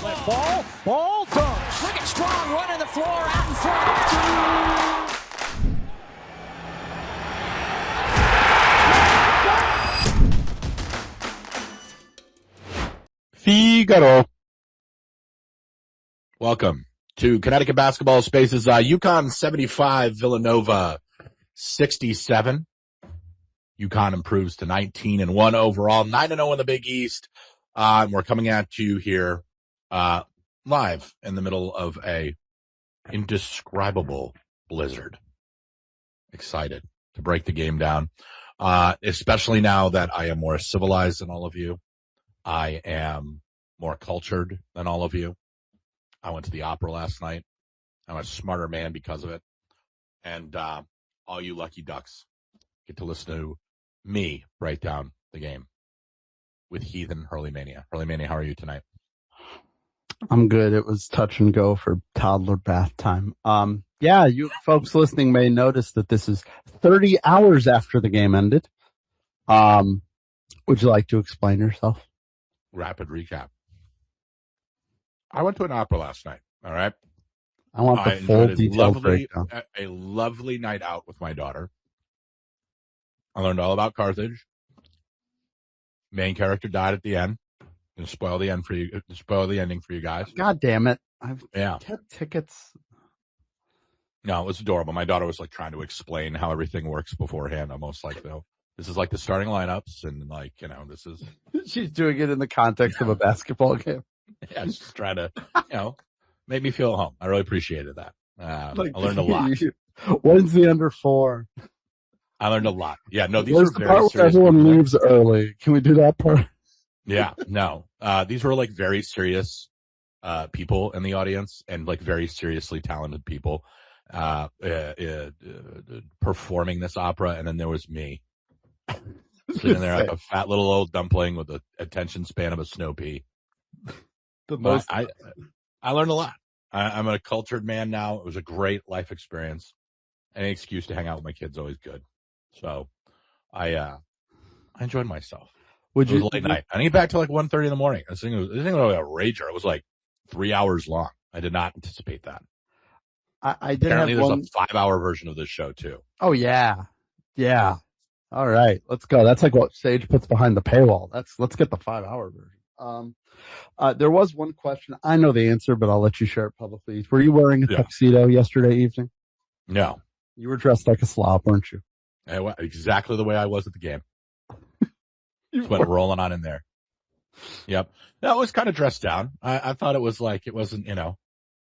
Ball, dunks. Look at Strong running the floor out in front. Figaro. Welcome to Connecticut Basketball Spaces. UConn 75, Villanova 67. UConn improves to 19-1 overall, 9-0 in the Big East. We're coming at you here live in the middle of a indescribable blizzard. Excited to break the game down, especially now that I am more civilized than all of you. I am more cultured than all of you. I went to the opera last night. I'm a smarter man because of it. And all you lucky ducks get to listen to me break down the game with Heathen Hurley Mania. Hurley Mania, how are you tonight? I'm good. It was touch and go for toddler bath time. Yeah, you folks listening may notice that this is 30 hours after the game ended. Would you like to explain yourself? Rapid recap. I went to an opera last night, all right? I want the full detailed breakdown. A lovely night out with my daughter. I learned all about Carthage. Main character died at the end. Gonna spoil the end for you. Spoil the ending for you guys. God damn it! I've kept tickets. No, it was adorable. My daughter was like trying to explain how everything works beforehand. Almost like, this is like the starting lineups, and like, this is. She's doing it in the context of a basketball game. Yeah, just trying to, make me feel at home. I really appreciated that. I learned a lot. When's the under 4? I learned a lot. Yeah, no, these Where's are the very part where serious. everyone leaves early? Can we do that part? Yeah, no. These were like very serious people in the audience and like very seriously talented people performing this opera. And then there was me sitting there like a fat little old dumpling with the attention span of a snow pea. I learned a lot. I'm a cultured man now. It was a great life experience. Any excuse to hang out with my kids is always good. So I enjoyed myself. It was a late night. I didn't get back to like 1:30 in the morning. This thing was like a rager. It was like 3 hours long. I did not anticipate that. I did. Apparently, there's a 5-hour version of this show too. Oh yeah. All right, let's go. That's like what Sage puts behind the paywall. Let's get the 5-hour version. There was one question. I know the answer, but I'll let you share it publicly. Were you wearing a tuxedo yesterday evening? No. You were dressed like a slob, weren't you? Exactly the way I was at the game. Just went rolling on in there. Yep. That was kind of dressed down. I thought it was like, it wasn't, it wasn't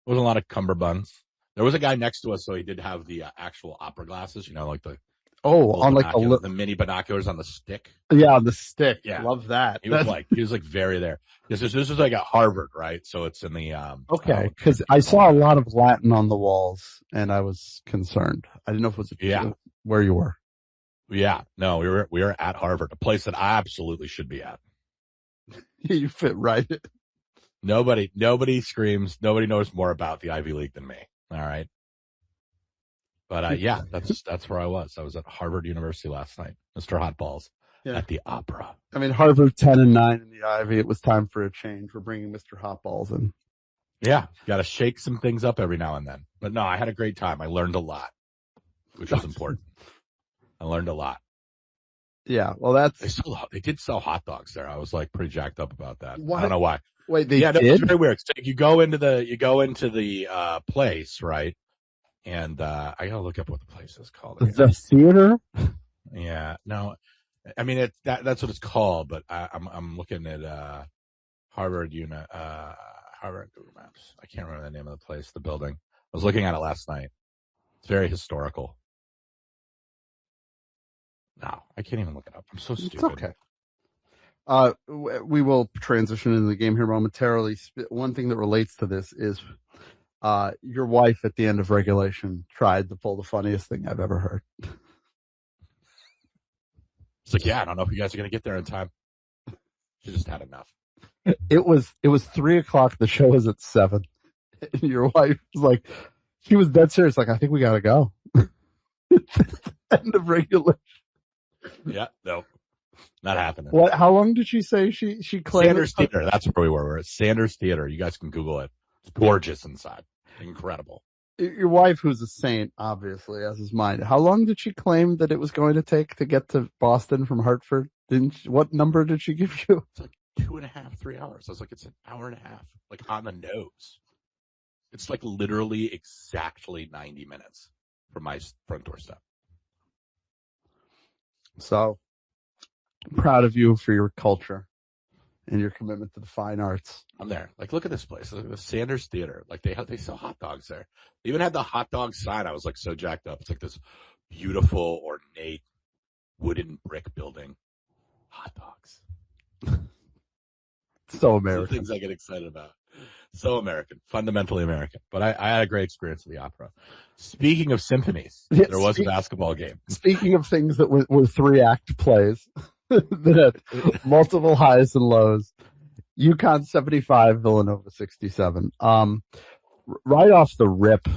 a lot of cummerbunds. There was a guy next to us, so he did have the actual opera glasses, like the the mini binoculars on the stick. Yeah, on the stick. Yeah. Love that. He was like very there. This is like at Harvard, right? So it's in the okay, because I saw a lot of Latin on the walls, and I was concerned. I didn't know if it was where you were. Yeah, no, we were at Harvard, a place that I absolutely should be at. You fit right. Nobody screams. Nobody knows more about the Ivy League than me. All right. But that's where I was. I was at Harvard University last night, Mr. Hotballs, at the opera. I mean, Harvard 10-9 in the Ivy. It was time for a change. We're bringing Mr. Hotballs in. Yeah, got to shake some things up every now and then. But no, I had a great time. I learned a lot, which was important. I learned a lot. Yeah, well, they did sell hot dogs there. I was like pretty jacked up about that. What? I don't know why. Wait, they did? It's very weird. So you go into the place, right? And I gotta look up what the place is called. The theater? Yeah, no, I mean that's what it's called. But I'm looking at Harvard Google Maps. I can't remember the name of the place, the building. I was looking at it last night. It's very historical. No, I can't even look it up. I'm so stupid. It's okay. We will transition into the game here momentarily. One thing that relates to this is your wife at the end of regulation tried to pull the funniest thing I've ever heard. It's like, I don't know if you guys are going to get there in time. She just had enough. It was 3:00. The show was at 7. And your wife was like, she was dead serious. Like, I think we got to go. End of regulation. Yeah, no. Not happening. What? How long did she say she claimed? Sanders Theater. That's where we were. We're at Sanders Theater. You guys can Google it. It's gorgeous inside. Incredible. Your wife, who's a saint, obviously, as is mine. How long did she claim that it was going to take to get to Boston from Hartford? What number did she give you? It's like 2.5, 3 hours. I was like, it's an hour and a half, like on the nose. It's like literally exactly 90 minutes from my front doorstep. So, I'm proud of you for your culture and your commitment to the fine arts. I'm there. Like, look at this place. Look at the Sanders Theater. Like, they sell hot dogs there. They even had the hot dog sign. I was like so jacked up. It's like this beautiful, ornate, wooden brick building. Hot dogs. So American. Things I get excited about. So American. Fundamentally American. But I had a great experience with the opera. Speaking of symphonies, there was a basketball game. Speaking of things that were 3-act plays that had multiple highs and lows, UConn 75, Villanova 67. Right off the rip,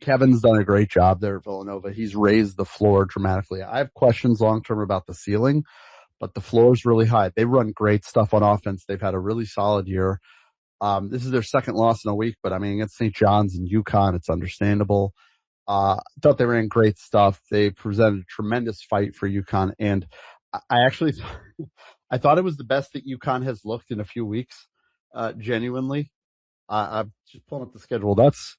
Kevin's done a great job there at Villanova. He's raised the floor dramatically. I have questions long-term about the ceiling, but the floor is really high. They run great stuff on offense. They've had a really solid year. This is their second loss in a week, but I mean, against St. John's and UConn, it's understandable. Thought they ran great stuff. They presented a tremendous fight for UConn, and I actually I thought it was the best that UConn has looked in a few weeks. Genuinely, I'm just pulling up the schedule. That's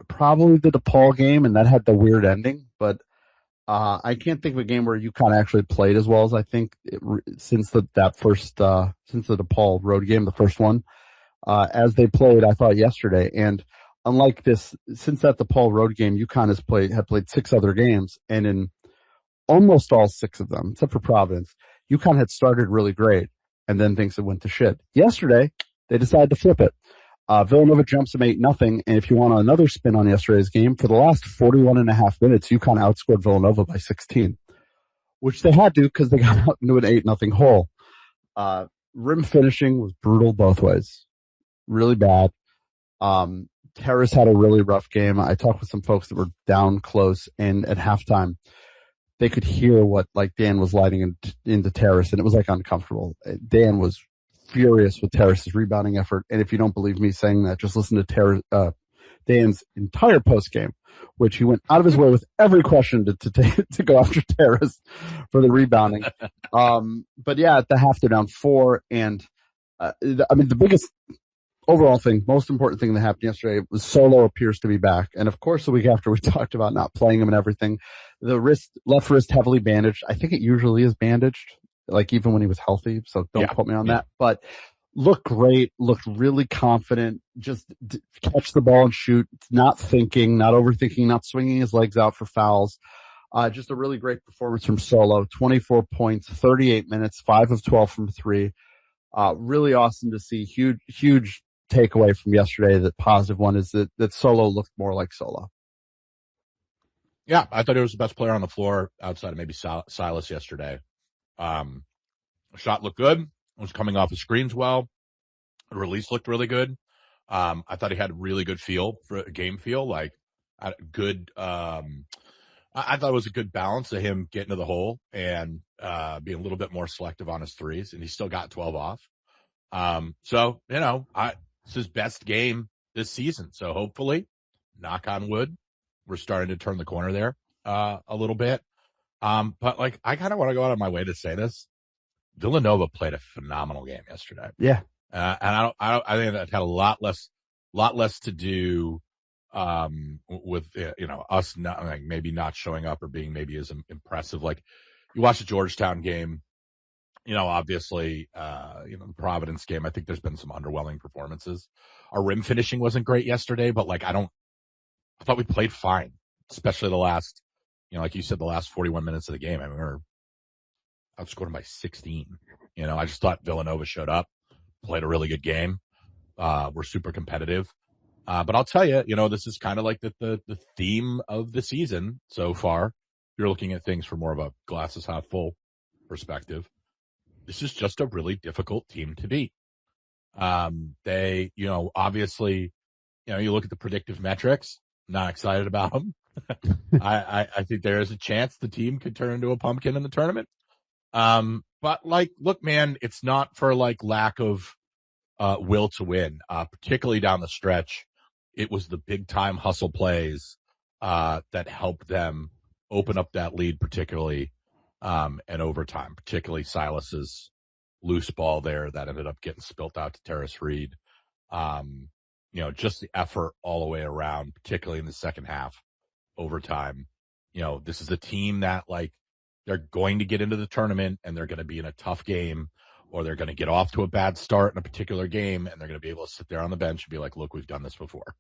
probably the DePaul game, and that had the weird ending. But I can't think of a game where UConn actually played as well as I think since the DePaul road game, the first one, as they played. I thought yesterday, and unlike this, since that DePaul road game, UConn had played 6 other games, and in almost all 6 of them, except for Providence, UConn had started really great, and then things had went to shit. Yesterday, they decided to flip it. Villanova jumps them 8-0, and if you want another spin on yesterday's game, for the last 41.5 minutes, UConn outscored Villanova by 16, which they had to because they got out into an 8-0 hole. Rim finishing was brutal both ways. Really bad. Terrace had a really rough game. I talked with some folks that were down close, and at halftime, they could hear what Dan was lighting into Terrace, and it was uncomfortable. Dan was furious with Terrace's rebounding effort, and if you don't believe me saying that, just listen to Dan's entire post game, which he went out of his way with every question to go after Terrace for the rebounding. But yeah, at the half they're down 4, and the biggest overall thing, most important thing that happened yesterday was Solo appears to be back, and of course the week after we talked about not playing him and everything. The left wrist heavily bandaged. I think it usually is bandaged, even when he was healthy, so don't quote me on that. But looked great, looked really confident, just catch the ball and shoot, not thinking, not overthinking, not swinging his legs out for fouls. Just a really great performance from Solo. 24 points, 38 minutes, 5 of 12 from 3. Really awesome to see. Huge takeaway from yesterday. The positive one is that Solo looked more like Solo. Yeah, I thought he was the best player on the floor outside of maybe Silas yesterday. Shot looked good. Was coming off the screens well. The release looked really good. I thought he had really good feel for a game feel, I thought it was a good balance of him getting to the hole and being a little bit more selective on his threes, and he still got 12 off. It's his best game this season. So hopefully, knock on wood, we're starting to turn the corner there a little bit. But I kind of want to go out of my way to say this. Villanova played a phenomenal game yesterday. Yeah. And I think that had a lot less to do, with, us not, maybe not showing up or being maybe as impressive. You watch the Georgetown game, obviously, the Providence game, I think there's been some underwhelming performances. Our rim finishing wasn't great yesterday, but I thought we played fine, especially the last, like you said, the last 41 minutes of the game. I mean, we were outscored by 16. I just thought Villanova showed up, played a really good game. We're super competitive. But I'll tell you, this is kind of like the theme of the season so far. You're looking at things from more of a glasses half full perspective. This is just a really difficult team to beat. They, obviously, you look at the predictive metrics, not excited about them. I think there is a chance the team could turn into a pumpkin in the tournament. But like, look, man, it's not for like lack of will to win, particularly down the stretch. It was the big time hustle plays that helped them open up that lead, particularly and overtime, particularly Silas's loose ball there that ended up getting spilt out to Terrace Reed. Just the effort all the way around, particularly in the second half, overtime. This is a team that like they're going to get into the tournament and they're going to be in a tough game, or they're going to get off to a bad start in a particular game and they're going to be able to sit there on the bench and be like, look, we've done this before.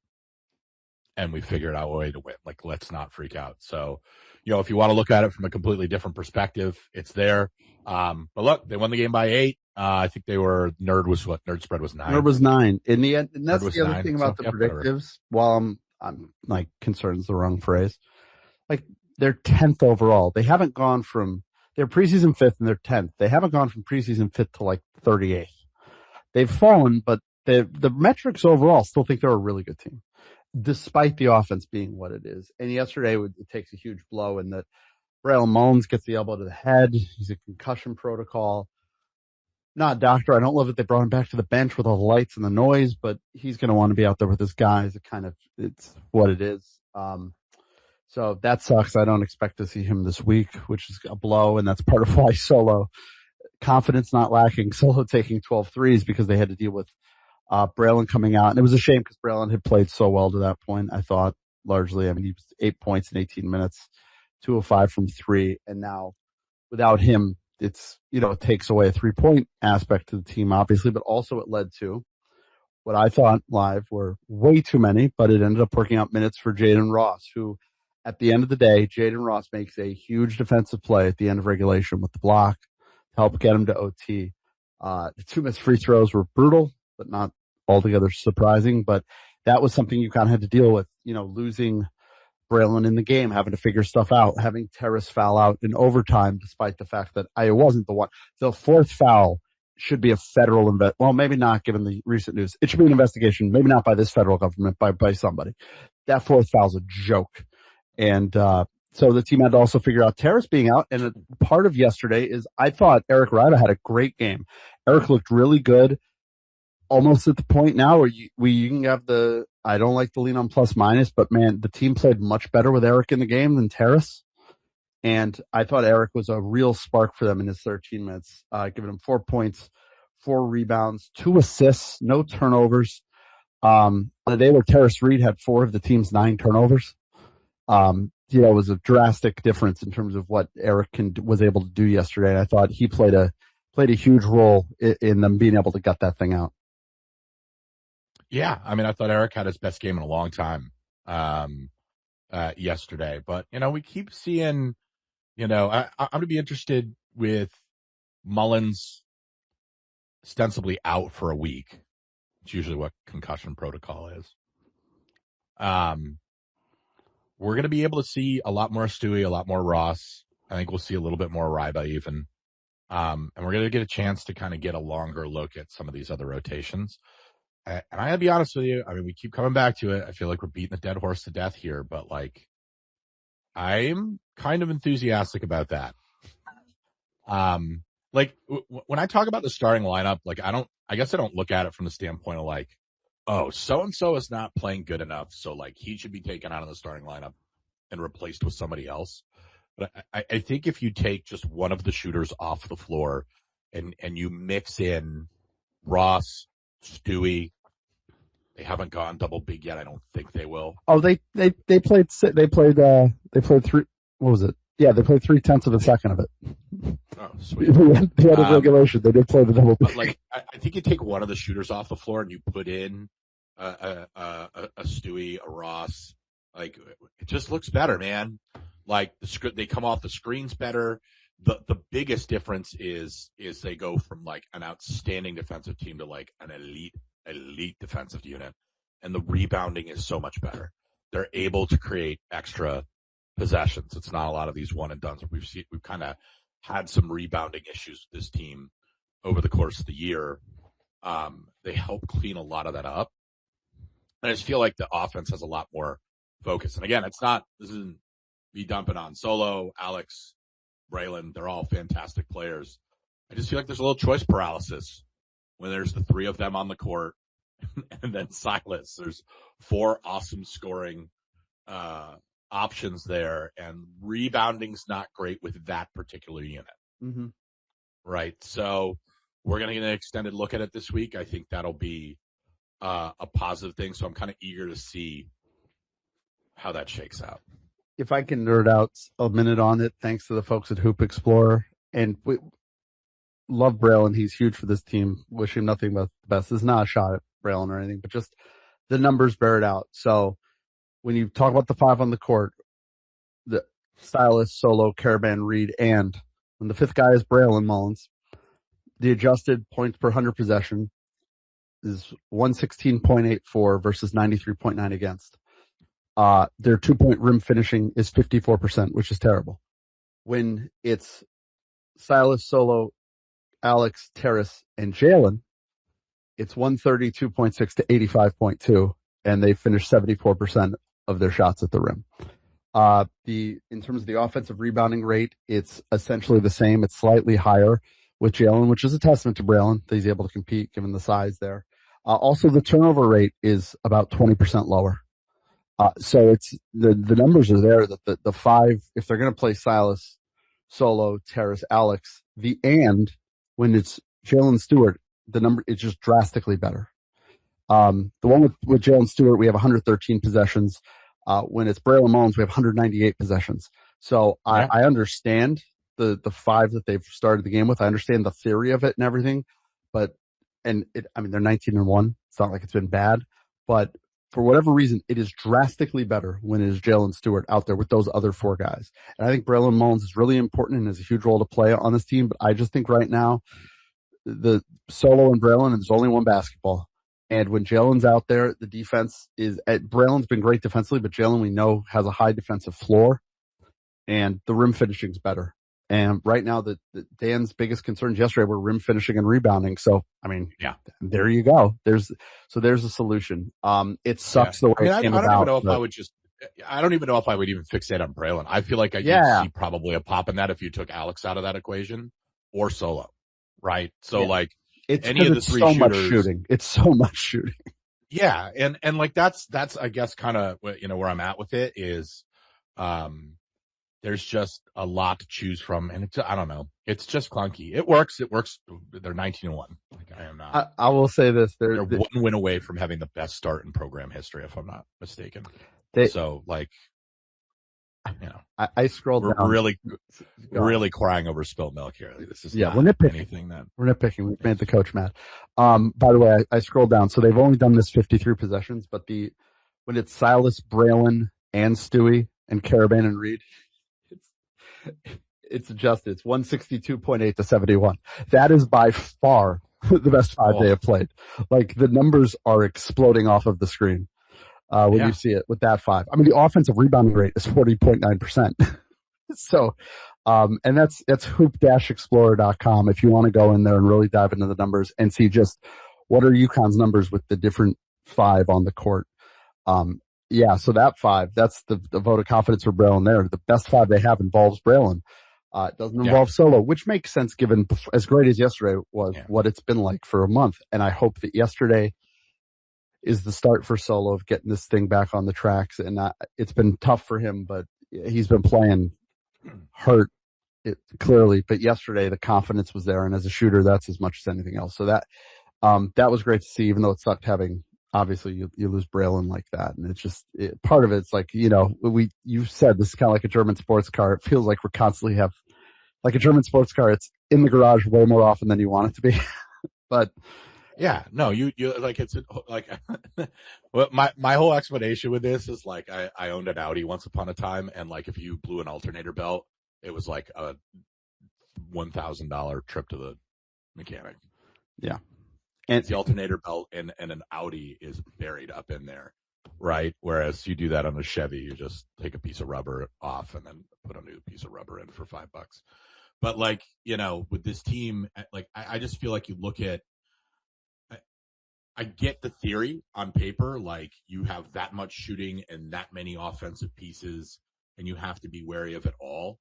And we figured out a way to win. Like, let's not freak out. So, if you want to look at it from a completely different perspective, it's there. But look, they won the game by 8. I think nerd spread was 9. Nerd was 9 in the end. And that's the other 9, thing about the predictives. While I'm like, concerned is the wrong phrase. Like, they're 10th overall. They haven't gone from, they're preseason 5th and they're 10th. They haven't gone from preseason 5th to like 38th. They've fallen, but the metrics overall still think they're a really good team, despite the offense being what it is. And yesterday it takes a huge blow in that Braylon Mullins gets the elbow to the head. He's a concussion protocol. Not a doctor. I don't love that they brought him back to the bench with all the lights and the noise, but he's going to want to be out there with his guys. It's what it is. So that sucks. I don't expect to see him this week, which is a blow. And that's part of why Solo, confidence not lacking, Solo taking 12 threes because they had to deal with Braylon coming out. And it was a shame because Braylon had played so well to that point, I thought, largely. I mean, he was 8 points in 18 minutes, 2 of 5 from 3. And now without him, it's, it takes away a 3-point aspect to the team, obviously, but also it led to what I thought live were way too many, but it ended up working out minutes for Jaden Ross, who at the end of the day, Jaden Ross makes a huge defensive play at the end of regulation with the block to help get him to OT. The 2 missed free throws were brutal, but not altogether surprising. But that was something you kind of had to deal with, losing Braylon in the game, having to figure stuff out, having Terrace foul out in overtime, despite the fact that I wasn't the one. The 4th foul should be a federal well, maybe not given the recent news. It should be an investigation, maybe not by this federal government, by somebody. That 4th foul's a joke. And so the team had to also figure out Terrace being out. And a part of yesterday is I thought Eric Ryder had a great game. Eric looked really good, almost at the point now where you can have I don't like the lean on plus minus, but man, the team played much better with Eric in the game than Terrace. And I thought Eric was a real spark for them in his 13 minutes, giving them 4 points, 4 rebounds, 2 assists, no turnovers. On a day where Terrace Reed had 4 of the team's 9 turnovers. It was a drastic difference in terms of what Eric was able to do yesterday. And I thought he played a huge role in them being able to gut that thing out. Yeah. I mean, I thought Eric had his best game in a long time, yesterday, but we keep seeing, I'm going to be interested with Mullins ostensibly out for a week. It's usually what concussion protocol is. We're going to be able to see a lot more Stewie, a lot more Ross. I think we'll see a little bit more Ryba even. And we're going to get a chance to kind of get a longer look at some of these other rotations. And I gotta be honest with you. I mean, we keep coming back to it. I feel like we're beating a dead horse to death here, but like, I'm kind of enthusiastic about that. When I talk about the starting lineup, like I guess I don't look at it from the standpoint of like, oh, so-and-so is not playing good enough, so like he should be taken out of the starting lineup and replaced with somebody else. But I think if you take just one of the shooters off the floor and you mix in Ross, Stewie, they haven't gone double big yet. I don't think they will. Oh, they played 3. What was it? Yeah, they played 3/10 of a second of it. Oh, sweet. The end of regulation, they did play the double big. But like, I think you take one of the shooters off the floor and you put in a Stewie, a Ross. Like, it just looks better, man. Like they come off the screens better. The biggest difference is they go from like an outstanding defensive team to like an elite defensive unit, and the rebounding is so much better. They're able to create extra possessions. It's not a lot of these one and dones. We've kind of had some rebounding issues with this team over the course of the year. They help clean a lot of that up, and I just feel like the offense has a lot more focus. And again, this isn't me dumping on Solo, Alex, Braylon. They're all fantastic players. I just feel like there's a little choice paralysis when there's the three of them on the court and then Silas. There's four awesome scoring options there, and rebounding's not great with that particular unit. Mm-hmm. Right. So we're going to get an extended look at it this week. I think that'll be a positive thing. So I'm kind of eager to see how that shakes out. If I can nerd out a minute on it, thanks to the folks at Hoop Explorer, and we love Braylon. He's huge for this team. Wish him nothing but the best. This is not a shot at Braylon or anything, but just the numbers bear it out. So when you talk about the five on the court, the Silas, Solo, Caravan, Reed, and when the fifth guy is Braylon Mullins, the adjusted points per 100 possession is 116.84 versus 93.9 against. Their 2-point rim finishing is 54%, which is terrible. When it's Silas, Solo, Alex, Terrace, and Jalen, it's 132.6 to 85.2, and they finish 74% of their shots at the rim. In terms of the offensive rebounding rate, it's essentially the same. It's slightly higher with Jalen, which is a testament to Braylon that he's able to compete given the size there. Also, the turnover rate is about 20% lower. So it's the numbers are there that the five, if they're going to play Silas, Solo, Terrace, Alex, when it's Jalen Stewart, the number is just drastically better. The one with Jalen Stewart, we have 113 possessions. When it's Braylon Mullins, we have 198 possessions. So I understand the five that they've started the game with. I understand the theory of it and everything, but they're 19-1. It's not like it's been bad, but for whatever reason, it is drastically better when it is Jalen Stewart out there with those other four guys. And I think Braylon Mullins is really important and has a huge role to play on this team. But I just think right now, the Solo and Braylon, and there's only one basketball. And when Jalen's out there, the defense Braylon's been great defensively, but Jalen, we know, has a high defensive floor, and the rim finishing is better. And right now, Dan's biggest concerns yesterday were rim finishing and rebounding. So, there you go. There's a solution. It sucks the way it came about. I don't even know if I would even fixate on Braylon. I feel like I could see probably a pop in that if you took Alex out of that equation or Solo, right? So any of the three shooters, much shooting. It's so much shooting. Yeah, and like that's I guess kind of where I'm at with it is, there's just a lot to choose from, and I don't know. It's just clunky. It works. They're 19-1. Like I am not. I will say this: they're one win away from having the best start in program history, if I'm not mistaken. I scrolled down. We're really crying over spilled milk here. This is not we're nitpicking. Anything that we're nitpicking. We've made the coach mad. By the way, I scrolled down. So they've only done this 53 possessions, but when it's Silas, Braylon, and Stewie, and Caravan and Reed, it's adjusted. It's 162.8 to 71. That is by far the best five they have played. Like the numbers are exploding off of the screen when you see it with that five. I mean, the offensive rebounding rate is 40.9%. So, and that's hoop-explorer.com if you want to go in there and really dive into the numbers and see just what are UConn's numbers with the different five on the court. So that five, that's the vote of confidence for Braylon there. The best five they have involves Braylon. It doesn't involve Solo, which makes sense given as great as yesterday was, what it's been like for a month. And I hope that yesterday is the start for Solo of getting this thing back on the tracks. And it's been tough for him, but he's been playing hurt clearly. But yesterday the confidence was there. And as a shooter, that's as much as anything else. So that was great to see, even though it sucked having, obviously you lose Braylon like that. And it's just, part of it's like, you said this is kind of like a German sports car. It feels like we're constantly have like a German sports car. It's in the garage way more often than you want it to be. But yeah, no, you like, it's like, well, my whole explanation with this is like, I owned an Audi once upon a time. And like, if you blew an alternator belt, it was like a $1,000 trip to the mechanic. Yeah. And the alternator belt and an Audi is buried up in there, right? Whereas you do that on a Chevy, you just take a piece of rubber off and then put a new piece of rubber in for $5. But like, with this team, like I just feel like you look at I get the theory on paper, like you have that much shooting and that many offensive pieces, and you have to be wary of it all.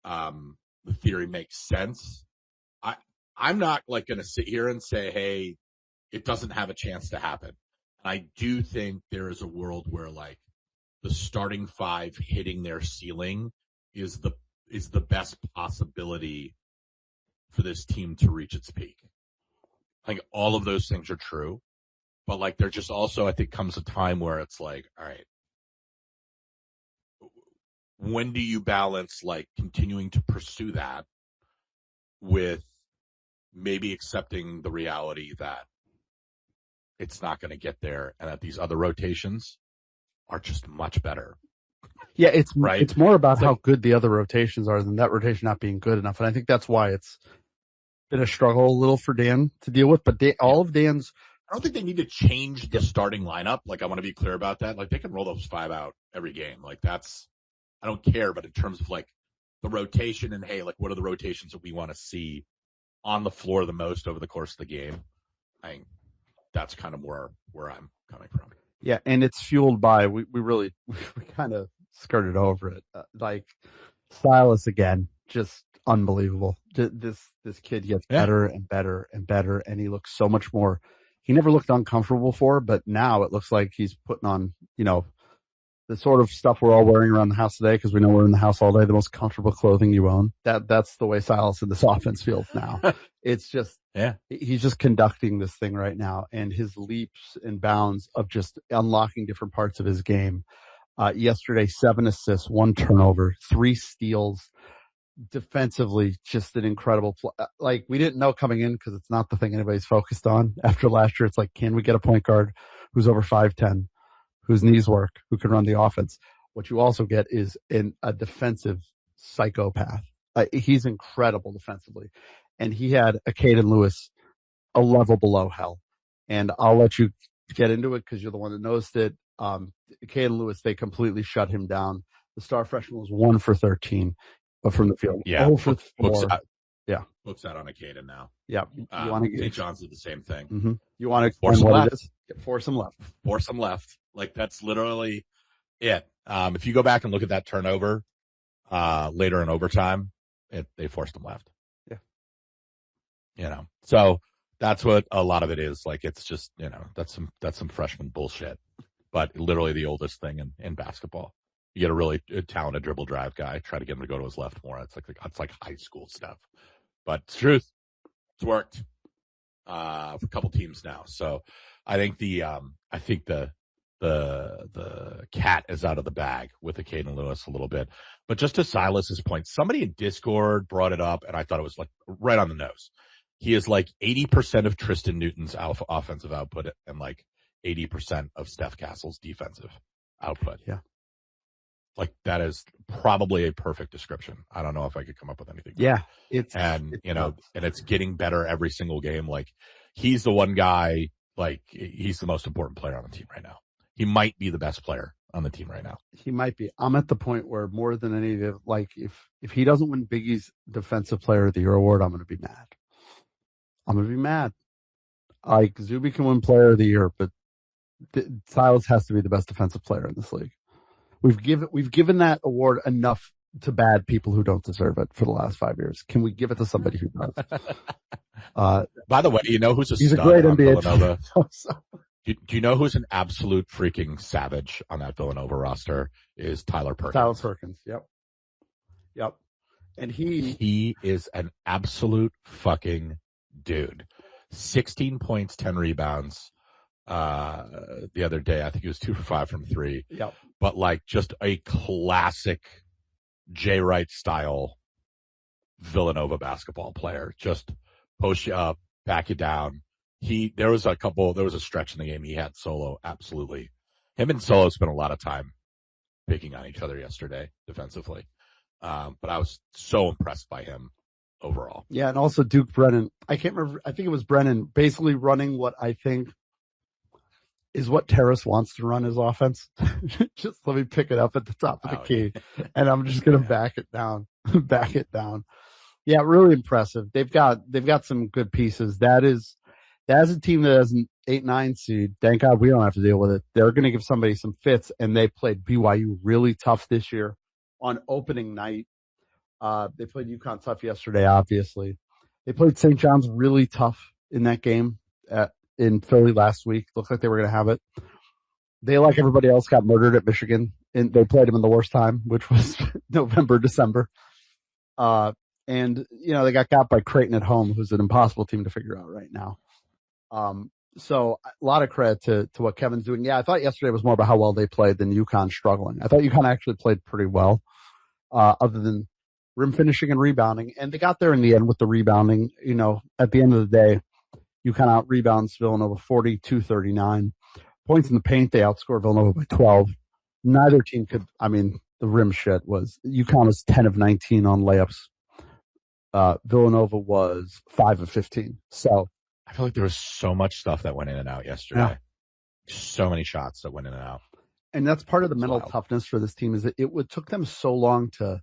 The theory makes sense. I'm not like going to sit here and say, hey, it doesn't have a chance to happen. And I do think there is a world where like the starting five hitting their ceiling is the best possibility for this team to reach its peak. I think all of those things are true, but like there just also I think comes a time where it's like, all right, when do you balance like continuing to pursue that with maybe accepting the reality that it's not going to get there and that these other rotations are just much better. Yeah, it's right. It's more about how good the other rotations are than that rotation not being good enough. And I think that's why it's been a struggle a little for Dan to deal with. But all of Dan's, I don't think they need to change the starting lineup. Like I want to be clear about that. Like they can roll those five out every game. Like that's, I don't care. But in terms of like the rotation and hey, like what are the rotations that we want to see on the floor the most over the course of the game? I think that's kind of where I'm coming from. Yeah, and it's fueled by we kind of skirted over it. Like Silas again, just unbelievable. This kid gets better and better and better, and he looks so much more. He never looked uncomfortable before, but now it looks like he's putting on, the sort of stuff we're all wearing around the house today because we know we're in the house all day. The most comfortable clothing you own. That's the way Silas in this offense feels now. It's just he's just conducting this thing right now, and his leaps and bounds of just unlocking different parts of his game. Yesterday, 7 assists, 1 turnover, 3 steals. Defensively, just an incredible play. Like we didn't know coming in because it's not the thing anybody's focused on. After last year, it's like, can we get a point guard who's over 5'10"? Whose knees work, who can run the offense. What you also get is a defensive psychopath. He's incredible defensively. And he had a Caden Lewis a level below hell. And I'll let you get into it because you're the one that noticed it. Caden Lewis, they completely shut him down. The star freshman was 1 for 13 from the field. Yeah. 0 for 4. Books out on a Caden now. Yeah. You want to St. John's did the same thing. Mm-hmm. You want to explain what it is? Force him left. Force him left. Like that's literally it. If you go back and look at that turnover later in overtime, they forced him left. Yeah. So that's what a lot of it is. Like it's just that's some freshman bullshit. But literally the oldest thing in basketball. You get a really talented dribble drive guy, try to get him to go to his left more. It's like high school stuff. But it's truth. It's worked for a couple teams now. So I think the cat is out of the bag with the Caden Lewis a little bit. But just to Silas's point, somebody in Discord brought it up, and I thought it was like right on the nose. He is like 80% of Tristan Newton's offensive output and like 80% of Steph Castle's defensive output. Yeah. Like that is probably a perfect description. I don't know if I could come up with anything. Yeah. And it's getting better every single game. Like he's the one guy, like he's the most important player on the team right now. He might be the best player on the team right now. He might be. I'm at the point where more than any of like if he doesn't win Biggie's Defensive Player of the Year award, I'm going to be mad. Like Zuby can win Player of the Year, but Silas has to be the best defensive player in this league. We've given that award enough to bad people who don't deserve it for the last 5 years. Can we give it to somebody who does? By the way, you know who's he's a great NBA Villanova? Do you know who's an absolute freaking savage on that Villanova roster? Is Tyler Perkins. Tyler Perkins. Yep. And he is an absolute fucking dude. 16 points, 10 rebounds. The other day, I think he was 2 for 5 from 3. Yep. But like just a classic Jay Wright style Villanova basketball player. Just post you up, back you down. There was a stretch in the game he had Solo. Absolutely. Him and Solo spent a lot of time picking on each other yesterday defensively. But I was so impressed by him overall. Yeah. And also Duke Brennan. I can't remember. I think it was Brennan basically running what I think is what Terrace wants to run his offense. Just let me pick it up at the top of the key. And I'm just going to back it down. Yeah. Really impressive. They've got some good pieces. That is a team that 8-9 seed. Thank God we don't have to deal with it. They're going to give somebody some fits, and they played BYU really tough this year on opening night. They played UConn tough yesterday, obviously. They played St. John's really tough in that game in Philly last week. Looked like they were going to have it. They, like everybody else, got murdered at Michigan, and they played them in the worst time, which was November, December. And, they got by Creighton at home, who's an impossible team to figure out right now. So a lot of credit to what Kevin's doing. Yeah, I thought yesterday was more about how well they played than UConn struggling. I thought UConn actually played pretty well, other than rim finishing and rebounding. And they got there in the end with the rebounding. At the end of the day, UConn out-rebounds Villanova 42-39. Points in the paint, they outscore Villanova by 12. Neither team could, the rim shit was, UConn was 10 of 19 on layups. Villanova was 5 of 15. So I feel like there was so much stuff that went in and out yesterday. Yeah. So many shots that went in and out. And that's part of the mental toughness for this team, is that it took them so long to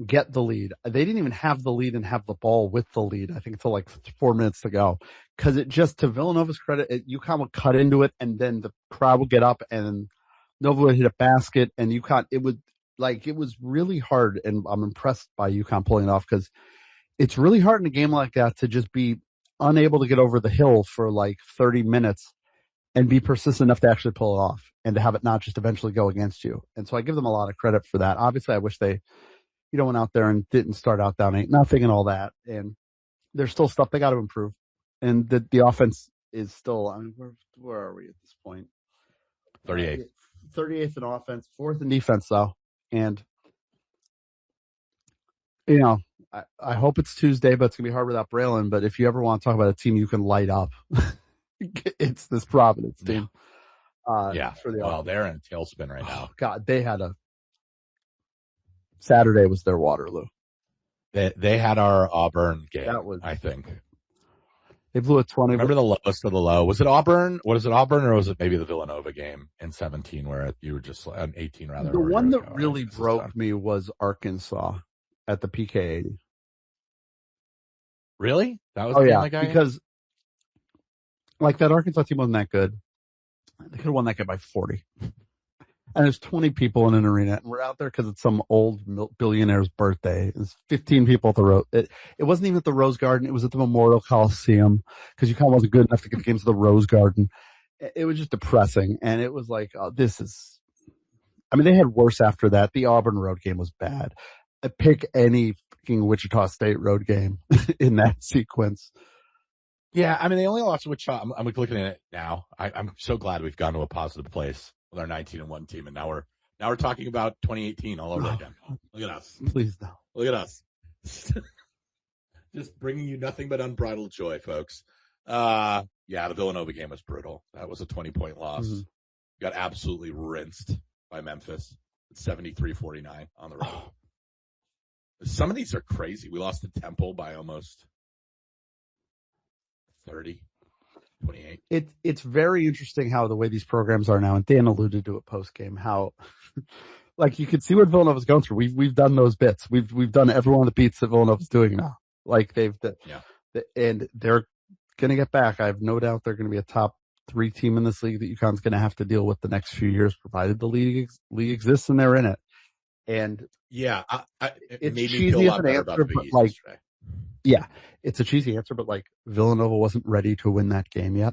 get the lead. They didn't even have the lead and have the ball with the lead, I think, until like 4 minutes to go. Because it just, to Villanova's credit, UConn would cut into it, and then the crowd would get up, and Nova would hit a basket, and UConn, it was really hard, and I'm impressed by UConn pulling it off, because it's really hard in a game like that to just be unable to get over the hill for like 30 minutes and be persistent enough to actually pull it off and to have it not just eventually go against you. And so I give them a lot of credit for that. Obviously, I wish they, went out there and didn't start out down 8-0 and all that. And there's still stuff they got to improve. And the offense is still, where are we at this point? 38th. 38th in offense, 4th in defense, though. And, I hope it's Tuesday, but it's going to be hard without Braylon. But if you ever want to talk about a team you can light up, it's this Providence team. Yeah. They're in a tailspin right now. God, they had Saturday was their Waterloo. They had our Auburn game, I think. They blew a 20. Remember the lowest of the low? Was it Auburn? What is it, Auburn, or was it maybe the Villanova game in 17 where you were just, 18 rather? The one that really broke me was Arkansas at the PK80. Really? That was the game because that Arkansas team wasn't that good. They could have won that game by 40. And there's 20 people in an arena, and we're out there because it's some old billionaire's birthday. There's 15 people at the Rose. It wasn't even at the Rose Garden. It was at the Memorial Coliseum, because UConn wasn't good enough to get games to the Rose Garden. It was just depressing, and it was like, this is. They had worse after that. The Auburn road game was bad. Pick any fucking Wichita State road game in that sequence. Yeah, they only lost to Wichita. I'm looking at it now. I'm so glad we've gone to a positive place with our 19-1 team, and now we're talking about 2018 all over again. Look at us. Please no. Look at us. Just bringing you nothing but unbridled joy, folks. The Villanova game was brutal. That was a 20-point loss. Mm-hmm. Got absolutely rinsed by Memphis. 73-49 on the road. Oh. Some of these are crazy. We lost to Temple by almost 30, 28. It's very interesting how the way these programs are now, and Dan alluded to it post game, how you can see what Villanova's going through. We've done those bits. We've done every one of the beats that Villanova's doing now. And they're going to get back. I have no doubt they're going to be a top 3 team in this league that UConn's going to have to deal with the next few years, provided the league exists and they're in it. And it made me feel a lot better about the Big East yesterday. Yeah, it's a cheesy answer, but Villanova wasn't ready to win that game yet,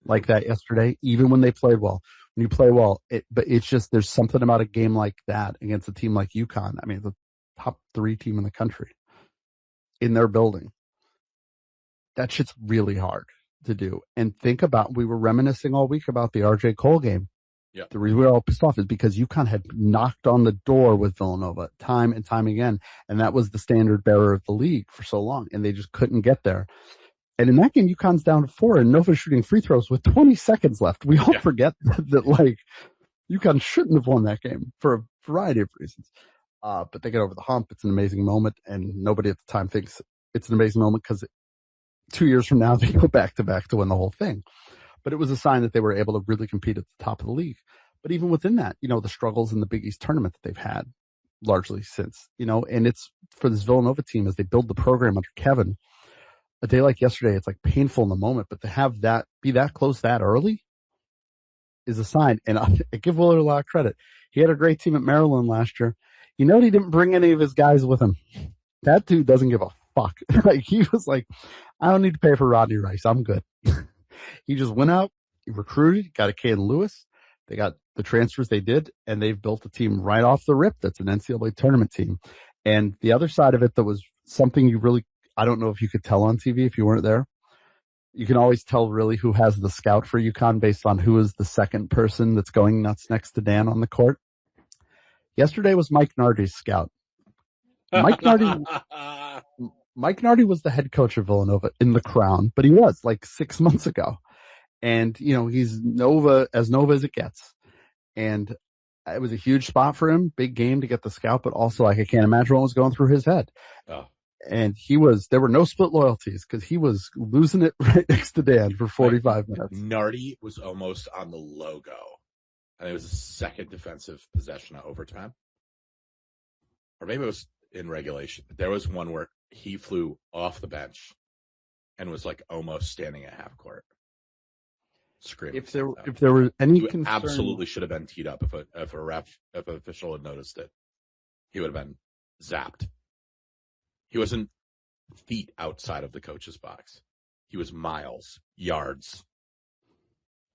like that yesterday. Even when they played well, when you play well, but it's just there's something about a game like that against a team like UConn. The top 3 team in the country in their building. That shit's really hard to do. And we were reminiscing all week about the RJ Cole game. Yeah. The reason we were all pissed off is because UConn had knocked on the door with Villanova time and time again, and that was the standard bearer of the league for so long, and they just couldn't get there. And in that game, UConn's down to 4, and Nova's shooting free throws with 20 seconds left. We all forget that UConn shouldn't have won that game for a variety of reasons. But they get over the hump. It's an amazing moment, and nobody at the time thinks it's an amazing moment because 2 years from now, they go back-to-back to win the whole thing. But it was a sign that they were able to really compete at the top of the league. But even within that, the struggles in the Big East tournament that they've had largely since, and it's for this Villanova team as they build the program under Kevin. a day like yesterday, it's like painful in the moment, but to have that be that close that early is a sign. And I give Willard a lot of credit. He had a great team at Maryland last year. You know, he didn't bring any of his guys with him. That dude doesn't give a fuck. Like, he was like, I don't need to pay for Rodney Rice. I'm good. He just went out, he recruited, got a Caden Lewis. They got the transfers they did, and they've built a team right off the rip that's an NCAA tournament team. And the other side of it that was something you really, I don't know if you could tell on TV if you weren't there. You can always tell really who has the scout for UConn based on who is the second person that's going nuts next to Dan on the court. Yesterday was Mike Nardi's scout. Mike Nardi was the head coach of Villanova in the Crown, but he was like 6 months ago. And, you know, he's Nova as it gets. And it was a huge spot for him, big game to get the scout, but also like I can't imagine what was going through his head. Oh. And there were no split loyalties because he was losing it right next to Dan for 45 minutes. Nardi was almost on the logo. And it was a second defensive possession of overtime. Or maybe it was in regulation. There was one where he flew off the bench and was like almost standing at half court. Screaming. If there were any concern, absolutely should have been teed up if an official had noticed it. He would have been zapped. He wasn't feet outside of the coach's box. He was miles, yards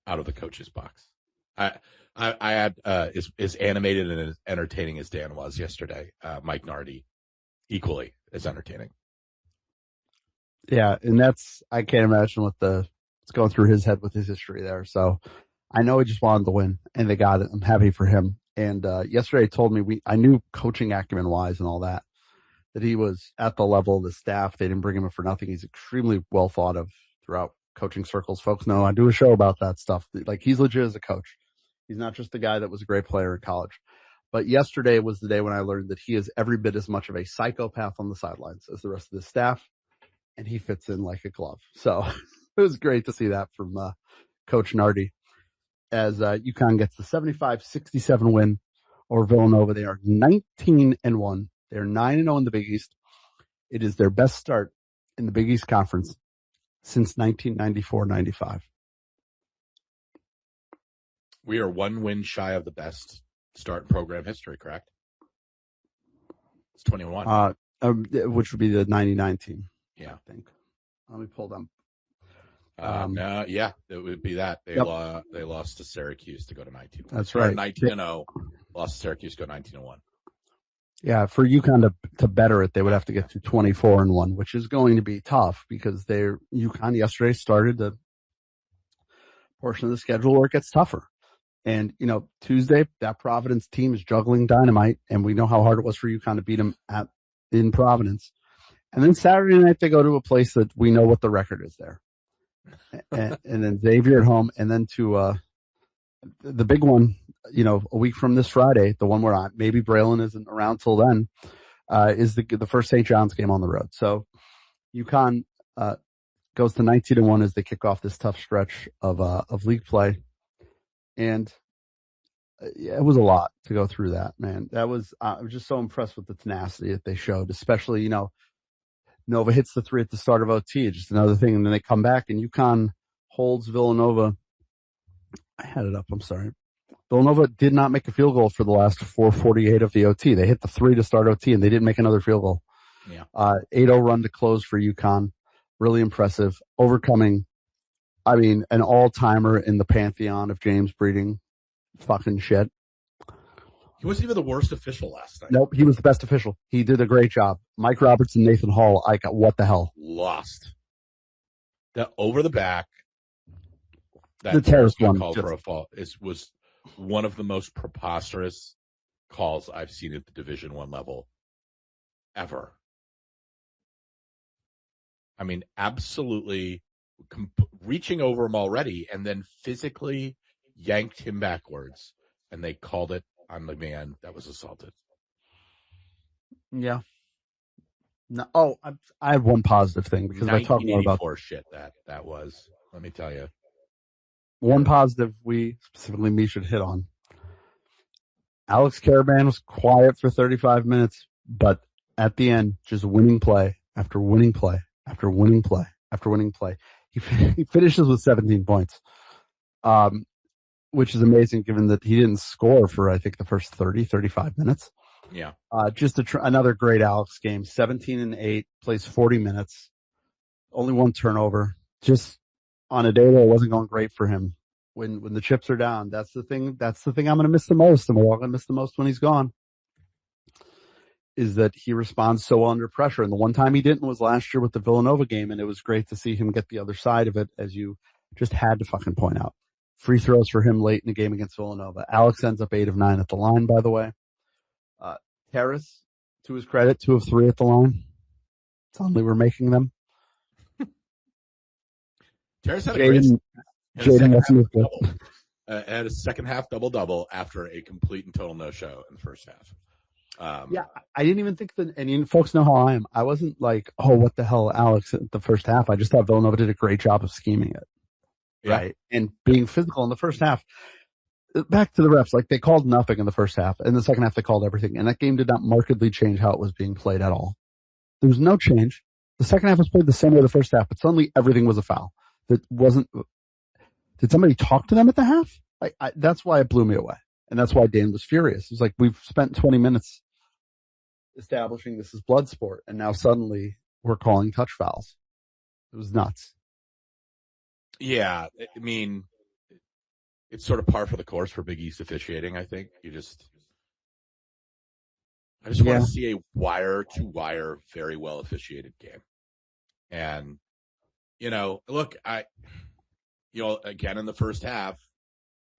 out of the coach's box. I had as animated and as entertaining as Dan was yesterday. Mike Nardi, equally as entertaining. Yeah, and I can't imagine what's going through his head with his history there. So I know he just wanted to win, and they got it. I'm happy for him. And yesterday he told me I knew coaching acumen wise and all that he was at the level of the staff. They didn't bring him in for nothing. He's extremely well thought of throughout coaching circles. Folks know I do a show about that stuff. Like, he's legit as a coach. He's not just the guy that was a great player in college. But yesterday was the day when I learned that he is every bit as much of a psychopath on the sidelines as the rest of the staff, and he fits in like a glove. So it was great to see that from Coach Nardi as UConn gets the 75-67 win over Villanova. They are 19-1. They're 9-0 in the Big East. It is their best start in the Big East Conference since 1994-95. We are one win shy of the best start in program history, correct? It's 21. Which would be the 99 team. Yeah. I think. Let me pull them. No, yeah, it would be that. They lost to Syracuse to go to 19-1. That's right. 19-0, lost to Syracuse, go 19-1. Yeah, for UConn to better it, they would have to get to 24-1, which is going to be tough because UConn yesterday started the portion of the schedule where it gets tougher. And, you know, Tuesday, that Providence team is juggling dynamite, and we know how hard it was for UConn to beat them in Providence. And then Saturday night, they go to a place that we know what the record is there. and then Xavier at home, and then to the big one, you know, a week from this Friday, the one where maybe Braylon isn't around till then, is the first St. John's game on the road. So UConn goes to 19-1 as they kick off this tough stretch of league play. And it was a lot to go through that, man. I was just so impressed with the tenacity that they showed, especially, you know, Nova hits the three at the start of OT, just another thing. And then they come back and UConn holds Villanova. I had it up. I'm sorry. Villanova did not make a field goal for the last 4:48 of the OT. They hit the three to start OT and they didn't make another field goal. Yeah. 8-0 run to close for UConn. Really impressive. Overcoming, I mean, an all-timer in the pantheon of James Breeding fucking shit. He wasn't even the worst official last night. Nope, he was the best official. He did a great job. Mike Roberts and Nathan Hall, what the hell? Lost. That over the back. The terrace one. Call for a fault was one of the most preposterous calls I've seen at the Division I level ever. I mean, absolutely reaching over him already and then physically yanked him backwards, and they called it on the man that was assaulted. Yeah. No, I have one positive thing because I talk more about shit that was. Let me tell you. One positive specifically me should hit on. Alex Caravan was quiet for 35 minutes, but at the end, just winning play after winning play after winning play after winning play. He finishes with 17 points, which is amazing given that he didn't score for, I think, the first 35 minutes. Yeah. Just another great Alex game. 17-8, plays 40 minutes, only one turnover. Just on a day where it wasn't going great for him. When the chips are down, that's the thing I'm going to miss the most, and we're all going to miss the most when he's gone, is that he responds so well under pressure. And the one time he didn't was last year with the Villanova game, and it was great to see him get the other side of it, as you just had to fucking point out. Free throws for him late in the game against Villanova. Alex ends up 8 of 9 at the line, by the way. Terrace, to his credit, 2 of 3 at the line. Suddenly we're making them. Terrace had a great Jaden had a second half double-double after a complete and total no-show in the first half. Yeah, I didn't even think that, and folks know how I am. I wasn't like, oh, what the hell, Alex, at the first half. I just thought Villanova did a great job of scheming it. Yeah. Right. And being physical in the first half. Back to the refs, like they called nothing in the first half. In the second half, they called everything. And that game did not markedly change how it was being played at all. There was no change. The second half was played the same way the first half, but suddenly everything was a foul. That wasn't. Did somebody talk to them at the half? That's why it blew me away. And that's why Dan was furious. It's like, we've spent 20 minutes establishing this is blood sport, and now suddenly we're calling touch fouls. It was nuts. Yeah, I mean, it's sort of par for the course for Big East officiating, I think. I just want to see a wire-to-wire, very well officiated game. And, look, again, in the first half,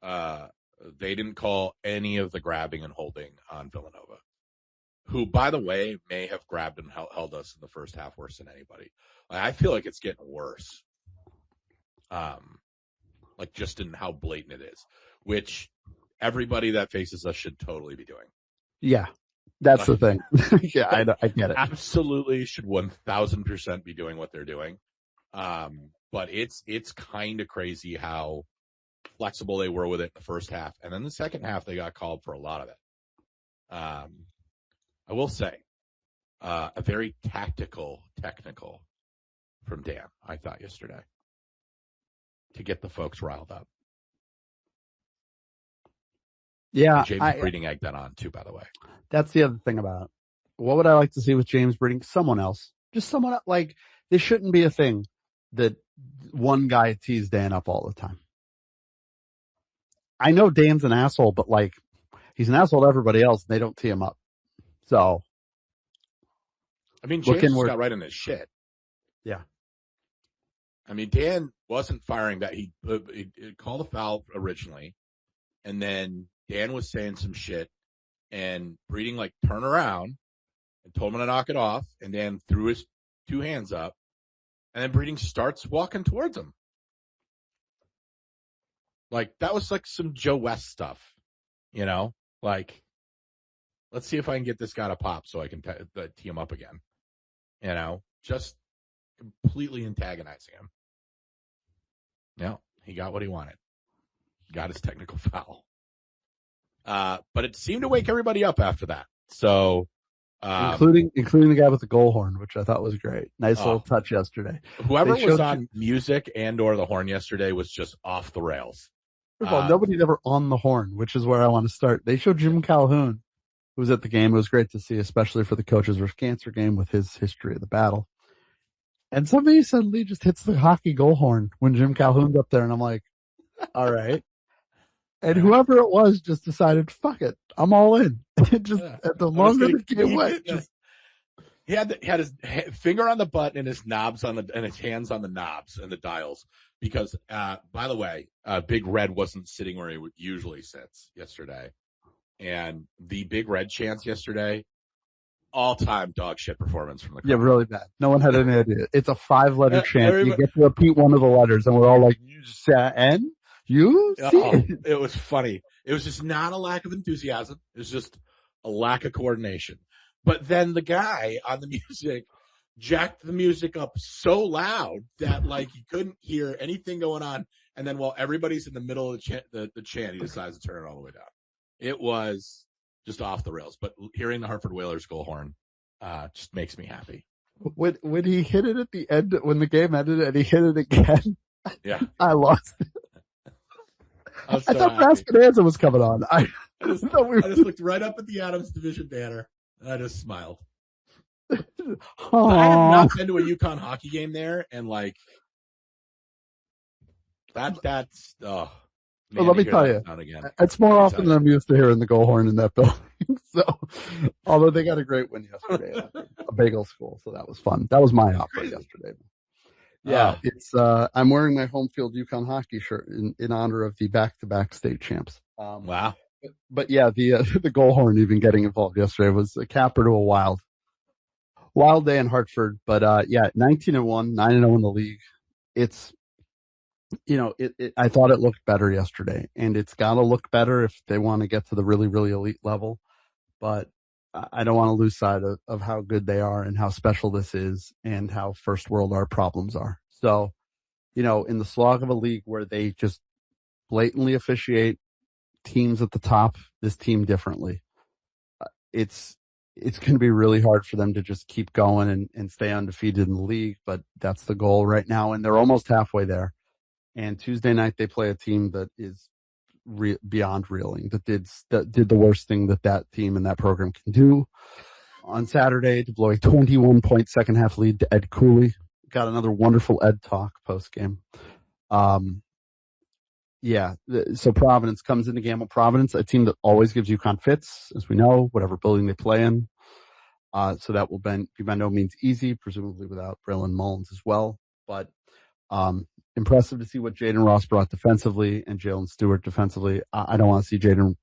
they didn't call any of the grabbing and holding on Villanova, who, by the way, may have grabbed and held us in the first half worse than anybody. I feel like it's getting worse. Just in how blatant it is, which everybody that faces us should totally be doing. Yeah, that's the thing. Yeah, I get it. Absolutely should 1,000% be doing what they're doing. But it's kind of crazy how flexible they were with it in the first half. And then the second half, they got called for a lot of it. I will say, a very technical from Dan, I thought, yesterday, to get the folks riled up. Yeah. And James Breeding egged that on, too, by the way. That's the other thing about it. What would I like to see with James Breeding? Someone else. Just someone else. Like, this shouldn't be a thing that one guy tees Dan up all the time. I know Dan's an asshole, but, like, he's an asshole to everybody else, and they don't tee him up. So. I mean, James got right in his shit. Yeah. I mean, Dan wasn't firing that. He called a foul originally, and then Dan was saying some shit, and Breeding, turned around and told him to knock it off, and Dan threw his 2 hands up, and then Breeding starts walking towards him. That was some Joe West stuff, let's see if I can get this guy to pop so I can tee him up again, just completely antagonizing him. No, he got what he wanted. He got his technical foul. But it seemed to wake everybody up after that. So, including the guy with the goal horn, which I thought was great. Nice little touch yesterday. Whoever was on music and/or the horn yesterday was just off the rails. First of all, nobody's ever on the horn, which is where I want to start. They showed Jim Calhoun, who was at the game. It was great to see, especially for the Coaches vs. Cancer game with his history of the battle. And somebody suddenly just hits the hockey goal horn when Jim Calhoun's up there, and I'm like, all right. And whoever it was just decided, fuck it, I'm all in. At the longer the game went, he had his finger on the button and his knobs and his hands on the knobs and the dials. Because, by the way, Big Red wasn't sitting where he usually sits yesterday, and the Big Red chants yesterday. All-time dog shit performance from the crowd. Yeah, really bad. No one had any idea. It's a 5-letter chant. You get to repeat one of the letters, and we're all like, N? You? It was funny. It was just not a lack of enthusiasm. It was just a lack of coordination. But then the guy on the music jacked the music up so loud that, you couldn't hear anything going on. And then while everybody's in the middle of the chant, he decides to turn it all the way down. It was just off the rails. But hearing the Hartford Whalers goal horn just makes me happy. when he hit it at the end, when the game ended and he hit it again, Yeah. I lost it. I was I so thought happy. Rascananza was coming on. I just looked right up at the Adams Division banner and I just smiled. I have not been to a UConn hockey game there, and like that's well, let me tell you, it's more often than I'm used to hearing the goal horn in that building. So, although they got a great win yesterday, a bagel school, so that was fun. That was my opera yesterday. Yeah, it's I'm wearing my home field UConn hockey shirt in honor of the back-to-back state champs. Wow. But yeah, the goal horn even getting involved yesterday was a capper to a wild day in Hartford. But yeah, 19-1, 9-0 in the league. It's, I thought it looked better yesterday, and it's got to look better if they want to get to the really, really elite level. But I don't want to lose sight of how good they are and how special this is and how first world our problems are. So, in the slog of a league where they just blatantly officiate teams at the top, this team differently, it's going to be really hard for them to just keep going and stay undefeated in the league. But that's the goal right now, and they're almost halfway there. And Tuesday night they play a team that is beyond reeling, that did the worst thing that team and that program can do. On Saturday, to blow a 21-point second half lead to Ed Cooley. Got another wonderful Ed talk post game. Yeah, so Providence comes into Gamble. Providence, a team that always gives UConn fits, as we know, whatever building they play in. So that will be by no means easy, presumably without Braylon Mullins as well. But impressive to see what Jaden Ross brought defensively and Jalen Stewart defensively. I don't want to see Jaden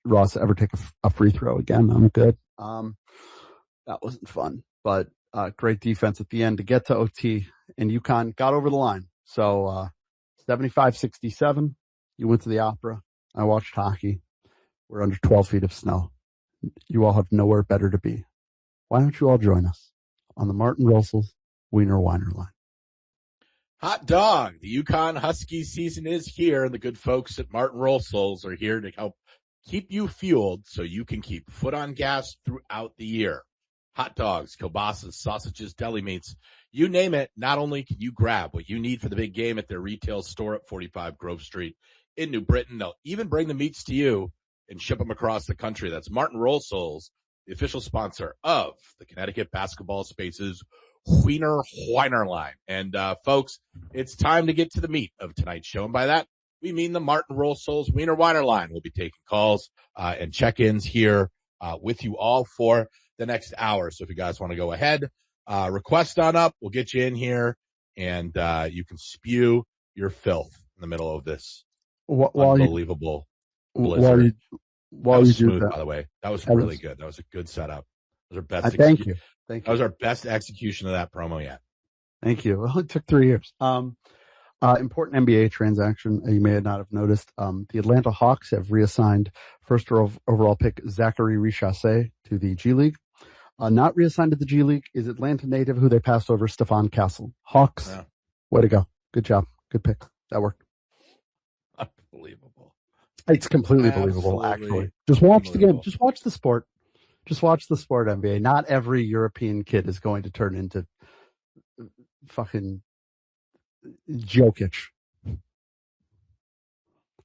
Ross ever take a free throw again. I'm good. That wasn't fun, but great defense at the end to get to OT, and UConn got over the line. So 75-67, you went to the Opera. I watched hockey. We're under 12 feet of snow. You all have nowhere better to be. Why don't you all join us on the Martin Russell's Wiener Weiner line? Hot dog. The UConn Huskies season is here, and the good folks at Martin Russell's are here to help keep you fueled so you can keep foot on gas throughout the year. Hot dogs, kielbasa's, sausages, deli meats, you name it. Not only can you grab what you need for the big game at their retail store at 45 Grove Street in New Britain, they'll even bring the meats to you and ship them across the country. That's Martin Russell's, the official sponsor of the Connecticut Basketball Spaces Wiener Weiner line. And folks, it's time to get to the meat of tonight's show. And by that, we mean the Martin Russell's Wiener Weiner line. We'll be taking calls and check-ins here with you all for the next hour. So if you guys want to go ahead, request on up. We'll get you in here, and you can spew your filth in the middle of this unbelievable blizzard. While you smooth, by the way. That was really good. That was a good setup. That was our best. Thank you. That was our best execution of that promo yet. Thank you. Well, it took 3 years. Important NBA transaction you may not have noticed. The Atlanta Hawks have reassigned first overall pick Zachary Richasset to the G League. Not reassigned to the G League is Atlanta native who they passed over, Stefan Castle. Hawks, way to go. Good job. Good pick. That worked. Unbelievable. It's completely believable, actually. Just watch the game. Just watch the sport. Just watch the sport, NBA. Not every European kid is going to turn into fucking Jokic.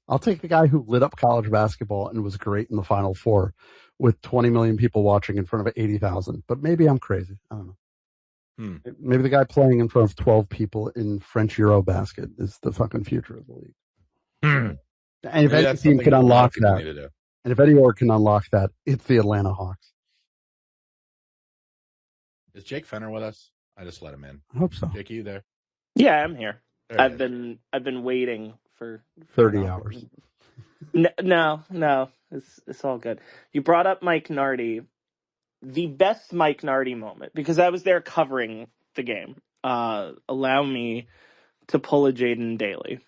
I'll take the guy who lit up college basketball and was great in the Final Four with 20 million people watching in front of 80,000. But maybe I'm crazy. I don't know. Maybe the guy playing in front of 12 people in French Eurobasket is the fucking future of the league. And if any team can unlock that, and if any org can unlock that, it's the Atlanta Hawks. Is Jake Fenner with us? I just let him in. I hope so. Jake, are you there? Yeah, I'm here. I've been waiting for 30 hours. No, it's all good. You brought up Mike Nardi, the best Mike Nardi moment, because I was there covering the game. Allow me to pull a Jaden Daly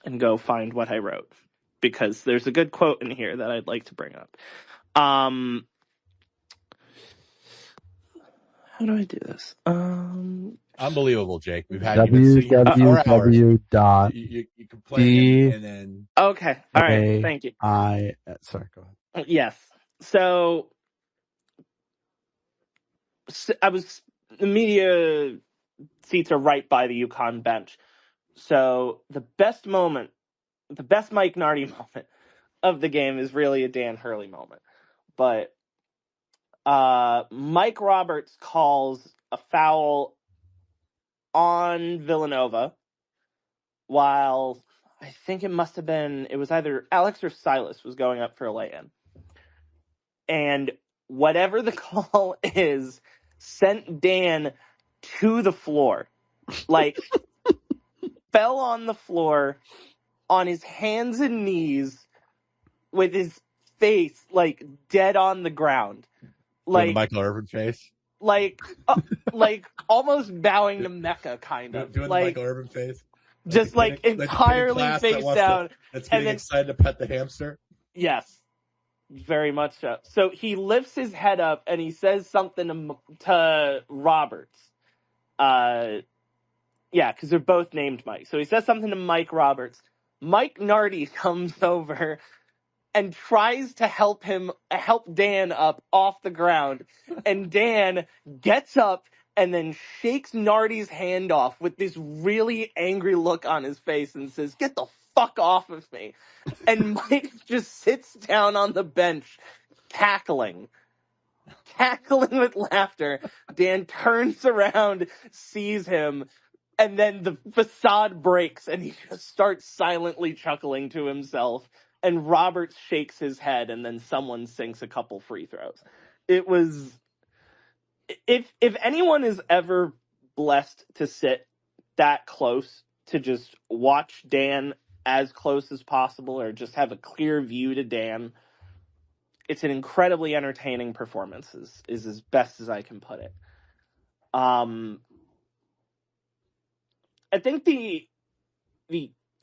and go find what I wrote, because there's a good quote in here that I'd like to bring up. How do I do this? Unbelievable, Jake. We've had you for 4 hours. You complain and then. Okay. All right. Thank you. Sorry, go ahead. Yes. So I was the media seats are right by the UConn bench. So the best Mike Nardi moment of the game is really a Dan Hurley moment. But Mike Roberts calls a foul on Villanova while I think it was either Alex or Silas was going up for a lay-in. And whatever the call is, sent Dan to the floor. Like, fell on the floor on his hands and knees with his face, like, dead on the ground. Doing the Like, Michael Irvin face. like almost bowing to Mecca, kind of. Doing the Michael Irvin face. Just, like, entirely face down. That's getting excited to pet the hamster. Yes. Very much so. So he lifts his head up and he says something to Roberts. Yeah, because they're both named Mike. So he says something to Mike Roberts. Mike Nardi comes over and tries to help Dan up off the ground. And Dan gets up and then shakes Nardi's hand off with this really angry look on his face and says, "Get the fuck off of me." And Mike just sits down on the bench, cackling with laughter. Dan turns around, sees him, and then the facade breaks and he just starts silently chuckling to himself. And Roberts shakes his head, and then someone sinks a couple free throws. It was... If anyone is ever blessed to sit that close to just watch Dan as close as possible or just have a clear view to Dan, it's an incredibly entertaining performance, is as best as I can put it. I think the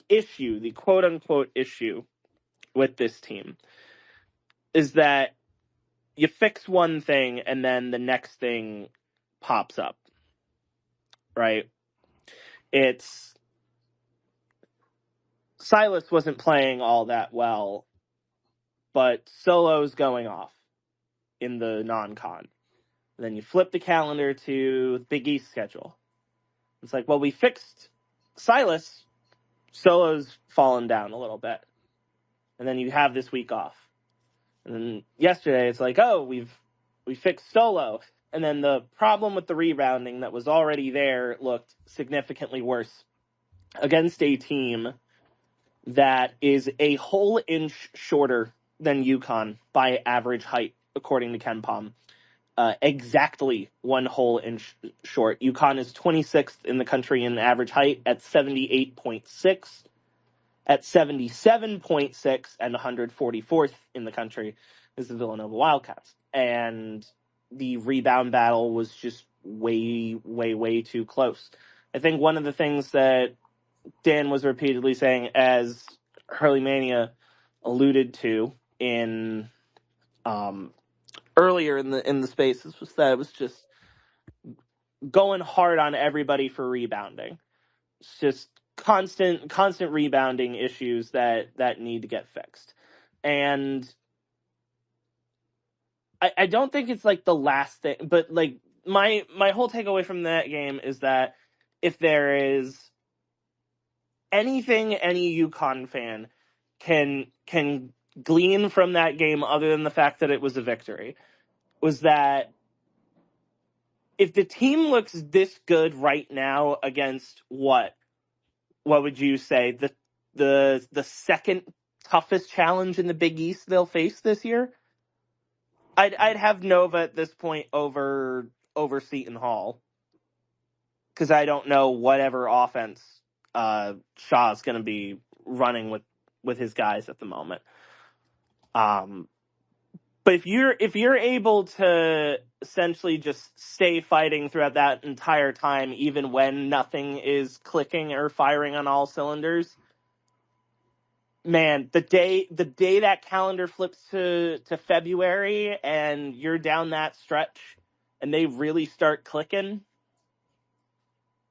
issue, the quote-unquote issue with this team is that you fix one thing and then the next thing pops up, right? It's Silas wasn't playing all that well, but Solo's going off in the non-con. Then you flip the calendar to Big East schedule. It's like, well, we fixed Silas, Solo's fallen down a little bit. And then you have this week off. And then yesterday it's like, oh, we fixed Solo. And then the problem with the rebounding that was already there looked significantly worse against a team that is a whole inch shorter than UConn by average height, according to Ken Palm. Exactly 1 whole inch short. UConn is 26th in the country in average height at 78.6. At 77.6 and 144th in the country is the Villanova Wildcats. And the rebound battle was just way, way, way too close. I think one of the things that Dan was repeatedly saying, as Hurley Mania alluded to in earlier in the spaces, was that it was just going hard on everybody for rebounding. It's just constant rebounding issues that need to get fixed. And I don't think it's like the last thing, but like my whole takeaway from that game is that if there is anything any UConn fan can glean from that game other than the fact that it was a victory, was that if the team looks this good right now against what would you say the second toughest challenge in the Big East they'll face this year? I'd have Nova at this point over Seton Hall, because I don't know whatever offense Shaw's going to be running with his guys at the moment. But if you're able to essentially just stay fighting throughout that entire time, even when nothing is clicking or firing on all cylinders, man, the day that calendar flips to February and you're down that stretch and they really start clicking,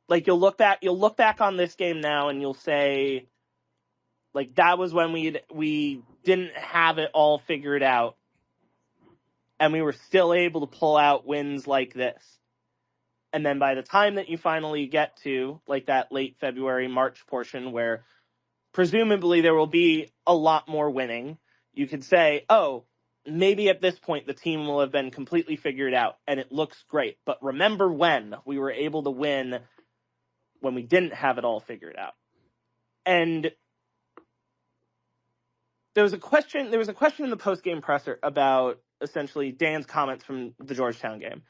like you'll look back on this game now and you'll say, like, that was when we didn't have it all figured out and we were still able to pull out wins like this. And then by the time that you finally get to like that late February, March portion where presumably there will be a lot more winning, you could say, oh, maybe at this point the team will have been completely figured out and it looks great. But remember when we were able to win when we didn't have it all figured out. And there was a question in the post-game presser about essentially Dan's comments from the Georgetown game,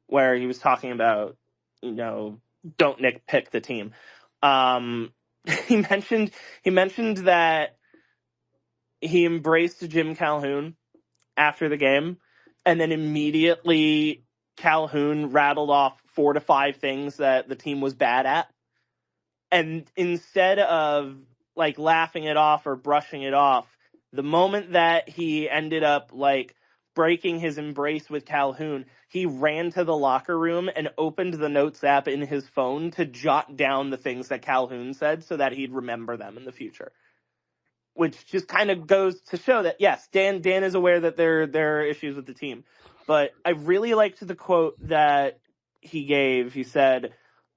where he was talking about, don't nitpick the team. He mentioned that he embraced Jim Calhoun after the game, and then immediately Calhoun rattled off 4 to 5 things that the team was bad at. And instead of like laughing it off or brushing it off, the moment that he ended up like breaking his embrace with Calhoun, he ran to the locker room and opened the notes app in his phone to jot down the things that Calhoun said so that he'd remember them in the future. Which just kind of goes to show that, yes, Dan is aware that there are issues with the team. But I really liked the quote that he gave. He said,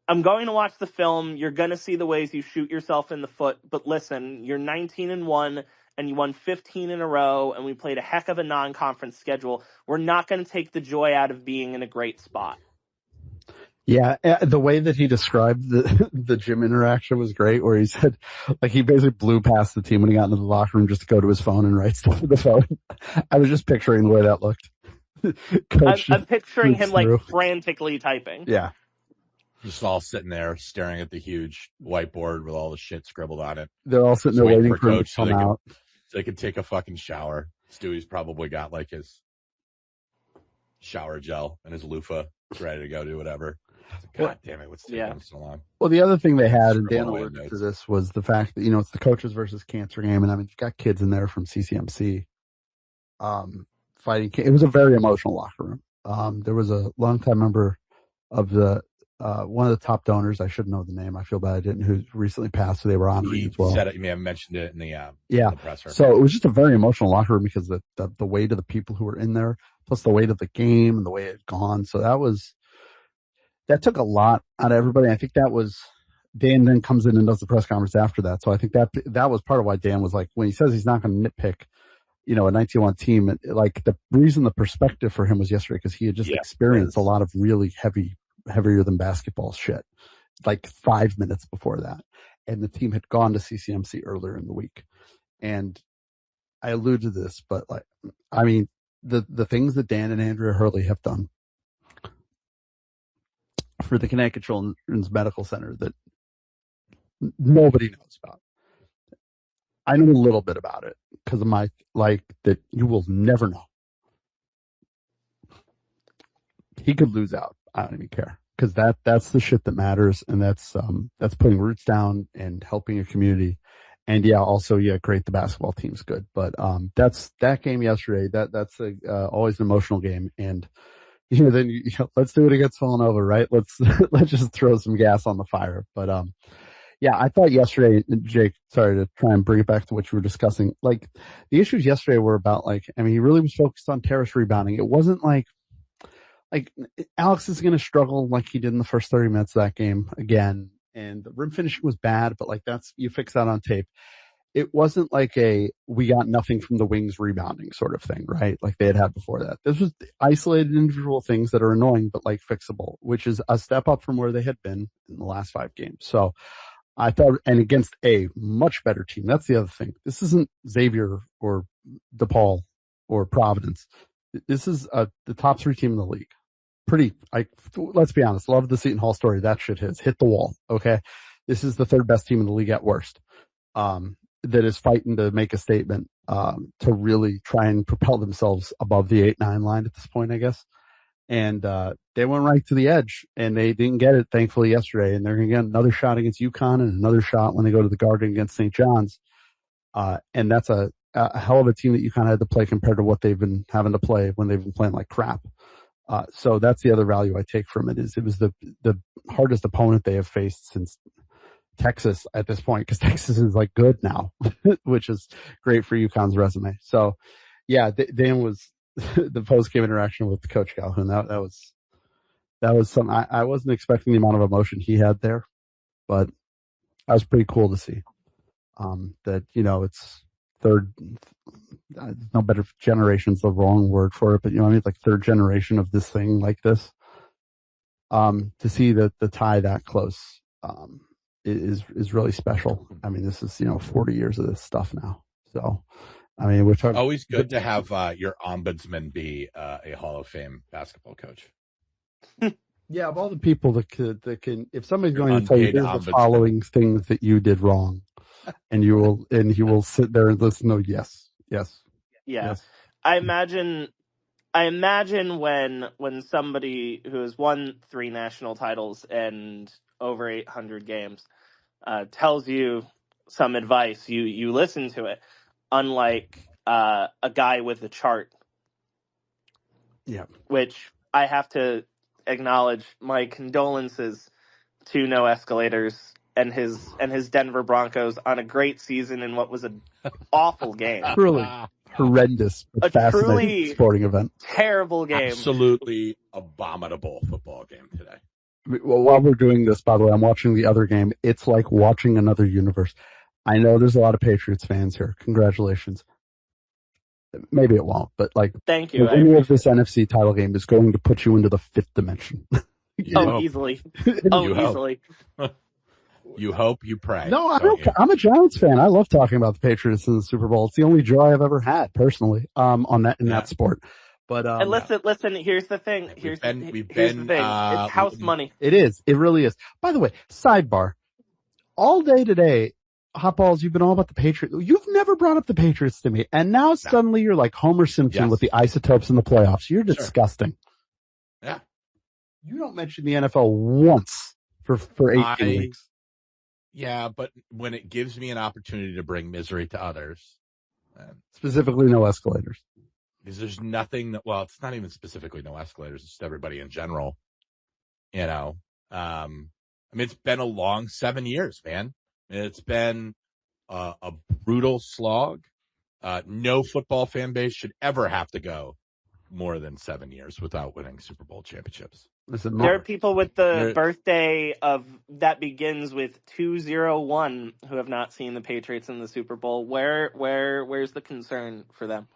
I'm going to watch the film. You're going to see the ways you shoot yourself in the foot. But listen, you're 19-1 and you won 15 in a row and we played a heck of a non-conference schedule. We're not going to take the joy out of being in a great spot. Yeah, the way that he described the gym interaction was great, where he said, like, he basically blew past the team when he got into the locker room just to go to his phone and write stuff on the phone. I was just picturing the way that looked. I'm picturing him, like, frantically typing. Yeah. Just all sitting there staring at the huge whiteboard with all the shit scribbled on it. They're all sitting there waiting for him to come out. So they could take a fucking shower. Stewie's probably got, like, his shower gel and his loofah ready to go do whatever. God damn it, what's taking them so long? Well, the other thing they had, and Dan alluded to this, was the fact that, it's the coaches versus cancer game. And I mean, you've got kids in there from CCMC fighting. It was a very emotional locker room. There was a longtime member of the one of the top donors. I should know the name. I feel bad I didn't. Who recently passed. So they were on as well. Said it, you may have mentioned it in the the presser. So it was just a very emotional locker room because the weight of the people who were in there, plus the weight of the game and the way it had gone. So that took a lot out of everybody. I think that was Dan then comes in and does the press conference after that. So I think that was part of why Dan was like, when he says he's not going to nitpick, a 19-1 team, like the reason the perspective for him was yesterday, because he had just experienced a lot of really heavier than basketball shit, like 5 minutes before that. And the team had gone to CCMC earlier in the week. And I alluded to this, but like, I mean, the things that Dan and Andrea Hurley have done for the Connecticut Children's Medical Center that nobody knows about. I know a little bit about it because of my, like, that you will never know. He could lose out. I don't even care, because that's the shit that matters. And that's putting roots down and helping your community. And great. The basketball team's good, but that's that game yesterday. That's always an emotional game. And then let's do it against Villanova, right? Let's just throw some gas on the fire. But I thought yesterday, Jake, sorry to try and bring it back to what you were discussing. Like, the issues yesterday were about, like, I mean, he really was focused on terrace rebounding. It wasn't like Alex is going to struggle like he did in the first 30 minutes of that game again. And the rim finishing was bad, but like you fix that on tape. It wasn't like we got nothing from the wings rebounding sort of thing, right? Like they had before that. This was isolated individual things that are annoying, but like fixable, which is a step up from where they had been in the last 5 games. So I thought, and against a much better team. That's the other thing. This isn't Xavier or DePaul or Providence. This is the top 3 team in the league. Let's be honest. Love the Seton Hall story. That shit has hit the wall. Okay. This is the 3rd best team in the league at worst. That is fighting to make a statement, to really try and propel themselves above the 8-9 line at this point, I guess. And, they went right to the edge and they didn't get it, thankfully, yesterday. And they're going to get another shot against UConn and another shot when they go to the Garden against St. John's. And that's a hell of a team that UConn had to play compared to what they've been having to play when they've been playing like crap. So that's the other value I take from it, is it was the hardest opponent they have faced since Texas at this point, because Texas is like good now, which is great for UConn's resume. So Dan was the post game interaction with Coach Calhoun. That was That was some. I wasn't expecting the amount of emotion he had there, but that was pretty cool to see. That it's third. No better generation's the wrong word for it, but I mean, it's like third generation of this thing like this. To see the tie that close is really special. I mean, this is 40 years of this stuff now. So, I mean, we're talking. Always good to have your ombudsman be a Hall of Fame basketball coach. Yeah, of all the people that can, if somebody's Your going to tell you, unpaid here's the ombudsman. following things that you did wrong, and he will sit there and listen. No, yes. Yeah. Yes. I imagine when somebody who has won 3 national titles and over 800 games tells you some advice, you listen to it. Unlike a guy with a chart, Yeah. which I have to acknowledge my condolences to No Escalators and his Denver Broncos on a great season in what was an awful game. Truly horrendous, but A fascinating truly sporting event. Terrible game. Absolutely abominable football game today. Well, while we're doing this, by the way, I'm watching the other game. It's like watching another universe. I know there's a lot of Patriots fans here. Congratulations. Maybe it won't, but thank you. The winner of this NFC title game is going to put you into the 5th dimension. Easily. Easily. You hope, you pray. No, I'm a Giants fan. I love talking about the Patriots in the Super Bowl. It's the only joy I've ever had personally in that sport. But and listen. Here's the thing. Here's the thing. It's house money. It is. It really is. By the way, sidebar. All day today, Hot Balls, you've been all about the Patriots. You've never brought up the Patriots to me, and now suddenly you're like Homer Simpson with the isotopes in the playoffs. You're disgusting. Yeah. You don't mention the NFL once for 18 weeks. Yeah, but when it gives me an opportunity to bring misery to others. Specifically no escalators. Because there's nothing it's not even specifically no escalators, it's just everybody in general. I mean, it's been a long 7 years, man. It's been a brutal slog. No football fan base should ever have to go more than 7 years without winning Super Bowl championships. There are people with the birthday of that begins with 201 who have not seen the Patriots in the Super Bowl. Where's the concern for them?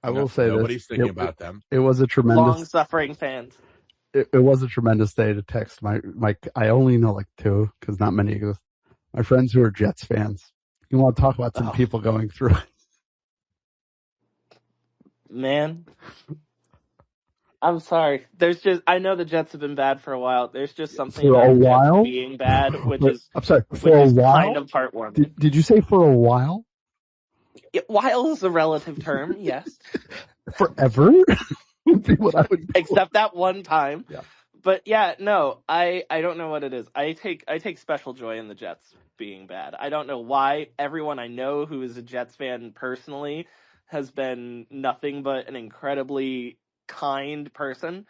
I will say nobody's thinking about them. It was a tremendous long-suffering fans. It was a tremendous day to text my I only know like 2 because not many exist. My friends who are Jets fans. You want to talk about some people going through it? Man. I'm sorry. I know the Jets have been bad for a while. There's just something about the Jets being bad, which is I'm sorry, for a while, kind of heartwarming. Did you say for a while? While is a relative term, yes. Forever would be what I would. Except that one time. Yeah. But yeah, no, I don't know what it is. I take special joy in the Jets being bad. I don't know why. Everyone I know who is a Jets fan personally has been nothing but an incredibly kind person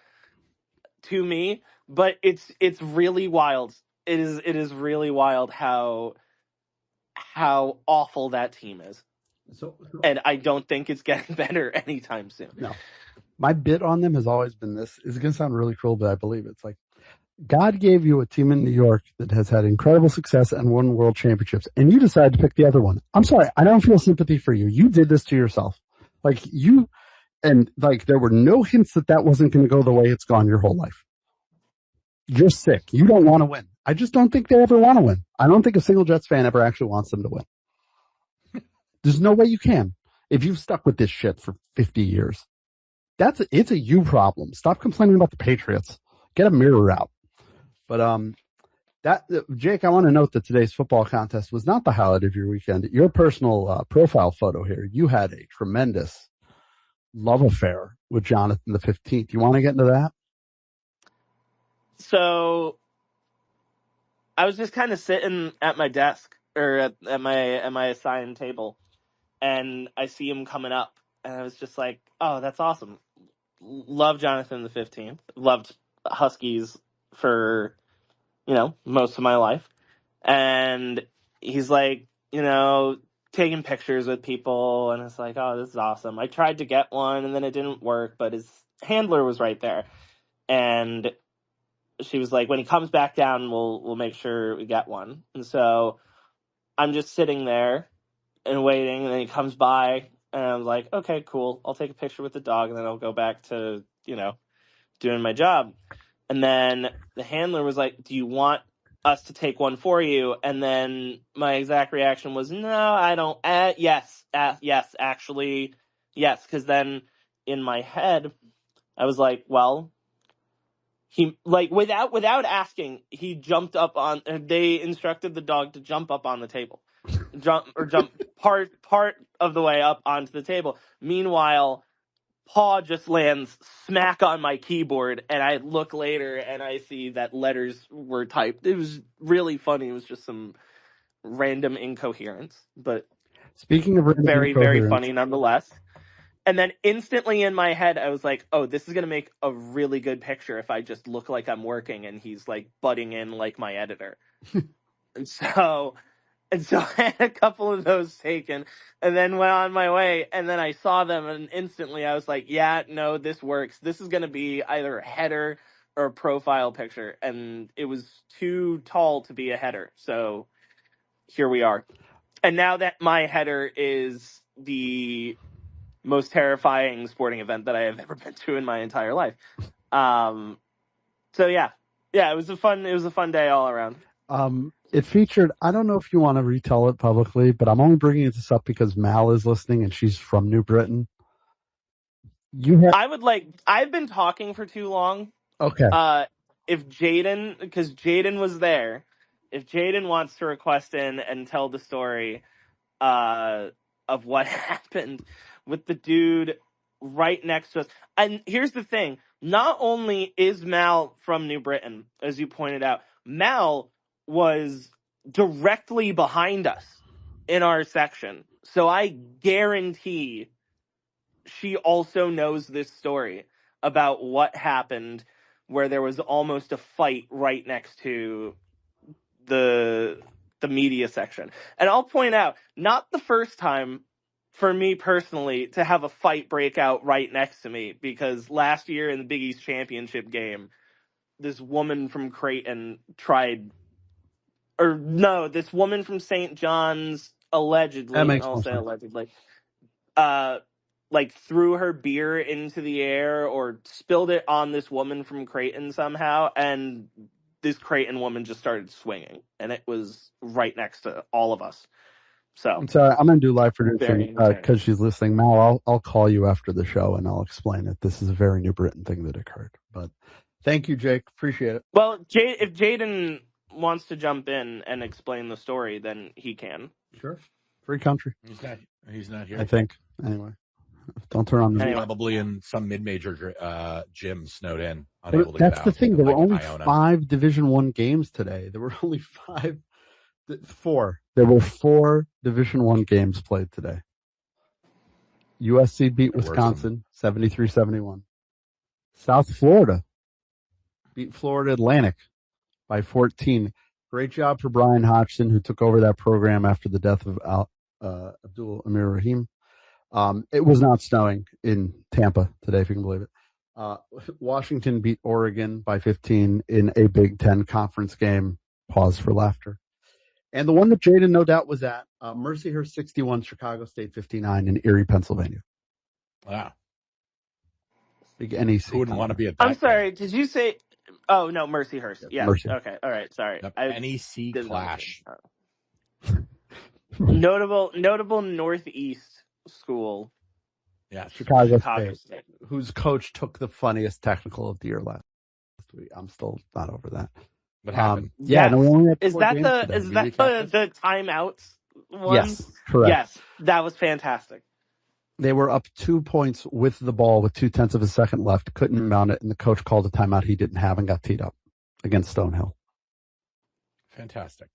to me. But it's really wild. It is really wild how awful that team is. And I don't think it's getting better anytime soon. No. My bit on them has always been this. It's going to sound really cruel, but I believe it's like God gave you a team in New York that has had incredible success and won world championships, and you decided to pick the other one. I'm sorry. I don't feel sympathy for you. You did this to yourself. There were no hints that wasn't going to go the way it's gone your whole life. You're sick. You don't want to win. I just don't think they ever want to win. I don't think a single Jets fan ever actually wants them to win. There's no way you can. If you've stuck with this shit for 50 years, it's a you problem. Stop complaining about the Patriots. Get a mirror out. But Jake, I want to note that today's football contest was not the highlight of your weekend. Your personal profile photo here, you had a tremendous love affair with Jonathan the 15th. You want to get into that? So I was just kind of sitting at my desk or at my assigned table, and I see him coming up, and I was just like, oh, that's awesome. Love Jonathan the 15th. Loved Huskies for, most of my life. And he's like, taking pictures with people, and it's like, oh, this is awesome. I tried to get one, and then it didn't work, but his handler was right there. And she was like, when he comes back down, we'll make sure we get one. And so I'm just sitting there and waiting, and then he comes by, and I was like, okay, cool. I'll take a picture with the dog, and then I'll go back to, doing my job. And then the handler was like, do you want us to take one for you? And then my exact reaction was, no, I don't. Yes, actually, yes. Because then in my head, I was like, well, he, like, without asking, he jumped up on. They instructed the dog to jump up on the table, jump part of the way up onto the table. Meanwhile, paw just lands smack on my keyboard, and I look later and I see that letters were typed. It was really funny. It was just some random incoherence, but Speaking of random very, very incoherence, funny nonetheless. And then instantly in my head, I was like, oh, this is going to make a really good picture if I just look like I'm working and he's like butting in like my editor. And so I had a couple of those taken and then went on my way. And then I saw them and instantly I was like, yeah, no, this works. This is going to be either a header or a profile picture. And it was too tall to be a header. So here we are. And now that my header is the most terrifying sporting event that I have ever been to in my entire life. So yeah, it was a fun day all around. It featured, I don't know if you want to retell it publicly, but I'm only bringing this up because Mal is listening and she's from New Britain. I've been talking for too long. Okay. If Jaden, because Jaden was there, if Jaden wants to request in and tell the story, of what happened with the dude right next to us. And here's the thing. Not only is Mal from New Britain, as you pointed out, Mal was directly behind us in our section. So I guarantee she also knows this story about what happened where there was almost a fight right next to the media section. And I'll point out, not the first time for me personally to have a fight break out right next to me, because last year in the Big East Championship game, this woman from Creighton this woman from St. John's allegedly threw her beer into the air or spilled it on this woman from Creighton somehow, and this Creighton woman just started swinging, and it was right next to all of us. So I'm sorry, I'm going to do live producing because she's listening. Mal, I'll call you after the show and I'll explain it. This is a very New Britain thing that occurred. But thank you, Jake. Appreciate it. Well, if Jaden wants to jump in and explain the story, then he can. Sure. Free country. He's not here. I think. Anyway. Don't turn on the He's probably in some mid-major gym snowed in. That's the thing. There were only 5 Division I games today. There were only 4. There were 4 Division I games played today. USC beat Wisconsin 73-71. South Florida beat Florida Atlantic by 14. Great job for Brian Hodgson, who took over that program after the death of Abdul Amir Rahim. It was not snowing in Tampa today, if you can believe it. Washington beat Oregon by 15 in a Big Ten conference game. Pause for laughter. And the one that Jaden no doubt was at, Mercyhurst 61, Chicago State 59 in Erie, Pennsylvania. Wow. Big NEC. Who wouldn't want to be at that? I'm sorry, did you say... Oh, no, Mercyhurst. Yeah, Mercy. Okay, all right, sorry. NEC clash. Notable Northeast school. Yeah, Chicago State, whose coach took the funniest technical of the year last week. I'm still not over that. What happened? Yeah, no, we only had is that the timeouts one? Yes, correct. Yes, that was fantastic. They were up 2 points with the ball with 0.2 of a second left, couldn't mount it, and the coach called a timeout he didn't have and got teed up against Stonehill. Fantastic.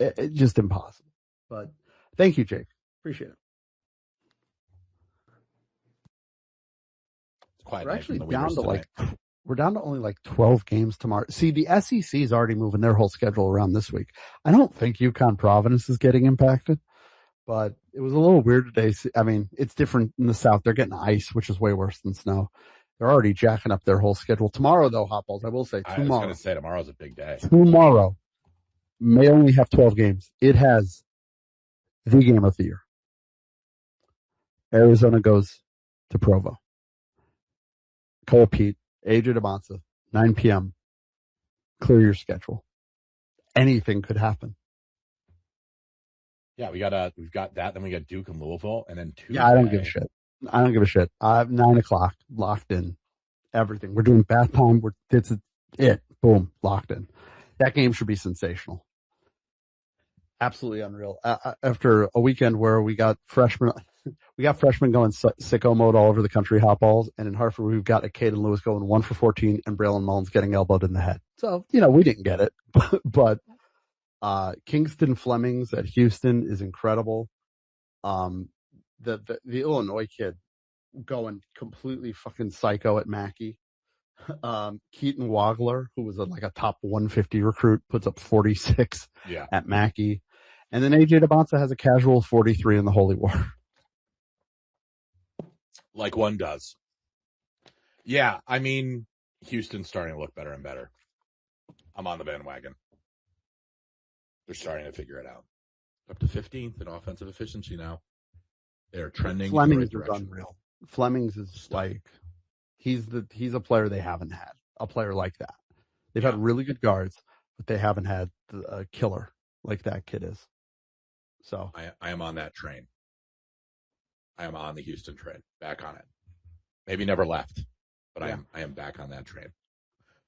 It just impossible. But thank you, Jake. Appreciate it. It's quite We're actually down to we're down to only 12 games tomorrow. See, the SEC is already moving their whole schedule around this week. I don't think UConn Providence is getting impacted, but it was a little weird today. I mean, it's different in the South. They're getting ice, which is way worse than snow. They're already jacking up their whole schedule. Tomorrow, though, Hot Balls, I will say, I was going to say tomorrow's a big day. Tomorrow may only have 12 games. It has the game of the year. Arizona goes to Provo. Cole Pete, AJ DeMonza, 9 p.m. Clear your schedule. Anything could happen. Yeah, we've got that. Then we got Duke and Louisville, and then Tuesday. Yeah, I don't give a shit. I have 9 o'clock locked in. Everything. We're doing bath time. It's it. Boom, locked in. That game should be sensational. Absolutely unreal. After a weekend where we got freshmen going sicko mode all over the country, hot balls, and in Hartford we've got a Caden Lewis going 1 for 14 and Braylon Mullins getting elbowed in the head. So, we didn't get it, but Kingston Flemings at Houston is incredible. The Illinois kid going completely fucking psycho at Mackey. Keaton Wagler, who was a top 150 recruit, puts up 46 at Mackey. And then AJ DeMonza has a casual 43 in the Holy War. Like one does. Yeah, I mean, Houston's starting to look better and better. I'm on the bandwagon. They're starting to figure it out. Up to 15th in offensive efficiency now. They're trending. Flemings is unreal. Flemings is he's a player they haven't had. A player like that. They've had really good guards, but they haven't had a killer like that kid is. So I am on that train. I am on the Houston train. Back on it. Maybe never left, but I am back on that train.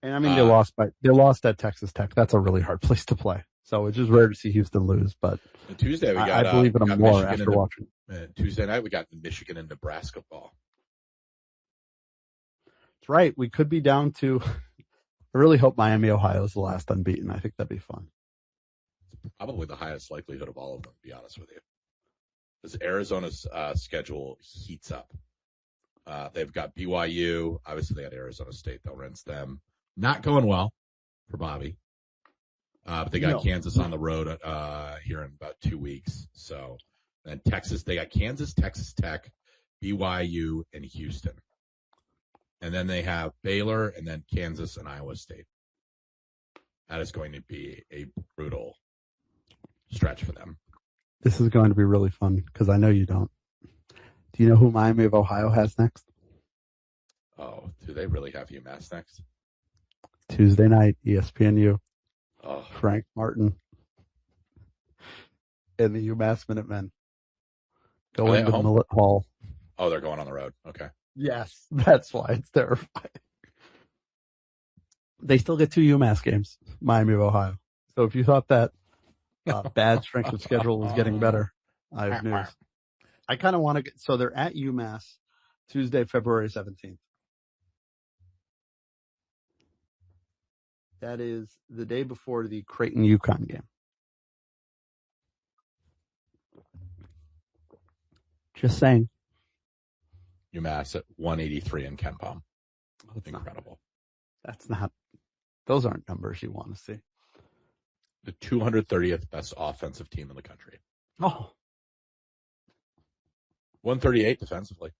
And I mean, they lost at Texas Tech. That's a really hard place to play. So it's just rare to see Houston lose. But Tuesday we got. I believe in them more after watching. Tuesday night we got the Michigan and Nebraska ball. That's right. We could be down to. I really hope Miami, Ohio is the last unbeaten. I think that'd be fun. Probably the highest likelihood of all of them, to be honest with you. Because Arizona's schedule heats up. They've got BYU. Obviously, they got Arizona State. They'll rinse them. Not going well for Bobby. But they got Kansas on the road here in about 2 weeks. So then Texas, they got Kansas, Texas Tech, BYU, and Houston. And then they have Baylor and then Kansas and Iowa State. That is going to be a brutal stretch for them. This is going to be really fun because I know you don't. Do you know who Miami of Ohio has next? Oh, do they really have UMass next? Tuesday night, ESPNU. Oh. Frank Martin and the UMass Minutemen go into Millett Hall. Oh, they're going on the road. Okay. Yes, that's why it's terrifying. They still get 2 UMass games, Miami of Ohio. So if you thought that bad strength of schedule was getting better, I have news. I kind of want to get, so they're at UMass Tuesday, February 17th. That is the day before the Creighton UConn game. Just saying. UMass at 183 in Ken Palm. Incredible. Those aren't numbers you want to see. The 230th best offensive team in the country. Oh. 138 defensively.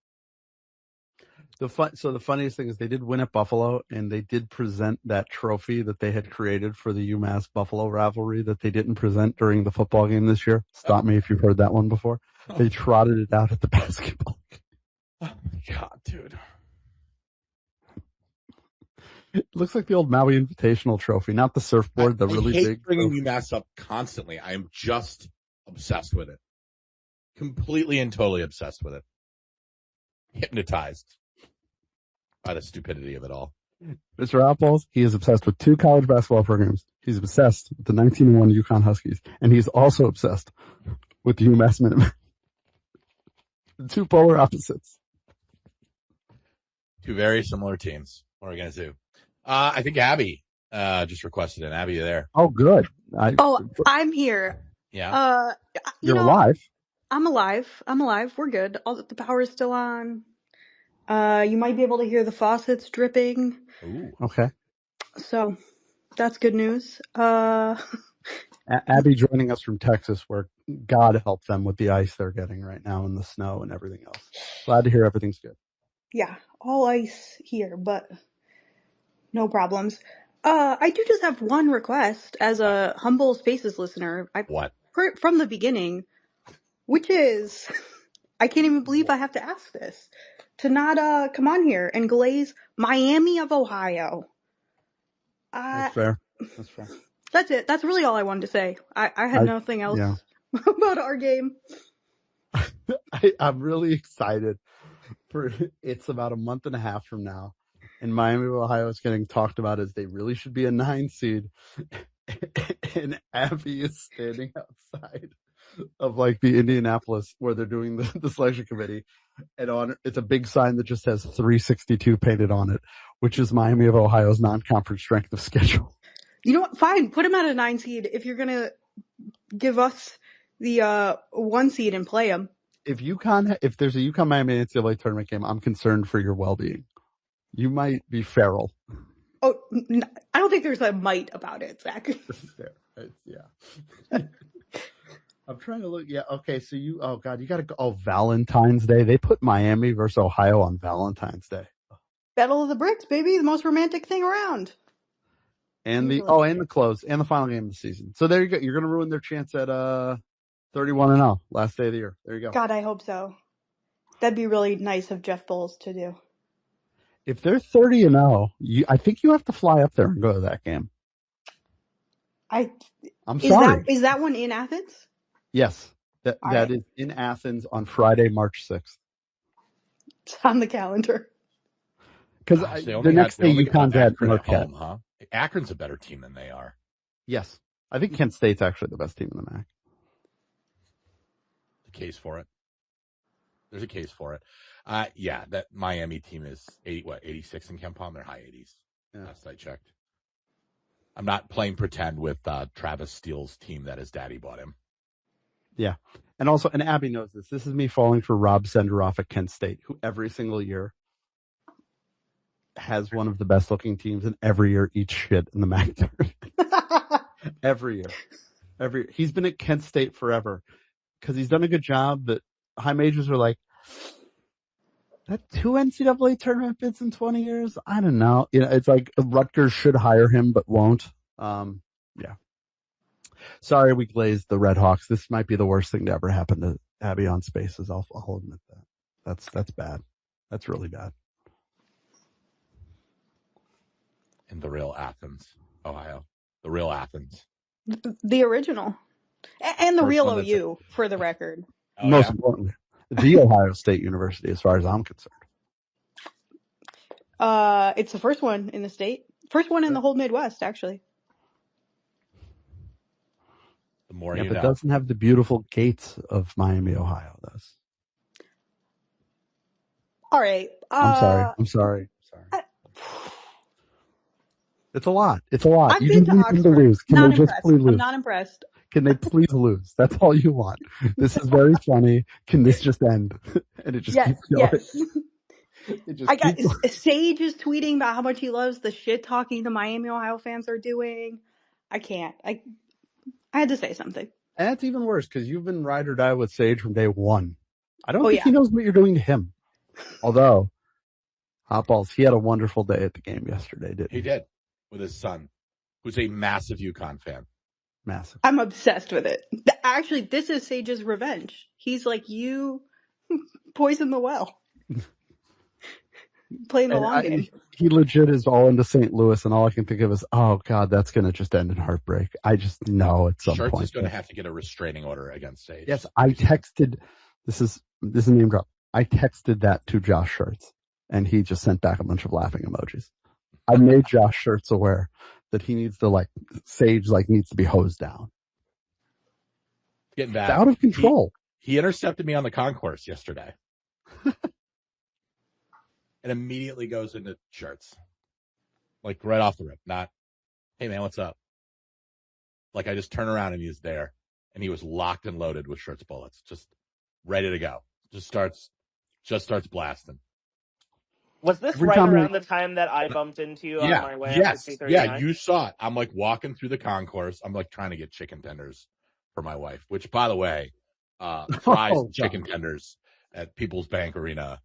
So the funniest thing is they did win at Buffalo, and they did present that trophy that they had created for the UMass Buffalo rivalry that they didn't present during the football game this year. Stop me if you've heard that one before. They trotted it out at the basketball game. Oh my God, dude. It looks like the old Maui Invitational trophy, not the surfboard, the really big. I big. hate bringing UMass up constantly. I am just obsessed with it. Completely and totally obsessed with it. Hypnotized by the stupidity of it all. Mr. Outballs, he is obsessed with 2 college basketball programs. He's obsessed with the 19-1 UConn Huskies, and he's also obsessed with the UMass Minutemen. The 2 polar opposites. 2 very similar teams. What are we going to do? I think Abby just requested an Abby there. Oh, good. I'm here. Yeah. You're alive. I'm alive. We're good. All the power is still on. You might be able to hear the faucets dripping. Ooh. Okay. So that's good news. Abby joining us from Texas, where God help them with the ice they're getting right now and the snow and everything else. Glad to hear everything's good. Yeah, all ice here, but no problems. I do just have one request as a humble Spaces listener. What? From the beginning, which is, I can't even believe I have to ask this, to not come on here and glaze Miami of Ohio. That's fair. That's fair. That's it. That's really all I wanted to say. I had nothing else about our game. I'm really excited for it's about a month and a half from now, and Miami of Ohio is getting talked about as they really should be a 9 seed, and Abby is standing outside of like the Indianapolis where they're doing the selection committee, and it's a big sign that just has 362 painted on it, which is Miami of Ohio's non-conference strength of schedule. You know what? Fine, put them at a 9 seed if you're gonna give us the 1 seed and play them. If there's a UConn Miami NCAA tournament game, I'm concerned for your well-being. You might be feral. Oh, I don't think there's a might about it, Zach. Yeah. I'm trying to look. Yeah. Okay. So you got to go. Oh, Valentine's Day. They put Miami versus Ohio on Valentine's Day. Battle of the Bricks, baby. The most romantic thing around. And the close and the final game of the season. So there you go. You're going to ruin their chance at 31-0 last day of the year. There you go. God, I hope so. That'd be really nice of Jeff Bowles to do. If they're 30-0, I think you have to fly up there and go to that game. I'm sorry. Is that one in Athens? Yes. That is in Athens on Friday, March 6th. It's on the calendar. Because the next day UConn's had Marquette. Home, huh? Akron's a better team than they are. Yes. I think Kent State's actually the best team in the MAC. The case for it. There's a case for it. Yeah, that Miami team is 86 in Ken Palm? They're high 80s. Yeah. Last I checked. I'm not playing pretend with Travis Steele's team that his daddy bought him. Yeah. And also, and Abby knows this. This is me falling for Rob Senderoff at Kent State, who every single year has one of the best looking teams and every year eats shit in the MAC tournament. Every year. He's been at Kent State forever because he's done a good job, but high majors are like, that 2 NCAA tournament bids in 20 years? I don't know. It's like Rutgers should hire him, but won't. Yeah. Sorry we glazed the Red Hawks. This might be the worst thing to ever happen to Abby on Spaces. I'll admit that. That's bad. That's really bad. In the real Athens, Ohio. The real Athens. The original. And the First real one OU, for the record. Oh, most importantly, the Ohio State University, as far as I'm concerned. It's the first one in the state. First one in the whole Midwest, actually. The more yeah, you but know. It doesn't have the beautiful gates of Miami, Ohio, does. All right. I'm sorry. It's a lot. I've been to Oxford. To lose. Can not they just impressed. please lose? I'm not impressed. Can they please lose? That's all you want. This is very funny. Can this just end? And it just keeps going. Yes. Sage is tweeting about how much he loves the shit talking the Miami, Ohio fans are doing. I can't. I had to say something. And that's even worse because you've been ride or die with Sage from day one. I don't think he knows what you're doing to him. Although, hot balls, he had a wonderful day at the game yesterday, didn't he? He did. With his son, who's a massive UConn fan. Massive. I'm obsessed with it. Actually, this is Sage's revenge. He's like, you poison the well. Playing the long game. He legit is all into St. Louis, and all I can think of is, oh, God, that's going to just end in heartbreak. I just know at some point. Shirts is going to have to get a restraining order against Sage. Yes, I texted, this is a name drop. I texted that to Josh Shirts, and he just sent back a bunch of laughing emojis. I made Josh Shirts aware that he needs to, Sage, needs to be hosed down. Getting back. It's out of control. He intercepted me on the concourse yesterday. And immediately goes into Shirts. Right off the rip. Not, hey man, what's up? I just turn around and he's there. And he was locked and loaded with Shirts bullets. Just ready to go. Just starts blasting. Was this right around the time that I bumped into you on my way up to 239? Yeah, you saw it. I'm walking through the concourse. I'm trying to get chicken tenders for my wife, which by the way, fries chicken tenders at People's Bank Arena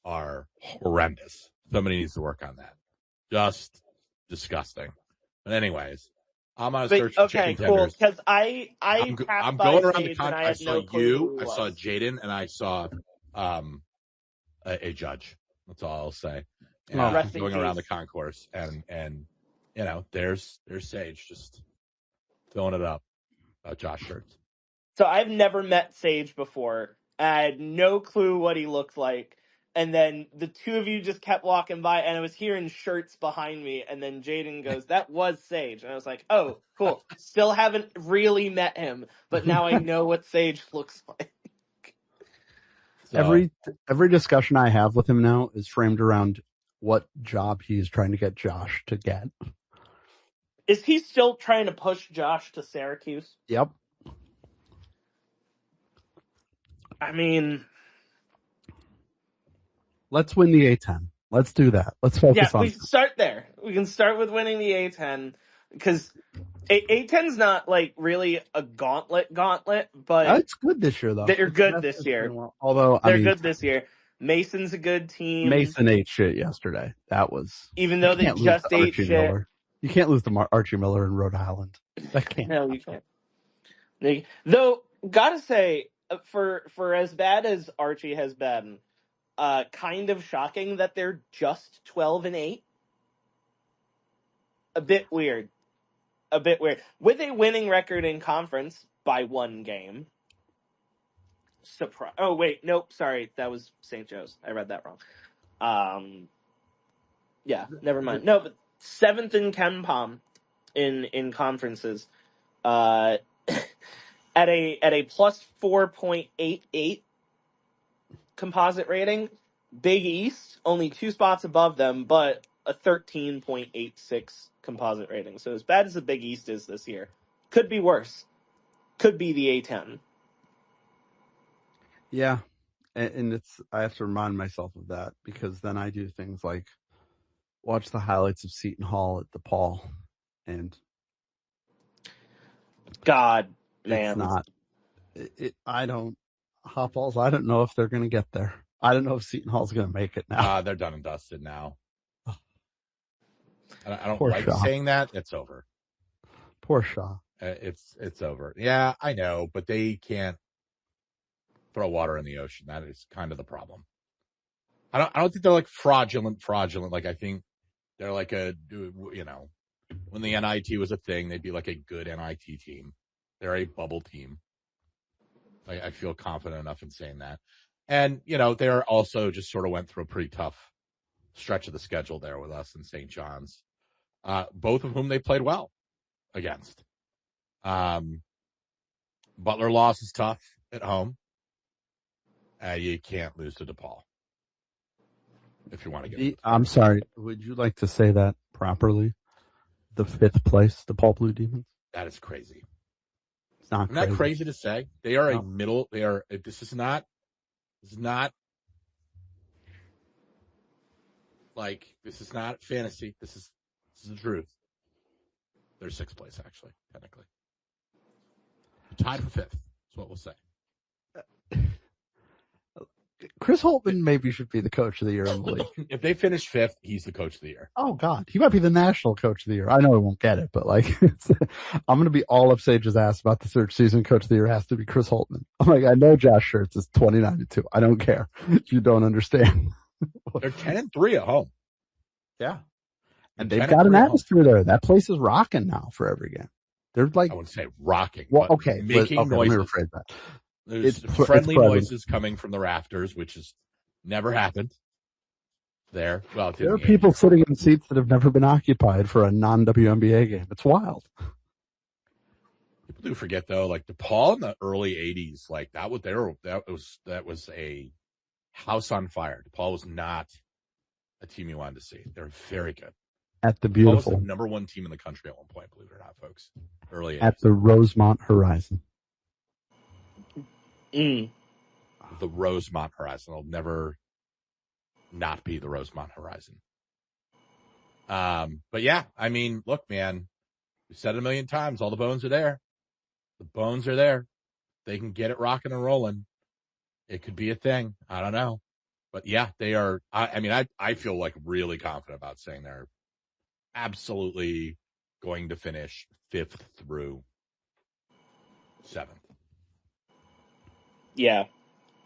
are horrendous. Somebody needs to work on that. Just disgusting. But anyways, I'm on a search for Okay, chicken cool. tenders. Because I passed I'm by going around the Sage and I I had saw no clue who you, he I saw was. Jaden, and I saw a judge. That's all I'll say. And Oh. I'm Rest in going around the peace. concourse, and you know, there's Sage just filling it up. Josh Shirts. So I've never met Sage before. I had no clue what he looked like. And then the two of you just kept walking by, and I was hearing shirts behind me. And then Jaden goes, "That was Sage." And I was like, "Oh, cool." Still haven't really met him, but now I know what Sage looks like. So, Every discussion I have with him now is framed around what job he's trying to get Josh to get. Is he still trying to push Josh to Syracuse? Yep. I mean, Let's win the A10. Let's do that. Let's focus on we can start there. We can start with winning the A10 because A10's not like really a gauntlet, but it's good this year though. they're It's good best this it's year. been a while. Although They're I mean, good this year. Mason's a good team. Mason ate shit yesterday. That was Even though they can't lose just to ate Archie shit. Miller. You can't lose to Archie Miller in Rhode Island. That can't. No, you can't. Though, gotta say, for as bad as Archie has been, kind of shocking that they're just 12-8. A bit weird. With a winning record in conference by one game. Surprise! Oh wait, nope. Sorry, that was St. Joe's. I read that wrong. Yeah, never mind. No, but 7th in KenPom in conferences. At a plus 4.88 composite rating. Big East only 2 spots above them, but a 13.86 composite rating. So as bad as the Big East is this year, could be worse. Could be the A10. Yeah, and I have to remind myself of that because then I do things like watch the highlights of Seton Hall at DePaul, and God, man, it's not. I don't hot balls. I don't know if they're going to get there. I don't know if Seton Hall's going to make it now. they're done and dusted now. I don't Poor like Shaw. saying that. It's over. Poor Shaw. It's over. Yeah, I know, but they can't throw water in the ocean. That is kind of the problem. I don't think they're like fraudulent. Like I think they're like when the NIT was a thing, they'd be like a good NIT team. They're a bubble team. I feel confident enough in saying that. And, they're also just sort of went through a pretty tough stretch of the schedule there with us and St. John's, both of whom they played well against. Butler loss is tough at home. You can't lose to DePaul if you want to get I'm sorry. Would you like to say that properly? The 5th place, DePaul Blue Demons? That is crazy. It's not Isn't that crazy to say? They are a middle. This is not fantasy. This is the truth. They're 6th place, actually, technically. Tied for 5th. That's what we'll say. Chris Holtman maybe should be the coach of the year in the league. If they finish 5th, he's the coach of the year. Oh, God. He might be the national coach of the year. I know he won't get it, but I'm going to be all up Sage's ass about the search season. Coach of the year has to be Chris Holtman. I'm like, I know Josh Shirts is 29-2. I don't care if you don't understand. They're 10-3 at home. Yeah. And they've got an atmosphere there. That place is rocking now for every game. They're like, I wouldn't say rocking. Well, okay. Making noises. Let me rephrase that. There's friendly noises coming from the rafters, which has never happened there. Well, there are people sitting in seats that have never been occupied for a non-WNBA game. It's wild. People do forget though, like DePaul in the early '80s, like that was a house on fire. DePaul was not a team you wanted to see. They're very good. At the beautiful DePaul was the number 1 team in the country at one point, believe it or not, folks. Early 80s. At the Rosemont Horizon. The Rosemont Horizon. It'll never not be the Rosemont Horizon. But yeah, I mean, look, man, we said it a million times. All the bones are there. The bones are there. They can get it rocking and rolling. It could be a thing. I don't know. But yeah, they are. I feel like really confident about saying they're absolutely going to finish 5th through 7th. Yeah.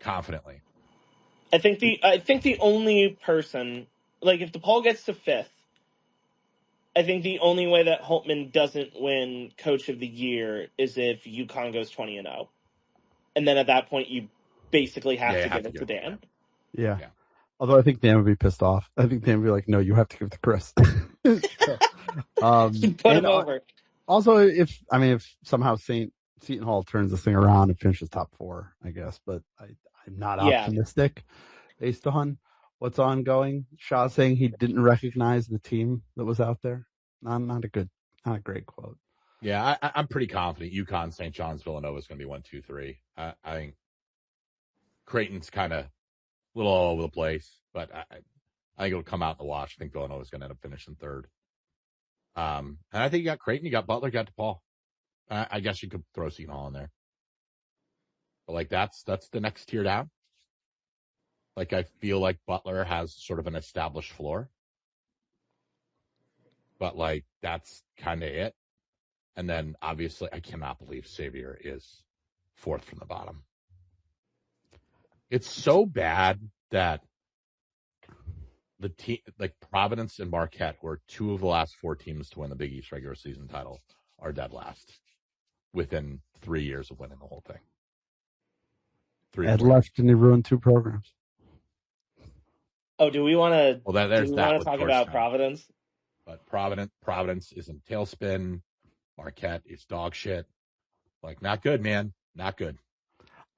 Confidently. I think the only person, like, if DePaul gets to 5th, I think the only way that Holtman doesn't win Coach of the Year is if UConn goes 20-0. And then at that point, you basically have to give it to Dan. Yeah. Although I think Dan would be pissed off. I think Dan would be like, no, you have to give it to Chris. Put him over. Also, if somehow Seton Hall turns this thing around and finishes top 4, I guess, but I'm not optimistic based on what's ongoing. Shaw saying he didn't recognize the team that was out there. Not a great quote. Yeah, I'm pretty confident UConn, St. John's, Villanova is going to be 1, 2, 3. I think Creighton's kind of a little all over the place, but I think it'll come out in the wash. I think Villanova's going to end up finishing 3rd. And I think you got Creighton, you got Butler, you got DePaul. I guess you could throw Seton Hall in there. But, like, that's the next tier down. Like, I feel like Butler has sort of an established floor. But, like, that's kind of it. And then, obviously, I cannot believe Xavier is 4th from the bottom. It's so bad that the team, like Providence and Marquette, who are 2 of the last 4 teams to win the Big East regular season title, are dead last within 3 years of winning the whole thing. Ed left and he ruined 2 programs. Oh, do we want to? Well, there's that. Talk about Providence? But Providence is in tailspin. Marquette is dog shit. Like, not good, man. Not good.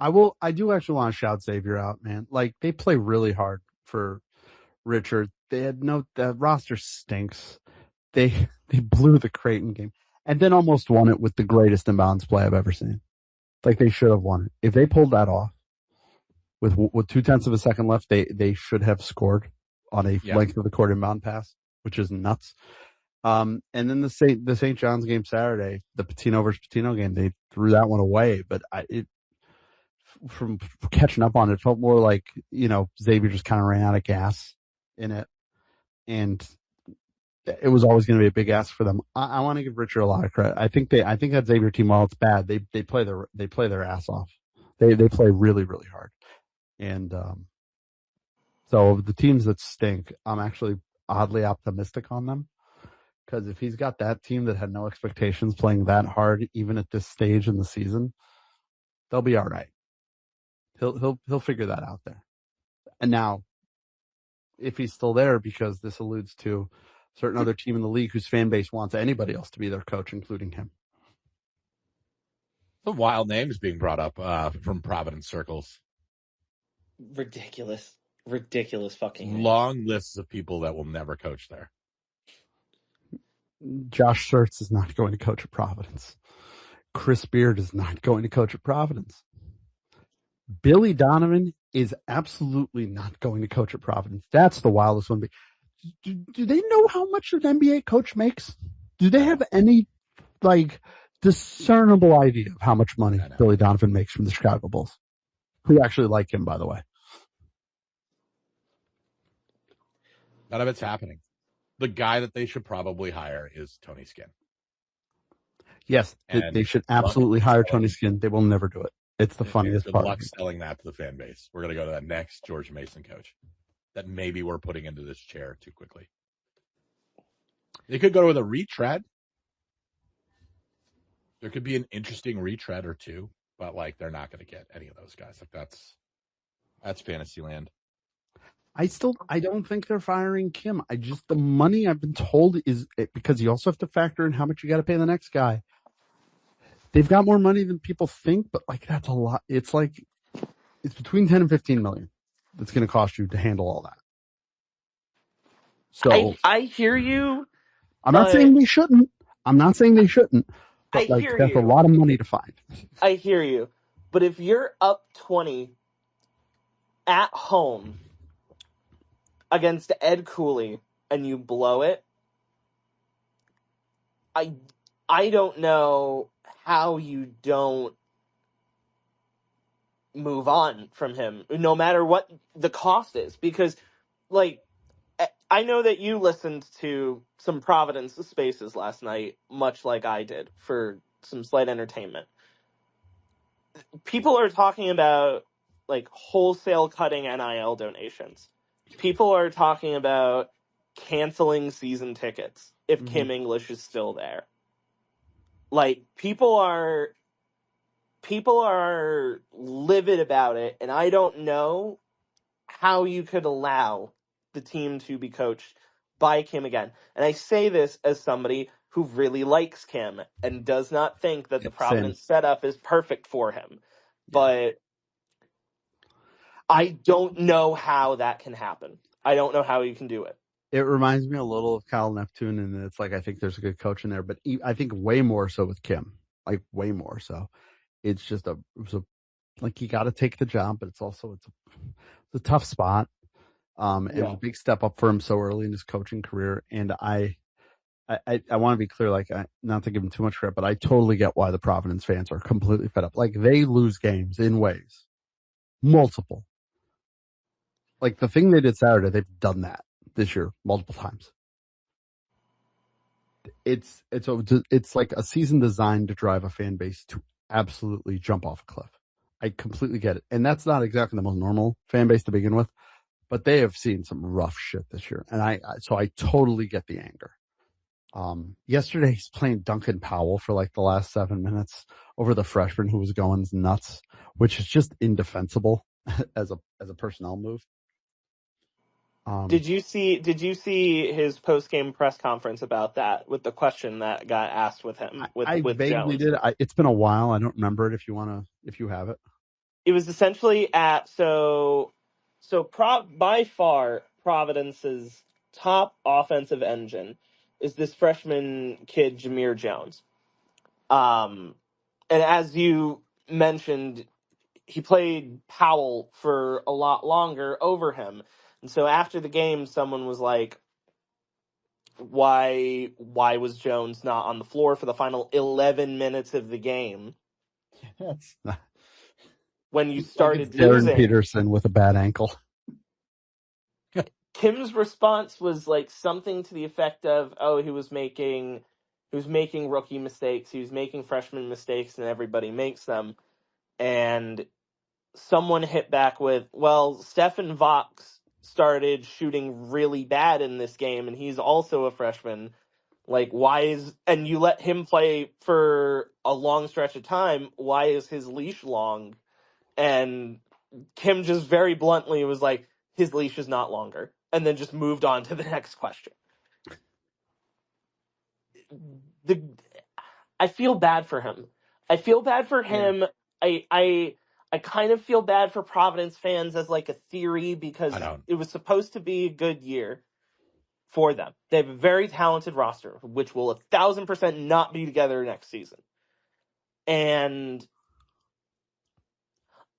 I do actually want to shout Xavier out, man. Like, they play really hard for Richard. The roster stinks. They blew the Creighton game and then almost won it with the greatest inbounds play I've ever seen. Like, they should have won it. If they pulled that off with 0.2 of a second left, they should have scored on a length of the court inbound pass, which is nuts. And then the St. John's game Saturday, the Patino versus Patino game, they threw that one away. But from catching up on it, felt more like, Xavier just kind of ran out of gas in it. And it was always going to be a big ask for them. I want to give Richard a lot of credit. I think that Xavier team, while it's bad, they play their ass off. They play really, really hard. And so the teams that stink, I'm actually oddly optimistic on them. Because if he's got that team that had no expectations playing that hard, even at this stage in the season, they'll be all right. He'll figure that out there. And now, if he's still there, because this alludes to a certain other team in the league whose fan base wants anybody else to be their coach, including him. Some wild names being brought up from Providence circles. Ridiculous fucking names. Long lists of people that will never coach there. Josh Surtz is not going to coach at Providence. Chris Beard is not going to coach at Providence. Billy Donovan is absolutely not going to coach at Providence. That's the wildest one. Do they know how much an NBA coach makes? Do they have any, discernible idea of how much money Billy Donovan makes from the Chicago Bulls? Who actually like him, by the way. None of it's happening. The guy that they should probably hire is Tony Skinn. Yes, they should absolutely hire Tony Skinn. They will never do it. It's the funniest part. Good luck selling that to the fan base. We're going to go to the next George Mason coach that maybe we're putting into this chair too quickly. They could go with a retread. There could be an interesting retread or two, but they're not going to get any of those guys. That's fantasy land. I don't think they're firing Kim. The money I've been told is because you also have to factor in how much you got to pay the next guy. They've got more money than people think, but that's a lot. It's it's between 10 and 15 million. That's going to cost you to handle all that. So I hear you. I'm not saying they shouldn't. But that's a lot of money to find. I hear you. But if you're up 20 at home against Ed Cooley and you blow it, I don't know how you don't move on from him, no matter what the cost is. Because, like, I know that you listened to some Providence Spaces last night, much like I did, for some slight entertainment. People are talking about, like, wholesale cutting NIL donations. People are talking about canceling season tickets if Kim English is still there. Like, people are livid about it, and I don't know how you could allow the team to be coached by Kim again. And I say this as somebody who really likes Kim and does not think that the Providence setup is perfect for him. But I don't know how that can happen. I don't know how you can do it. It reminds me a little of Kyle Neptune, and it's like I think there's a good coach in there, but I think way more so with Kim, like way more so. It's just like you got to take the job, but it's a tough spot, and a big step up for him so early in his coaching career. And I want to be clear, like not to give him too much credit, but I totally get why the Providence fans are completely fed up. Like they lose games in ways, multiple. Like the thing they did Saturday, they've done that this year multiple times. It's like a season designed to drive a fan base to absolutely jump off a cliff. I completely get it. And that's not exactly the most normal fan base to begin with, but they have seen some rough shit this year. And so I totally get the anger. Yesterday he's playing Duncan Powell for like the last 7 minutes over the freshman who was going nuts, which is just indefensible as a personnel move. Did you see his post-game press conference about that with the question that got asked with him? I vaguely Jones? did. It's been a while. I don't remember it. If you have it. It was essentially by far Providence's top offensive engine is this freshman kid Jameer Jones. And as you mentioned, he played Powell for a lot longer over him. And so after the game, someone was like, why was Jones not on the floor for the final 11 minutes of the game? That's not... When you started like losing. Darren Peterson with a bad ankle. Kim's response was like something to the effect of, he was making rookie mistakes. He was making freshman mistakes, and everybody makes them. And someone hit back with, well, Stephen Vox started shooting really bad in this game, and he's also a freshman. Like, and you let him play for a long stretch of time, why is his leash long? And Kim just very bluntly was like, his leash is not longer, and then just moved on to the next question. I feel bad for him. Yeah. I kind of feel bad for Providence fans as like a theory because it was supposed to be a good year for them. They have a very talented roster, which will 1,000% not be together next season. And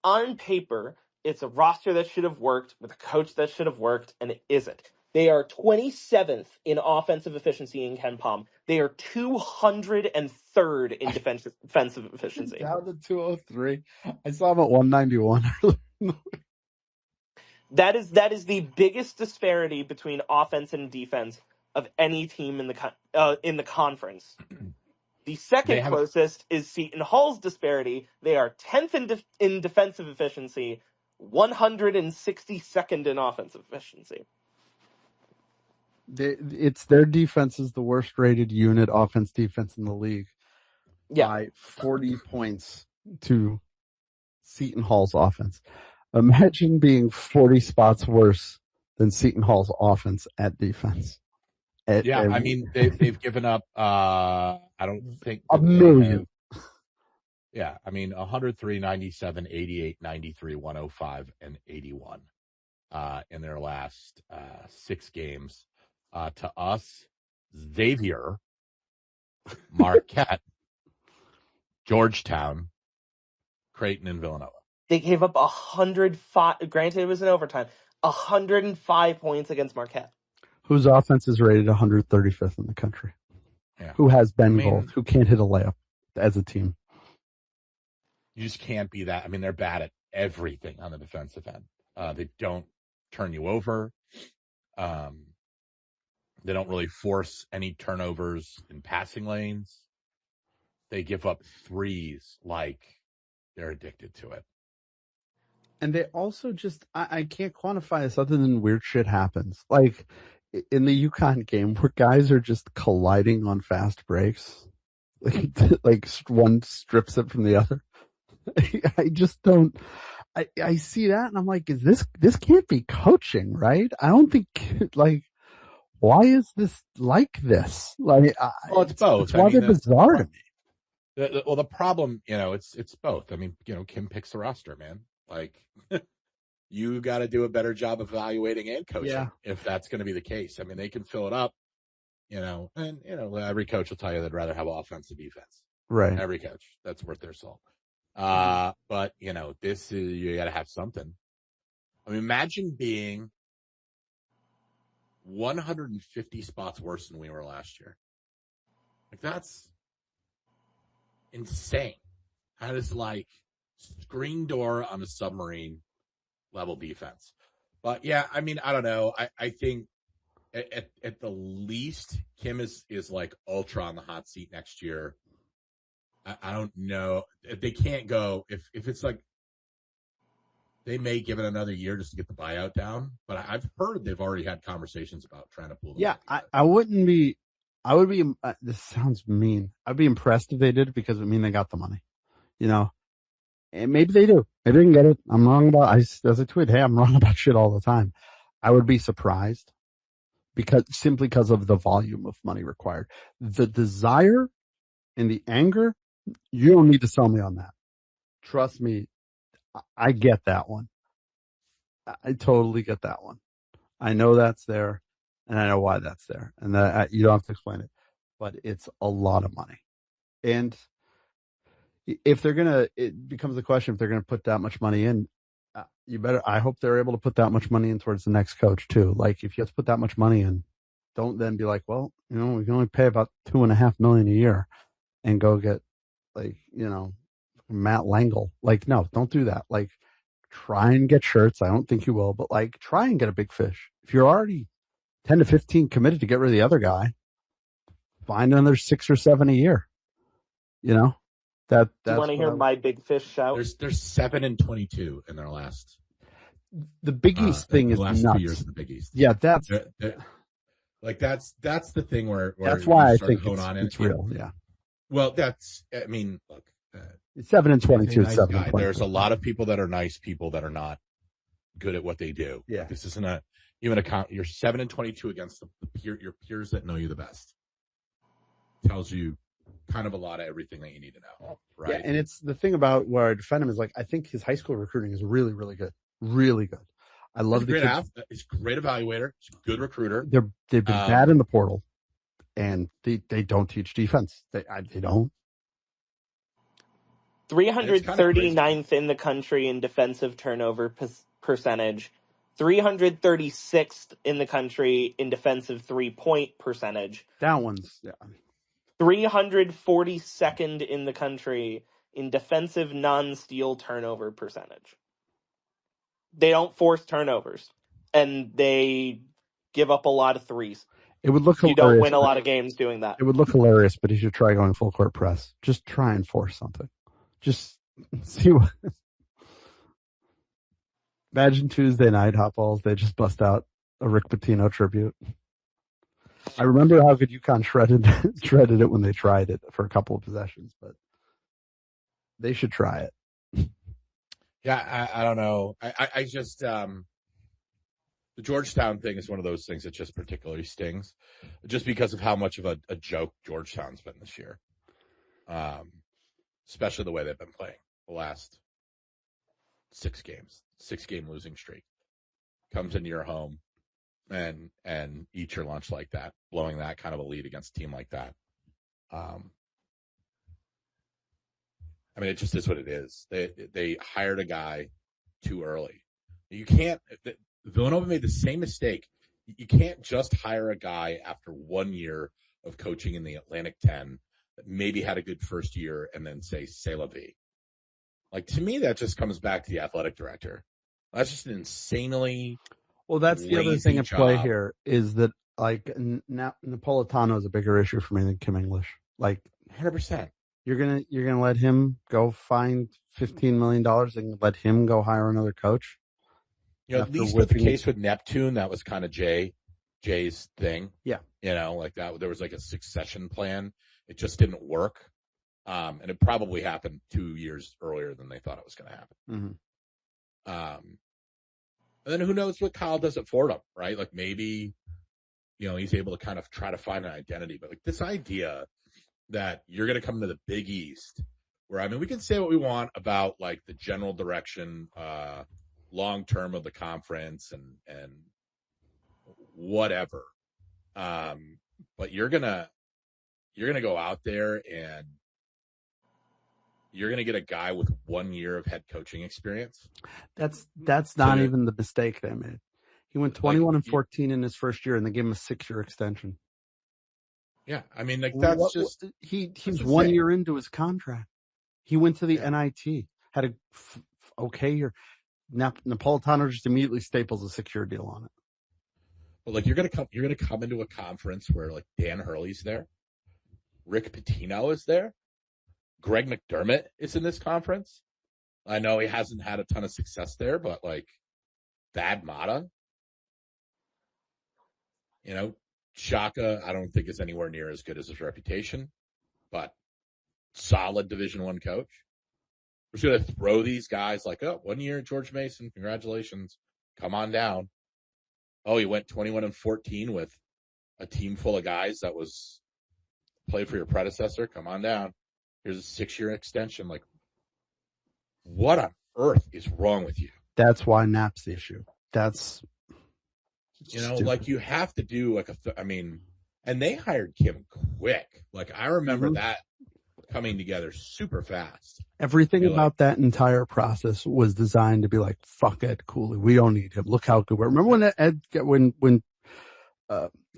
on paper, it's a roster that should have worked with a coach that should have worked, and it isn't. They are 27th in offensive efficiency in Ken Palm. They are 203rd in defensive efficiency. Down to 203. I saw him at 191. That is the biggest disparity between offense and defense of any team in the conference. The second closest is Seton Hall's disparity. They are 10th in defensive efficiency, 162nd in offensive efficiency. It's their defense is the worst rated unit offense defense in the league by 40 points to Seton Hall's offense. Imagine being 40 spots worse than Seton Hall's offense at defense. I mean, they've given up, I don't think... a million. Yeah, I mean, 103, 97, 88, 93, 105, and 81 in their last 6 games. To us, Xavier, Marquette, Georgetown, Creighton, and Villanova. They gave up 105. Granted, it was in overtime. 105 points against Marquette. Whose offense is rated 135th in the country. Yeah. Who has Ben Gold, who can't hit a layup as a team. You just can't be that. I mean, they're bad at everything on the defensive end. They don't turn you over. They don't really force any turnovers in passing lanes. They give up threes like they're addicted to it. And they also just, I can't quantify this other than weird shit happens. Like in the UConn game where guys are just colliding on fast breaks, like one strips it from the other. I just don't, I see that and I'm like, this can't be coaching, right? I don't think, like, why is this like this? Like, well, it's both. It's why they're bizarre to me. The problem, it's both. I mean, Kim picks the roster, man. Like, you got to do a better job evaluating and coaching if that's going to be the case. I mean, they can fill it up, and every coach will tell you they'd rather have offense and defense. Right. Every coach, that's worth their salt. But this is, you got to have something. I mean, imagine being 150 spots worse than we were last year. Like, that's insane. That is like screen door on a submarine level defense. But yeah, I mean, I don't know. I think at the least, Kim is like ultra on the hot seat next year. I don't know. They can't go if it's like, they may give it another year just to get the buyout down. But I've heard they've already had conversations about trying to pull them. Yeah, I would be, this sounds mean. I'd be impressed if they did because it would mean they got the money, and maybe they do. Maybe they can get it. I'm wrong about, as I tweet, hey, I'm wrong about shit all the time. I would be surprised simply because of the volume of money required. The desire and the anger, you don't need to sell me on that. Trust me. I get that one. I totally get that one. I know that's there, and I know why that's there, and that you don't have to explain it. But it's a lot of money, and if it becomes a question if they're gonna put that much money in. I hope they're able to put that much money in towards the next coach too. Like if you have to put that much money in, don't then be like, well, we can only pay about $2.5 million a year, and go get Matt Langle. Like, no, don't do that. Like, try and get shirts. I don't think you will, but like, try and get a big fish. If you're already 10 to 15 committed to get rid of the other guy, find another 6 or 7 a year. That's Do you want to hear my big fish shout? There's 7 and 22 in their last. The Big East thing is the last nuts. 2 years of the Big East. Yeah, that's the thing where that's why I think it's real. Yeah. Well, I mean, look. 7 and 22. Nice 7 and 22. There's a lot of people that are nice people that are not good at what they do. Yeah. This isn't you're 7 and 22 against your peers that know you the best. Tells you kind of a lot of everything that you need to know. Right. Yeah, and it's the thing about where I defend him is like, I think his high school recruiting is really, really good. Really good. I love the kids. He's a great evaluator. He's a good recruiter. They've been bad in the portal, and they don't teach defense. They don't. 339th in the country in defensive turnover percentage, 336th in the country in defensive 3-point percentage. That one's 342nd in the country in defensive non-steal turnover percentage. They don't force turnovers, and they give up a lot of threes. It would look hilarious. You don't win a lot of games doing that. It would look hilarious, but you should try going full court press. Just try and force something. Just see what. Imagine Tuesday night hot balls. They just bust out a Rick Pitino tribute. I remember how good UConn shredded it when they tried it for a couple of possessions, but they should try it. Yeah, I don't know. I just the Georgetown thing is one of those things that just particularly stings, just because of how much of a joke Georgetown's been this year. Especially the way they've been playing the last 6 games, 6-game losing streak. Comes into your home and eat your lunch like that, blowing that kind of a lead against a team like that. I mean, it just is what it is. They hired a guy too early. You can't. Villanova made the same mistake. You can't just hire a guy after 1 year of coaching in the Atlantic 10 that maybe had a good first year and then say, c'est la vie. Like, to me, that just comes back to the athletic director. That's just an insanely Well, that's the other lazy thing at play job. here is that like Napolitano is a bigger issue for me than Kim English. Like 100%. you're gonna let him go find $15 million and let him go hire another coach. You know, at After least with the whipping- case with Neptune, that was kind of Jay's thing. Yeah. You know, like that, there was like a succession plan. It just didn't work. And it probably happened 2 years earlier than they thought it was going to happen. Mhm. And then who knows what Kyle does at Fordham, right? Like maybe, you know, he's able to kind of try to find an identity. But like this idea that you're going to come to the Big East, where, I mean, we can say what we want about like the general direction, long term of the conference and whatever. But you're gonna go out there and you're going to get a guy with 1 year of head coaching experience. That's not even the mistake they made. He went 21-14 in his first year, and they gave him a 6-year extension. Yeah, I mean, like that's just he's 1 year into his contract. He went to the NIT, had a okay year. Napolitano just immediately staples a 6-year deal on it. But like you're gonna come into a conference where like Dan Hurley's there, Rick Pitino is there. Greg McDermott is in this conference. I know he hasn't had a ton of success there, but like Thad Matta, you know, Shaka, I don't think is anywhere near as good as his reputation, but solid Division I coach. We're just going to throw these guys like, oh, 1 year, George Mason, congratulations, come on down. Oh, he went 21-14 with a team full of guys that was played for your predecessor. Come on down. Here's a 6-year extension. Like, what on earth is wrong with you? That's why Nap's the issue. That's, you know, like you have to do like and they hired Kim quick. Like I remember that coming together super fast. Everything about that entire process was designed to be like, fuck Ed Cooley. We don't need him. Look how good we're. Remember when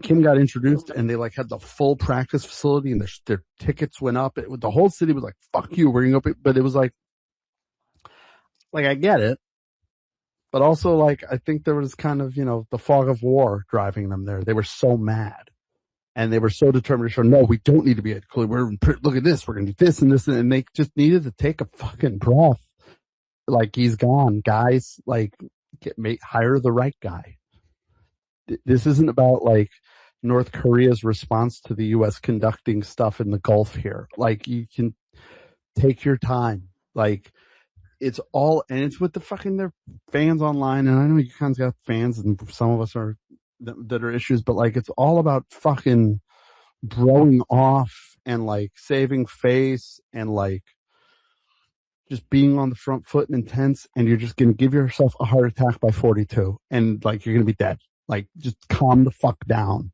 Kim got introduced and they like had the full practice facility and their tickets went up. The whole city was like, fuck you, we're going to go. But it was like I get it. But also like, I think there was kind of, you know, the fog of war driving them there. They were so mad and they were so determined to show, no, we don't need to be at Cooley. Look at this. We're going to do this and this. And they just needed to take a fucking breath. Like he's gone, guys, like hire the right guy. This isn't about like North Korea's response to the U.S. conducting stuff in the Gulf here. Like you can take your time. Like it's all, and it's with the fucking their fans online. And I know UConn's got fans and some of us are that are issues, but like it's all about fucking blowing off and like saving face and like just being on the front foot and intense. And you're just going to give yourself a heart attack by 42 and like you're going to be dead. Like, just calm the fuck down.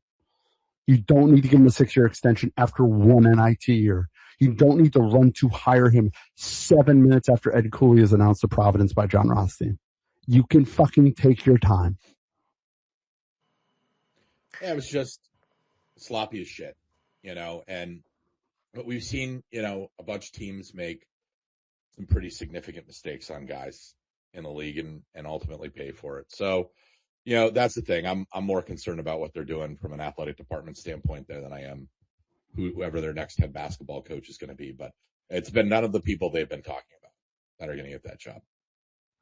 You don't need to give him a 6-year extension after one NIT year. You don't need to run to hire him 7 minutes after Ed Cooley is announced to Providence by John Rothstein. You can fucking take your time. Yeah, it was just sloppy as shit, you know, and we've seen, you know, a bunch of teams make some pretty significant mistakes on guys in the league and ultimately pay for it. So, you know, that's the thing. I'm more concerned about what they're doing from an athletic department standpoint there than I am whoever their next head basketball coach is going to be. But it's been none of the people they've been talking about that are going to get that job.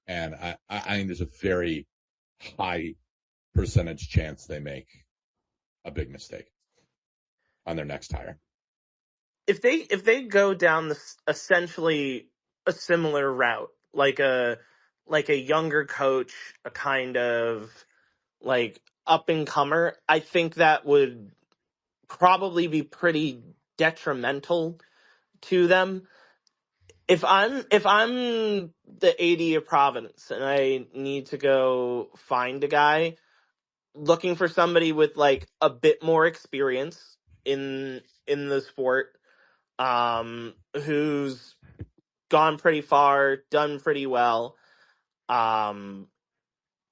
And I think there's a very high percentage chance they make a big mistake on their next hire. If they go down essentially a similar route, like a younger coach, a kind of like up and comer, I think that would probably be pretty detrimental to them. If I'm the AD of Providence and I need to go find a guy, looking for somebody with like a bit more experience in the sport, who's gone pretty far, done pretty well,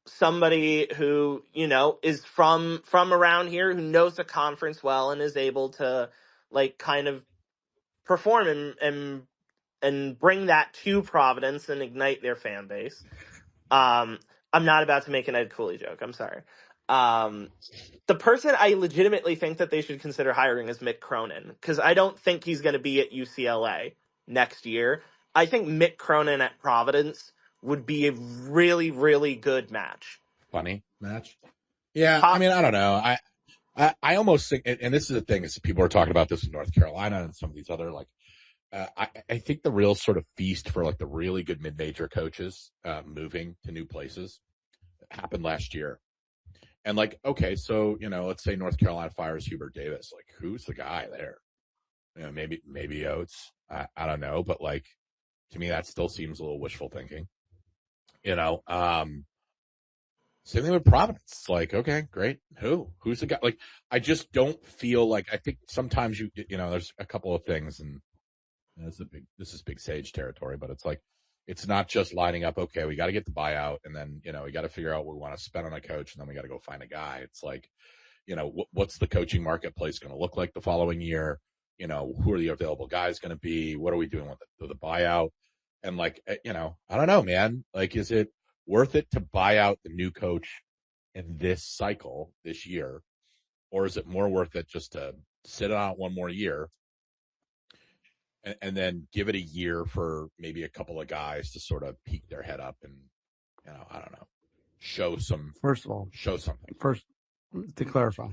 somebody who, you know, is from around here, who knows the conference well and is able to like kind of perform and and bring that to Providence and ignite their fan base. I'm not about to make an Ed Cooley joke. I'm sorry. The person I legitimately think that they should consider hiring is Mick Cronin, because I don't think he's going to be at UCLA next year. I think Mick Cronin at Providence would be a really, really good match. Funny match. Yeah, I mean, I don't know. I almost think, and this is the thing, is people are talking about this in North Carolina and some of these other, like, I think the real sort of feast for like the really good mid-major coaches moving to new places happened last year. And like, okay, so, let's say North Carolina fires Hubert Davis. Like, who's the guy there? Maybe Oates. I don't know. But like, to me, that still seems a little wishful thinking. Same thing with Providence. Like, okay, great. Who's the guy? Like, I just don't feel like, I think sometimes there's a couple of things, and this is big Sage territory, but it's like, it's not just lining up, okay, we got to get the buyout, and then, we got to figure out what we want to spend on a coach, and then we got to go find a guy. It's like, what's the coaching marketplace going to look like the following year? Who are the available guys going to be? What are we doing with the buyout? And like, I don't know, man. Like, is it worth it to buy out the new coach in this cycle this year? Or is it more worth it just to sit out one more year and then give it a year for maybe a couple of guys to sort of peek their head up and, I don't know, show something. First, to clarify,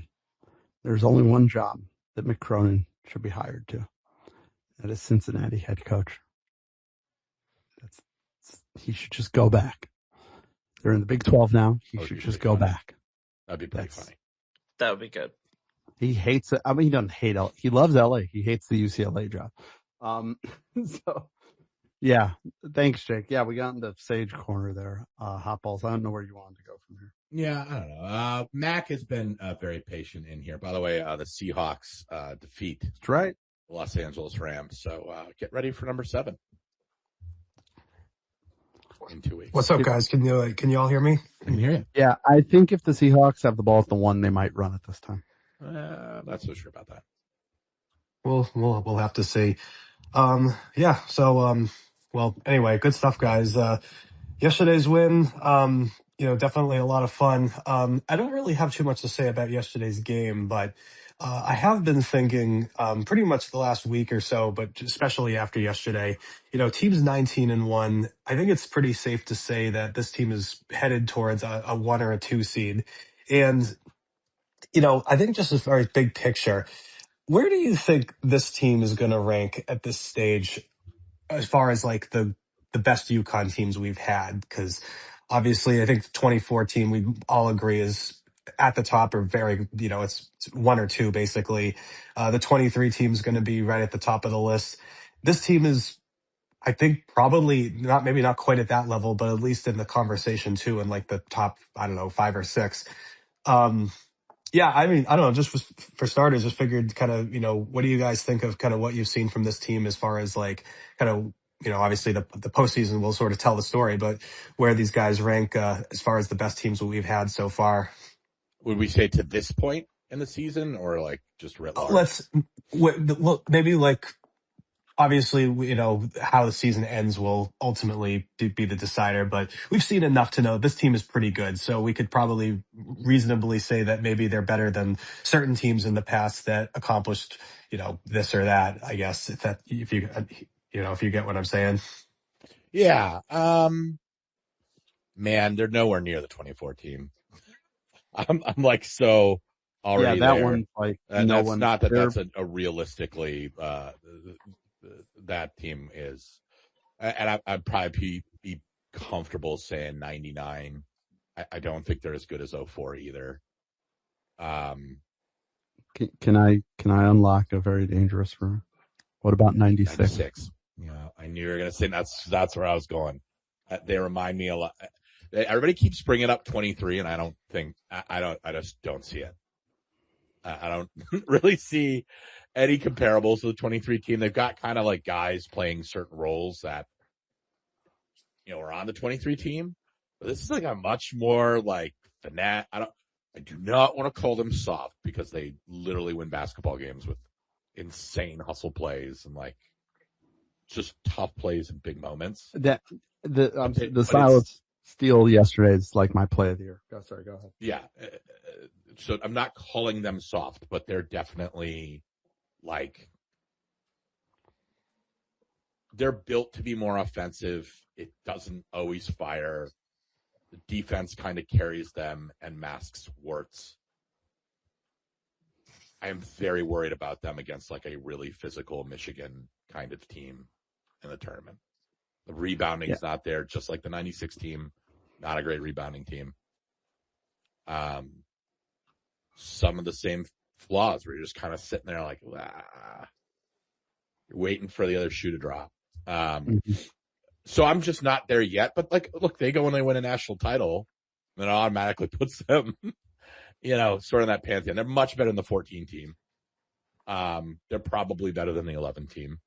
there's only one job that Mick Cronin should be hired to. That is Cincinnati head coach. He should just go back. They're in the Big 12 now. He should just go back. That'd be pretty funny. That would be good. He hates it. I mean, he doesn't hate LA. He loves LA. He hates the UCLA job. So, yeah. Thanks, Jake. Yeah, we got in the Sage corner there. Hot balls. I don't know where you wanted to go from here. Yeah, I don't know. Mac has been very patient in here. By the way, the Seahawks defeat That's right. the Los Angeles Rams. So get ready for number 7 in 2 weeks. What's up, guys? Can you all hear me? I can hear you. Yeah, I think if the Seahawks have the ball at the 1, they might run it this time. Not so sure about that. We'll have to see. Yeah. So, well, anyway, good stuff, guys. Yesterday's win, definitely a lot of fun. I don't really have too much to say about yesterday's game, but I have been thinking pretty much the last week or so, but especially after yesterday, team's 19-1. I think it's pretty safe to say that this team is headed towards a 1 or a 2 seed. And, I think just as far as big picture, where do you think this team is going to rank at this stage as far as like the best UConn teams we've had? Because obviously I think the 2014 we all agree is at the top, or very, it's 1 or 2 basically. The 23 team is going to be right at the top of the list. This team is, I think, probably maybe not quite at that level, but at least in the conversation too, in like the top, I don't know, 5 or 6. Yeah, I mean, I don't know, just for starters, just figured kind of, what do you guys think of kind of what you've seen from this team as far as like kind of, obviously the postseason will sort of tell the story, but where these guys rank as far as the best teams that we've had so far? Would we say to this point in the season, or like just writ large? Maybe like, obviously, how the season ends will ultimately be the decider, but we've seen enough to know this team is pretty good. So we could probably reasonably say that maybe they're better than certain teams in the past that accomplished, this or that, I guess, if you get what I'm saying. Yeah. Man, they're nowhere near the 2014. I'm like, so already that there. one, like, that's not that that's a realistically, that team is, and I'd probably be comfortable saying 99. I don't think they're as good as 04 either. Can I unlock a very dangerous room? What about 96? 96. Yeah, I knew you were going to say that's where I was going. They remind me a lot. Everybody keeps bringing up 23, and I don't think I just don't see it. I don't really see any comparables to the 23 team. They've got kind of like guys playing certain roles that, are on the 23 team. But this is like a much more like fanatic. I do not want to call them soft, because they literally win basketball games with insane hustle plays and like, just tough plays and big moments. The But Silas steal yesterday is like my play of the year. Sorry, go ahead. Yeah. So I'm not calling them soft, but they're definitely like they're built to be more offensive. It doesn't always fire. The defense kind of carries them and masks warts. I am very worried about them against like a really physical Michigan kind of team in the tournament. The rebounding is not there, just like the 96 team. Not a great rebounding team. Some of the same flaws where you're just kind of sitting there like, you're waiting for the other shoe to drop. So I'm just not there yet. But like, look, they go and they win a national title, then it automatically puts them, sort of in that pantheon. They're much better than the 14 team. They're probably better than the 11 team.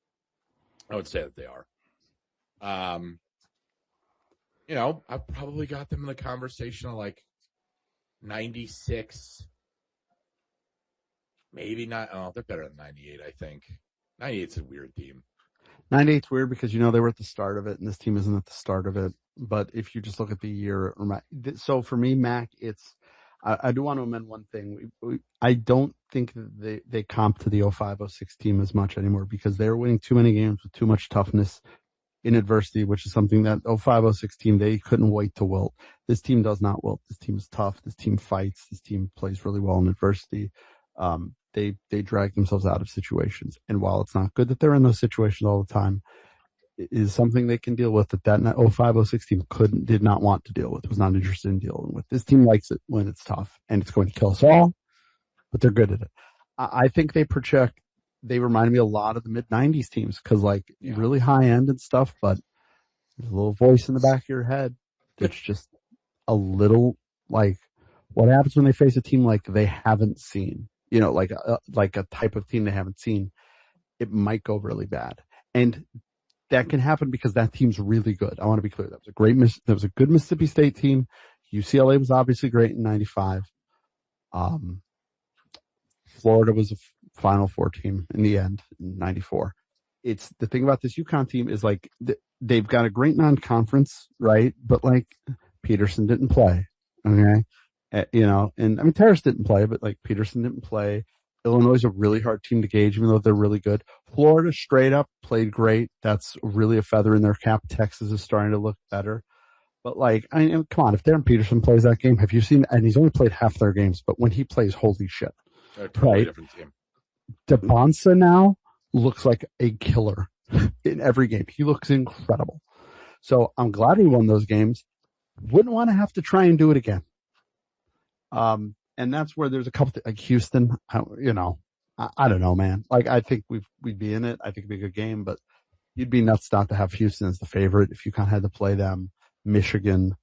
I would say that they are. I've probably got them in the conversation of like 96. Maybe not. Oh, they're better than 98, I think. 98's a weird team. 98's weird because, they were at the start of it, and this team isn't at the start of it. But if you just look at the year, so for me, Mac, I do want to amend one thing. I don't think that they comp to the 05-06 team as much anymore because they're winning too many games with too much toughness in adversity, which is something that 05-06 team, they couldn't wait to wilt. This team does not wilt. This team is tough. This team fights. This team plays really well in adversity. They drag themselves out of situations. And while it's not good that they're in those situations all the time, it is something they can deal with that 05-06 team did not want to deal with, was not interested in dealing with. This team likes it when it's tough, and it's going to kill us all, but they're good at it. I think they remind me a lot of the mid-90s teams because, really high-end and stuff, but there's a little voice in the back of your head that's just a little like, what happens when they face a team like they haven't seen? Like a type of team they haven't seen, it might go really bad. And that can happen because that team's really good. I want to be clear. That was a good Mississippi State team. UCLA was obviously great in 95. Florida was a Final Four team in the end in 94. It's the thing about this UConn team is like they've got a great non-conference, right? But like Peterson didn't play. Okay. And I mean, Terrace didn't play, but like Peterson didn't play. Illinois is a really hard team to gauge, even though they're really good. Florida straight up played great. That's really a feather in their cap. Texas is starting to look better. But come on, if Darren Peterson plays that game, have you seen, and he's only played half their games, but when he plays, holy shit. They're a totally different team. DeBonsa now looks like a killer in every game. He looks incredible. So I'm glad he won those games. Wouldn't want to have to try and do it again. And that's where there's a couple like Houston, I don't know, man. Like, I think we'd be in it. I think it'd be a good game, but you'd be nuts not to have Houston as the favorite if you kind of had to play them. Michigan,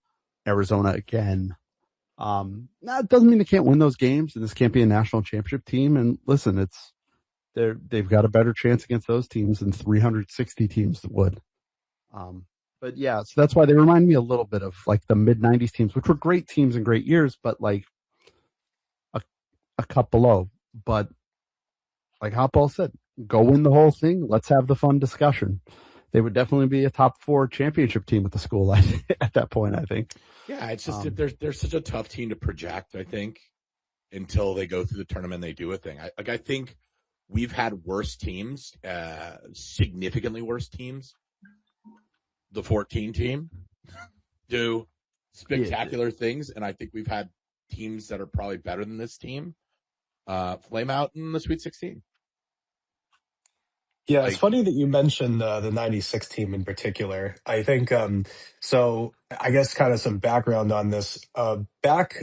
Arizona again. That doesn't mean they can't win those games, and this can't be a national championship team. And listen, they've got a better chance against those teams than 360 teams would. But yeah, so that's why they remind me a little bit of like the mid-90s teams, which were great teams and great years, but like a cup below. But like Hopball said, go win the whole thing. Let's have the fun discussion. They would definitely be a top 4 championship team at the school at that point, I think. Yeah, it's just they're such a tough team to project, I think, until they go through the tournament and they do a thing. I think we've had worse teams, significantly worse teams. The 14 team do spectacular things, and I think we've had teams that are probably better than this team flame out in the Sweet 16. Yeah, it's funny that you mentioned the 96 team in particular. I think, so I guess kind of some background on this. Back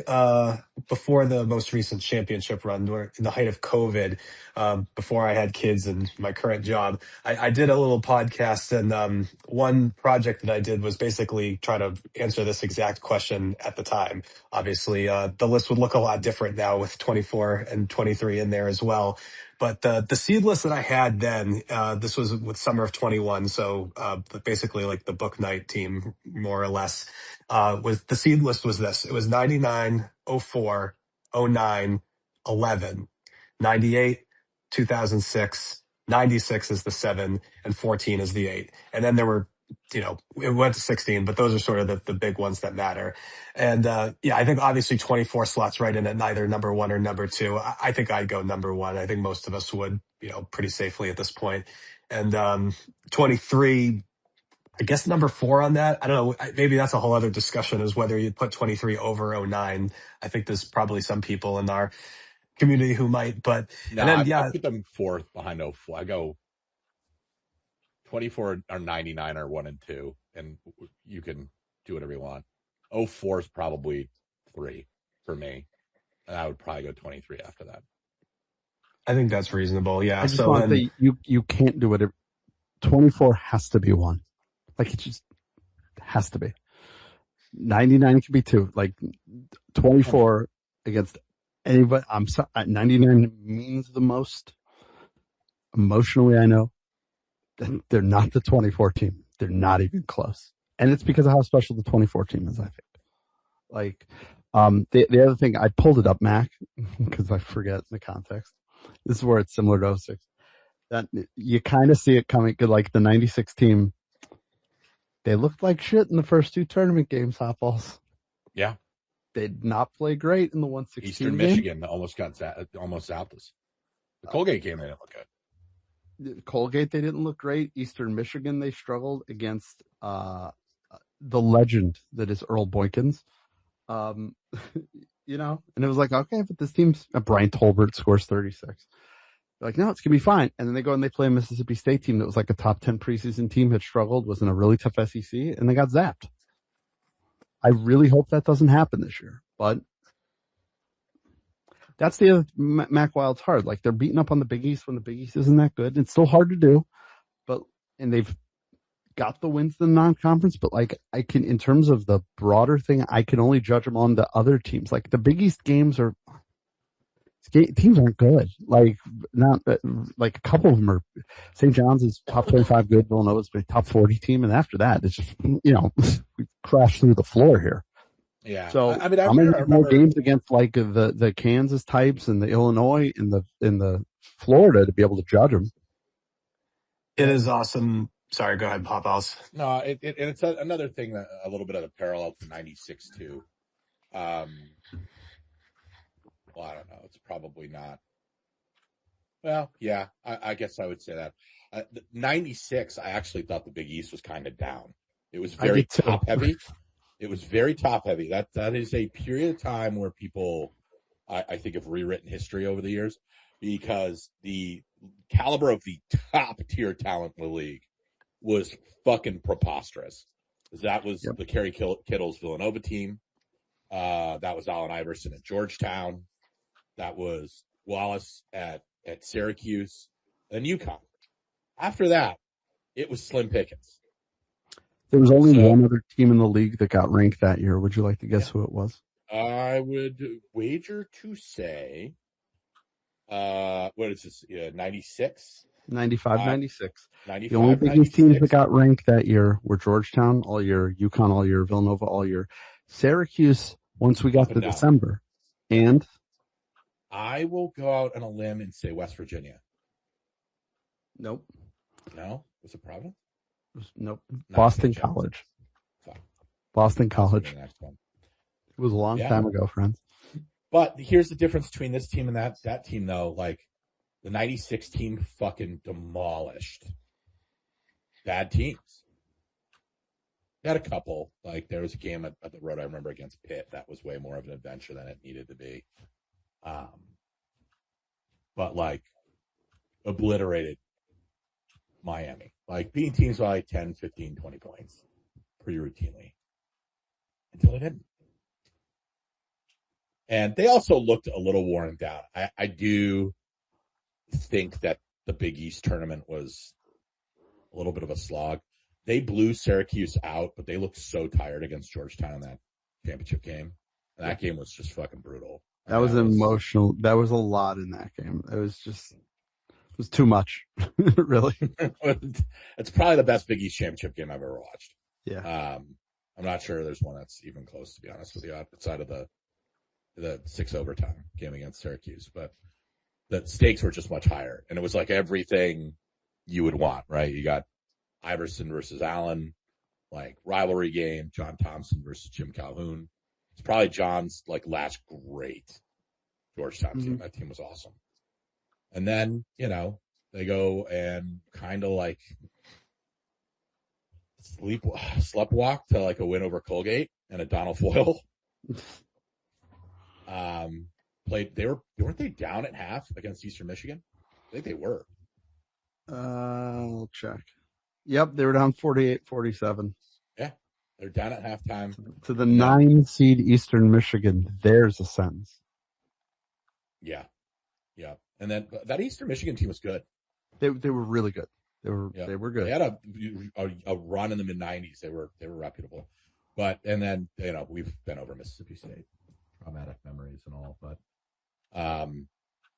before the most recent championship run, in the height of COVID, before I had kids and my current job, I did a little podcast, and one project that I did was basically try to answer this exact question at the time. Obviously, the list would look a lot different now with 24 and 23 in there as well. But the seed list that I had then, this was with summer of 21, so basically like the book night team, more or less, was the seed list was this. It was 99, 04, 09, 11, 98, 2006, 96 is the 7, and 14 is the 8. And then there were, it went to 16, but those are sort of the big ones that matter. And I think obviously 24 slots right in at neither number 1 or number 2. I think I'd go number 1. I think most of us would, pretty safely at this point. And 23, I guess number 4 on that. I don't know. Maybe that's a whole other discussion, is whether you put 23 over 09. I think there's probably some people in our community who might, but no, and then, I put them 4th behind 04. I go 24 or 99 are 1 and 2, and you can do whatever you want. 04 is probably 3 for me, and I would probably go 23 after that. I think that's reasonable. Yeah. I just want to say you can't do it. 24 has to be 1. Like, it just has to be. 99 can be 2. Like, 24 against anybody. I'm sorry. 99 means the most emotionally. I know. They're not the 24 team. They're not even close. And it's because of how special the 24 team is, I think. Like, the other thing, I pulled it up, Mac, because I forget the context. This is where it's similar to 06. That you kind of see it coming. Like, the 96 team, they looked like shit in the first 2 tournament games, hot balls. Yeah. They did not play great in the 116 Eastern game. Michigan almost zapped us. The Colgate game, they didn't look good. Colgate, they didn't look great. Eastern Michigan, they struggled against the legend that is Earl Boykins. And it was like, okay, but this team's Brian Tolbert scores 36. They're like, no, it's gonna be fine. And then they go and they play a Mississippi State team that was like a top 10 preseason team, had struggled, was in a really tough SEC, and they got zapped. I really hope that doesn't happen this year, but that's the other Mac Wild's hard. Like, they're beating up on the Big East when the Big East isn't that good. It's still hard to do, and they've got the wins in the non-conference, but like, I can, in terms of the broader thing, I can only judge them on the other teams. Like, the Big East teams aren't good. Like, not like a couple of them are. St. John's is top 25 good. Villanova's a top 40 team, and after that, it's just we crashed through the floor here. Yeah. So I mean, I'm going to have more games against like the Kansas types and the Illinois and the Florida to be able to judge them. It is awesome. Sorry, go ahead, Pop House. No, it's another thing that a little bit of a parallel to 96 too. Well, I don't know. It's probably not. Well, yeah, I guess I would say that. 96, I actually thought the Big East was kind of down. It was very top heavy. It was very top heavy. That is a period of time where people, I think, have rewritten history over the years, because the caliber of the top tier talent in the league was fucking preposterous. That was the Kerry Kittle's Villanova team. That was Allen Iverson at Georgetown. That was Wallace at Syracuse and UConn. After that, it was slim pickings. There was only one other team in the league that got ranked that year. Would you like to guess who it was? I would wager to say, what is this, 96? 95, 96. 95, the only Big East teams that got ranked that year were Georgetown all year, UConn all year, Villanova all year, Syracuse once we got to December. And I will go out on a limb and say West Virginia. Nope. No? Was it Providence? Nope. Boston College. Boston College. It was a long time ago, friends. But here's the difference between this team and that team, though. Like, the 96 team fucking demolished bad teams. They had a couple. Like, there was a game at the road I remember against Pitt that was way more of an adventure than it needed to be. But, like, obliterated Miami. Like, beating teams by like 10, 15, 20 points pretty routinely. Until they didn't. And they also looked a little worn down. I do think that the Big East tournament was a little bit of a slog. They blew Syracuse out, but they looked so tired against Georgetown in that championship game. And that game was just fucking brutal. That was emotional. That was a lot in that game. It was too much, really. It's probably the best Big East championship game I've ever watched. Yeah. I'm not sure there's one that's even close, to be honest with you, outside of the 6 overtime game against Syracuse. But the stakes were just much higher. And it was like everything you would want, right? You got Iverson versus Allen, like rivalry game, John Thompson versus Jim Calhoun. It's probably John's like last great Georgetown team. That team was awesome. And then, they go and kind of like sleptwalk to like a win over Colgate and a Donald Foyle. Weren't they down at half against Eastern Michigan? I think they were. I'll check. Yep, they were down 48-47. Yeah, they're down at halftime. To the 9 seed Eastern Michigan. There's a sentence. Yeah. And then that Eastern Michigan team was good. They were really good. They were good. They had a run in the mid-90s. They were reputable. And then we've been over Mississippi State, traumatic memories and all. But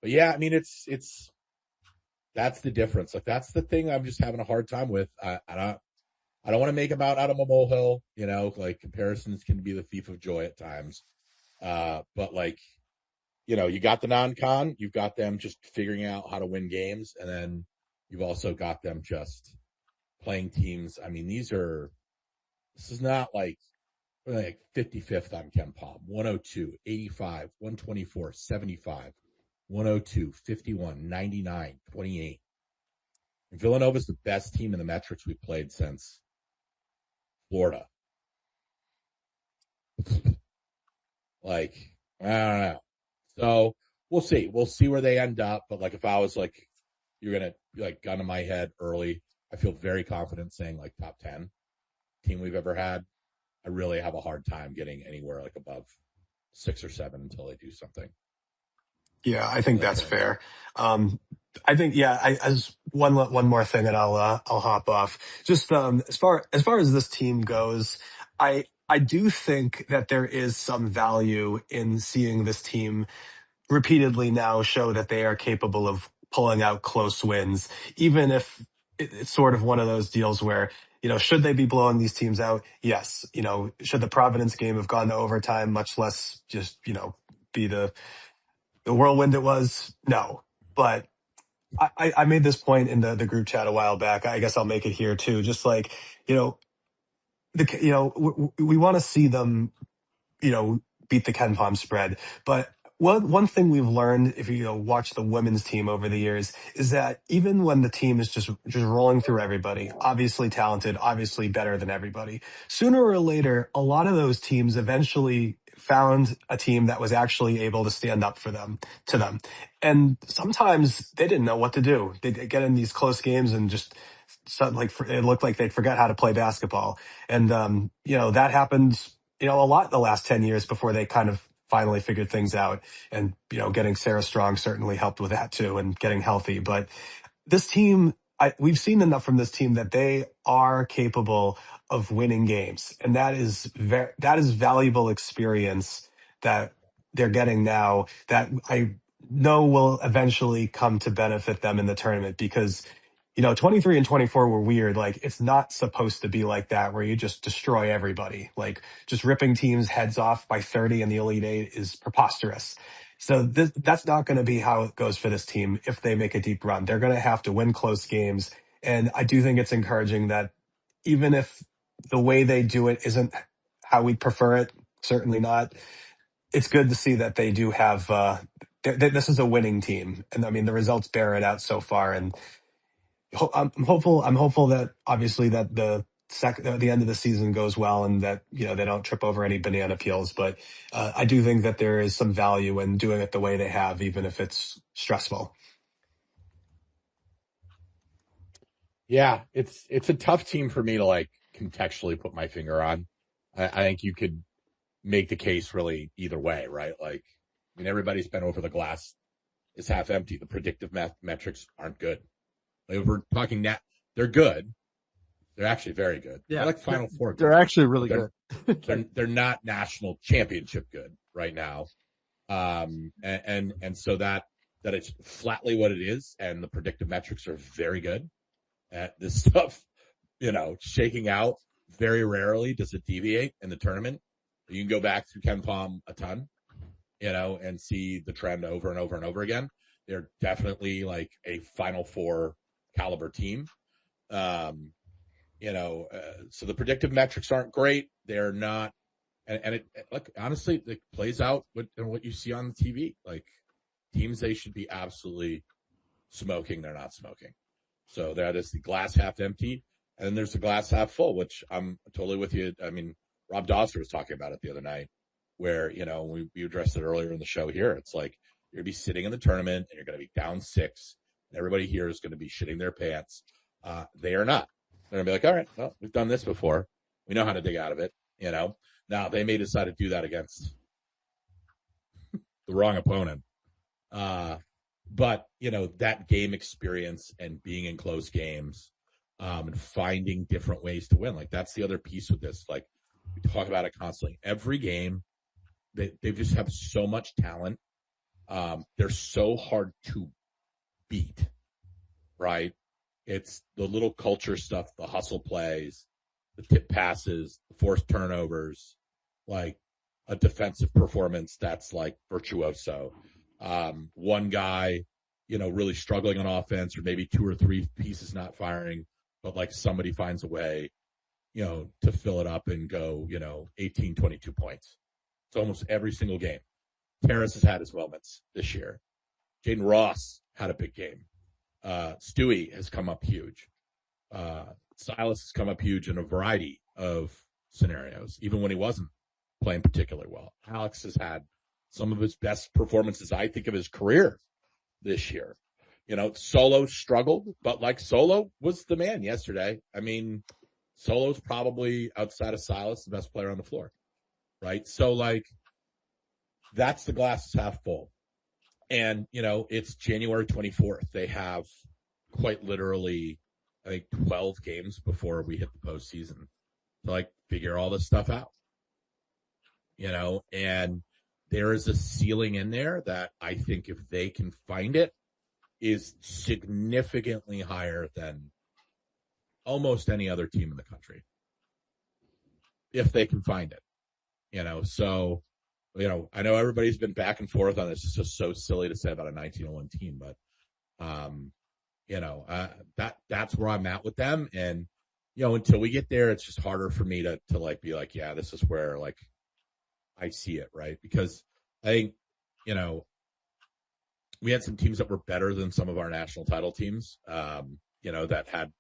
yeah, I mean it's that's the difference. Like that's the thing I'm just having a hard time with. I don't want to make them out of a molehill. Like comparisons can be the thief of joy at times. But like. You got the non-con, you've got them just figuring out how to win games, and then you've also got them just playing teams. I mean, this is not like 55th on Ken Palm, 102, 85, 124, 75, 102, 51, 99, 28. And Villanova's the best team in the metrics we've played since Florida. Like, I don't know. So we'll see. We'll see where they end up. But like, if I was like, you're gonna like gun to my head early, I feel very confident saying like top 10 team we've ever had. I really have a hard time getting anywhere like above 6 or 7 until they do something. Yeah, I think that's fair. I think as one more thing, and I'll hop off. Just as far as this team goes, I do think that there is some value in seeing this team repeatedly now show that they are capable of pulling out close wins, even if it's sort of one of those deals where, should they be blowing these teams out? Yes. Should the Providence game have gone to overtime, much less just, be the whirlwind it was? No. But I made this point in the group chat a while back. I guess I'll make it here too. Just like, we want to see them, beat the Ken Palm spread. But one thing we've learned, if you watch the women's team over the years, is that even when the team is just rolling through everybody, obviously talented, obviously better than everybody, sooner or later, a lot of those teams eventually found a team that was actually able to stand up to them. And sometimes they didn't know what to do. They'd get in these close games and just it looked like they'd forgot how to play basketball. And, that happened, a lot in the last 10 years before they kind of finally figured things out. And, getting Sarah Strong certainly helped with that too, and getting healthy. But this team, we've seen enough from this team that they are capable of winning games. And that is valuable experience that they're getting now that I know will eventually come to benefit them in the tournament, because 23 and 24 were weird. Like, it's not supposed to be like that, where you just destroy everybody. Like, just ripping teams' heads off by 30 in the Elite Eight is preposterous. So that's not going to be how it goes for this team if they make a deep run. They're going to have to win close games. And I do think it's encouraging that even if the way they do it isn't how we prefer it, certainly not, it's good to see that they do have, this is a winning team. And I mean, the results bear it out so far. And I'm hopeful that obviously that the end of the season goes well, and that they don't trip over any banana peels. But I do think that there is some value in doing it the way they have, even if it's stressful. Yeah, it's a tough team for me to like contextually put my finger on. I think you could make the case really either way, right? Like, I mean, everybody's been over the glass is half empty. The predictive metrics aren't good. Like, we're talking net, they're good. They're actually very good. Yeah, they're like Final Four. They're actually really good. They're not national championship good right now. And so that it's flatly what it is, and the predictive metrics are very good. This stuff, shaking out, very rarely does it deviate in the tournament. You can go back through Ken Palm a ton, and see the trend over and over and over again. They're definitely like a Final Four caliber team. So the predictive metrics aren't great. They're not, and it like honestly, it plays out in what you see on TV. Like teams, they should be absolutely smoking. They're not smoking. So that is the glass half empty, and then there's the glass half full, which I'm totally with you. I mean, Rob Dawson was talking about it the other night, where we addressed it earlier in the show here. It's like you're gonna be sitting in the tournament and you're gonna be down 6, and everybody here is gonna be shitting their pants. They are not. They're gonna be like, all right, well, we've done this before. We know how to dig out of it. Now they may decide to do that against the wrong opponent. But that game experience and being in close games, and finding different ways to win. Like that's the other piece with this. Like we talk about it constantly. Every game, they just have so much talent. They're so hard to beat, right? It's the little culture stuff, the hustle plays, the tip passes, the forced turnovers, like a defensive performance that's like virtuoso. One guy, really struggling on offense, or maybe 2 or 3 pieces not firing, but like somebody finds a way, to fill it up and go, 18, 22 points. It's almost every single game. Terrace has had his moments this year. Jaden Ross had a big game. Stewie has come up huge. Silas has come up huge in a variety of scenarios, even when he wasn't playing particularly well. Alex has had some of his best performances, I think, of his career this year. Solo struggled, but like Solo was the man yesterday. I mean, Solo's probably, outside of Silas, the best player on the floor, right? So like, that's the glass is half full. And, it's January 24th. They have quite literally, I think, 12 games before we hit the postseason to like figure all this stuff out, and there is a ceiling in there that I think if they can find it is significantly higher than almost any other team in the country. If they can find it, so, I know everybody's been back and forth on this. It's just so silly to say about a 1901 team, but, that's where I'm at with them. And, until we get there, it's just harder for me to like, be like, yeah, this is where like I see it. Right. Because I think, we had some teams that were better than some of our national title teams, that had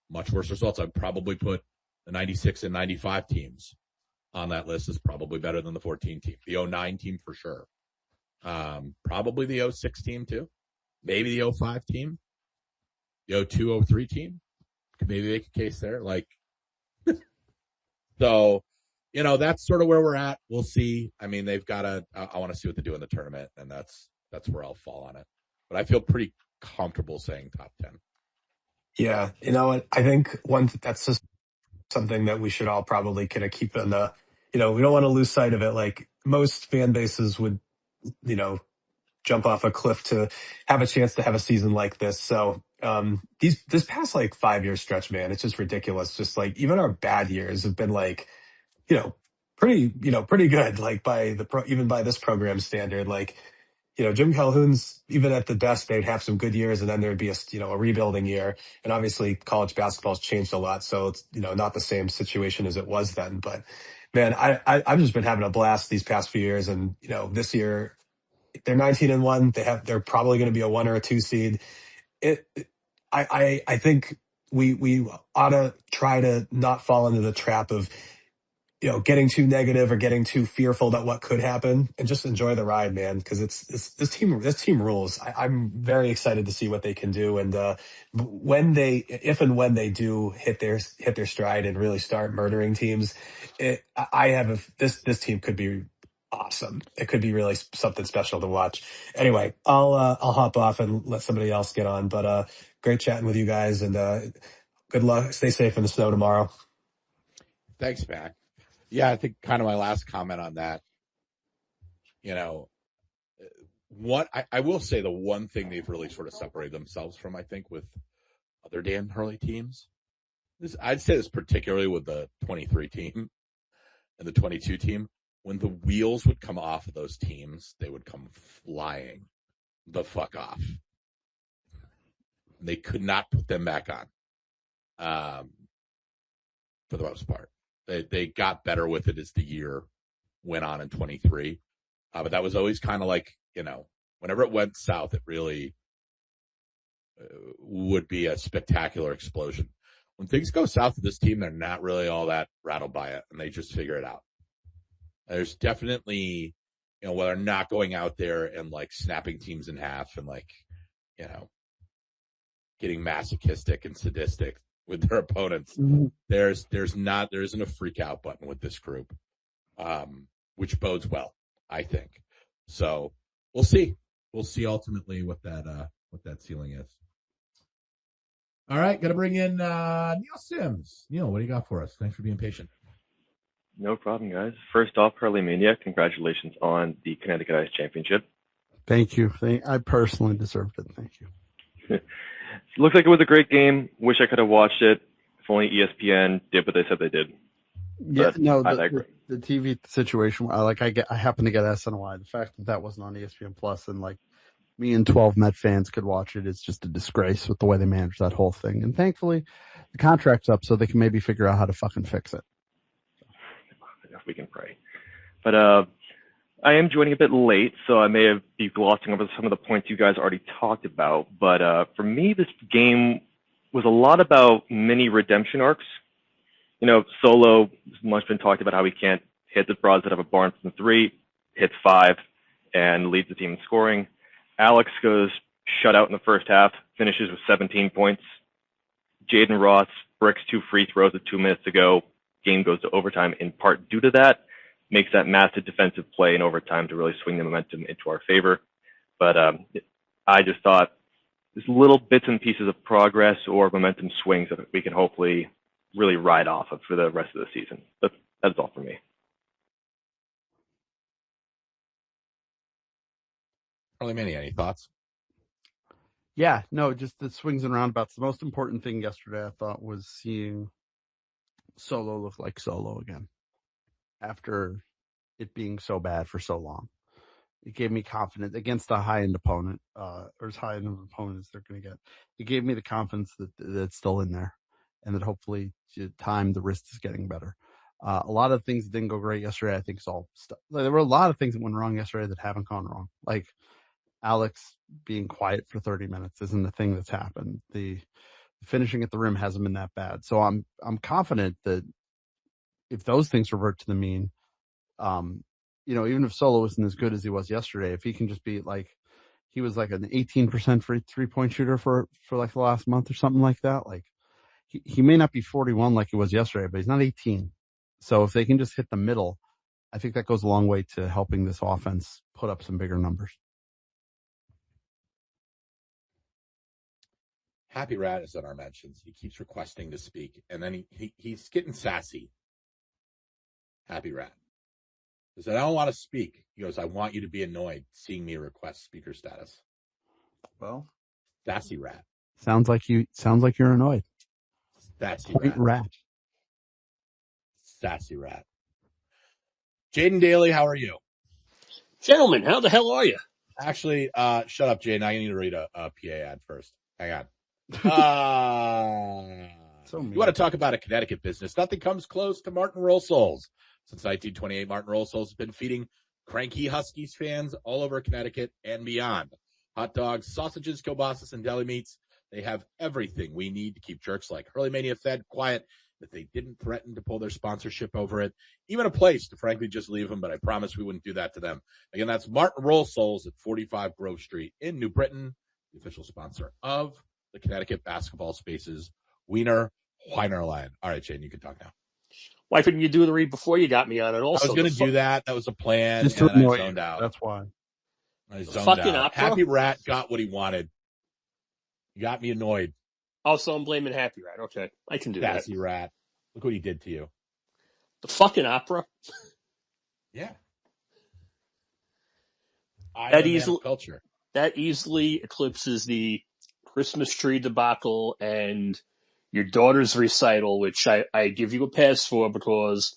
much worse results. I'd probably put the 96 and 95 teams on that list is probably better than the 14 team. The 09 team for sure. Probably the 06 team too. Maybe the 05 team. The 02, 03 team. Could maybe make a case there. Like, so, that's sort of where we're at. We'll see. I mean, they've got I want to see what they do in the tournament, and that's where I'll fall on it. But I feel pretty comfortable saying top 10. Yeah. I think that's just something that we should all probably kind of keep in the, we don't want to lose sight of it. Like most fan bases would, jump off a cliff to have a chance to have a season like this. So, this past like 5-year stretch, man, it's just ridiculous. Just like even our bad years have been like, pretty good. Like even by this program standard, like, Jim Calhoun's, even at the best, they'd have some good years, and then there'd be a rebuilding year. And obviously college basketball's changed a lot. So it's, not the same situation as it was then, but man, I've just been having a blast these past few years. And, this year they're 19-1. They're probably going to be a 1 or a 2 seed. I think we ought to try to not fall into the trap of, getting too negative or getting too fearful about what could happen, and just enjoy the ride, man. Cause this team rules. I'm very excited to see what they can do. And, if and when they do hit their stride and really start murdering teams, this team could be awesome. It could be really something special to watch. Anyway, I'll hop off and let somebody else get on, but, great chatting with you guys, and, good luck. Stay safe in the snow tomorrow. Thanks, Mac. Yeah, I think kind of my last comment on that, what I will say, the one thing they've really sort of separated themselves from, I think, with other Dan Hurley teams, I'd say this particularly with the 23 team and the 22 team, when the wheels would come off of those teams, they would come flying. the fuck off. They could not put them back on, for the most part. They got better with it as the year went on in 23. But that was always kind of like, whenever it went south, it really would be a spectacular explosion. When things go south with this team, they're not really all that rattled by it, and they just figure it out. There's definitely, while they're not going out there and like snapping teams in half and like, getting masochistic and sadistic with their opponents. Mm-hmm. There isn't a freak out button with this group, which bodes well, I think. So we'll see. We'll see ultimately what that ceiling is. All right, got to bring in Neil Sims. Neil, what do you got for us? Thanks for being patient. No problem, guys. First off, Hurley Mania, congratulations on the Connecticut Ice Championship. Thank you. I personally deserved it. Thank you. Looks like it was a great game. Wish I could have watched it. If only ESPN did what they said they did. Yeah, no, the TV situation. I happen to get SNY. The fact that wasn't on ESPN Plus and like me and 12 Met fans could watch it is just a disgrace with the way they managed that whole thing. And thankfully, the contract's up, so they can maybe figure out how to fucking fix it. We can pray. But I am joining a bit late, so I may be glossing over some of the points you guys already talked about. But for me, this game was a lot about mini redemption arcs. Solo has much been talked about how he can't hit the broads that have a barn from 3, hits 5, and leads the team in scoring. Alex goes shut out in the first half, finishes with 17 points. Jaden Ross bricks 2 free throws with 2 minutes to go. Game goes to overtime in part due to that. Makes that massive defensive play in overtime to really swing the momentum into our favor. But I just thought there's little bits and pieces of progress or momentum swings that we can hopefully really ride off of for the rest of the season. But that's all for me. Early Manny, any thoughts? Yeah, no, just the swings and roundabouts. The most important thing yesterday, I thought, was seeing Solo look like Solo again after it being so bad for so long. It gave me confidence against a high-end opponent, or as high-end of an opponent as they're going to get. It gave me the confidence that it's still in there and that hopefully time the wrist is getting better. A lot of things that didn't go great yesterday, I think, is all stuff. There were a lot of things that went wrong yesterday that haven't gone wrong. Like Alex being quiet for 30 minutes isn't the thing that's happened. The finishing at the rim hasn't been that bad. So I'm confident that if those things revert to the mean, even if Solo isn't as good as he was yesterday, if he can just be like, he was like an 18% free 3-point shooter for like the last month or something like that. Like he may not be 41 like he was yesterday, but he's not 18. So if they can just hit the middle, I think that goes a long way to helping this offense put up some bigger numbers. Happy Rat is on our mentions. He keeps requesting to speak, and then he's getting sassy. Happy Rat. He said, I don't want to speak. He goes, I want you to be annoyed seeing me request speaker status. Well, sassy Rat. Sounds like you're annoyed. Sassy Rat. Sassy Rat. Jaden Daly, how are you? Gentlemen, how the hell are you? Actually, shut up, Jaden. I need to read a PA ad first. Hang on. You want to talk about a Connecticut business? Nothing comes close to Martin Roll Souls. Since 1928, Martin Roll Souls has been feeding cranky Huskies fans all over Connecticut and beyond. Hot dogs, sausages, kielbasa's, and deli meats. They have everything we need to keep jerks like Hurley Mania fed, quiet, that they didn't threaten to pull their sponsorship over it. Even a place to frankly just leave them, but I promise we wouldn't do that to them. Again, that's Martin Roll Souls at 45 Grove Street in New Britain, the official sponsor of the Connecticut Basketball Spaces Wiener Weinerline. All right, Shane, you can talk now. Why couldn't you do the read before you got me on it? Also, I was going to do that. That was a plan. Just to annoy zoned out. That's why. I zoned out. Happy Rat got what he wanted. You got me annoyed. Oh, so I'm blaming Happy Rat. Okay, I can do that. Sassy Rat. Look what he did to you. The fucking opera. Yeah. Culture. That easily eclipses the Christmas tree debacle and your daughter's recital, which I give you a pass for because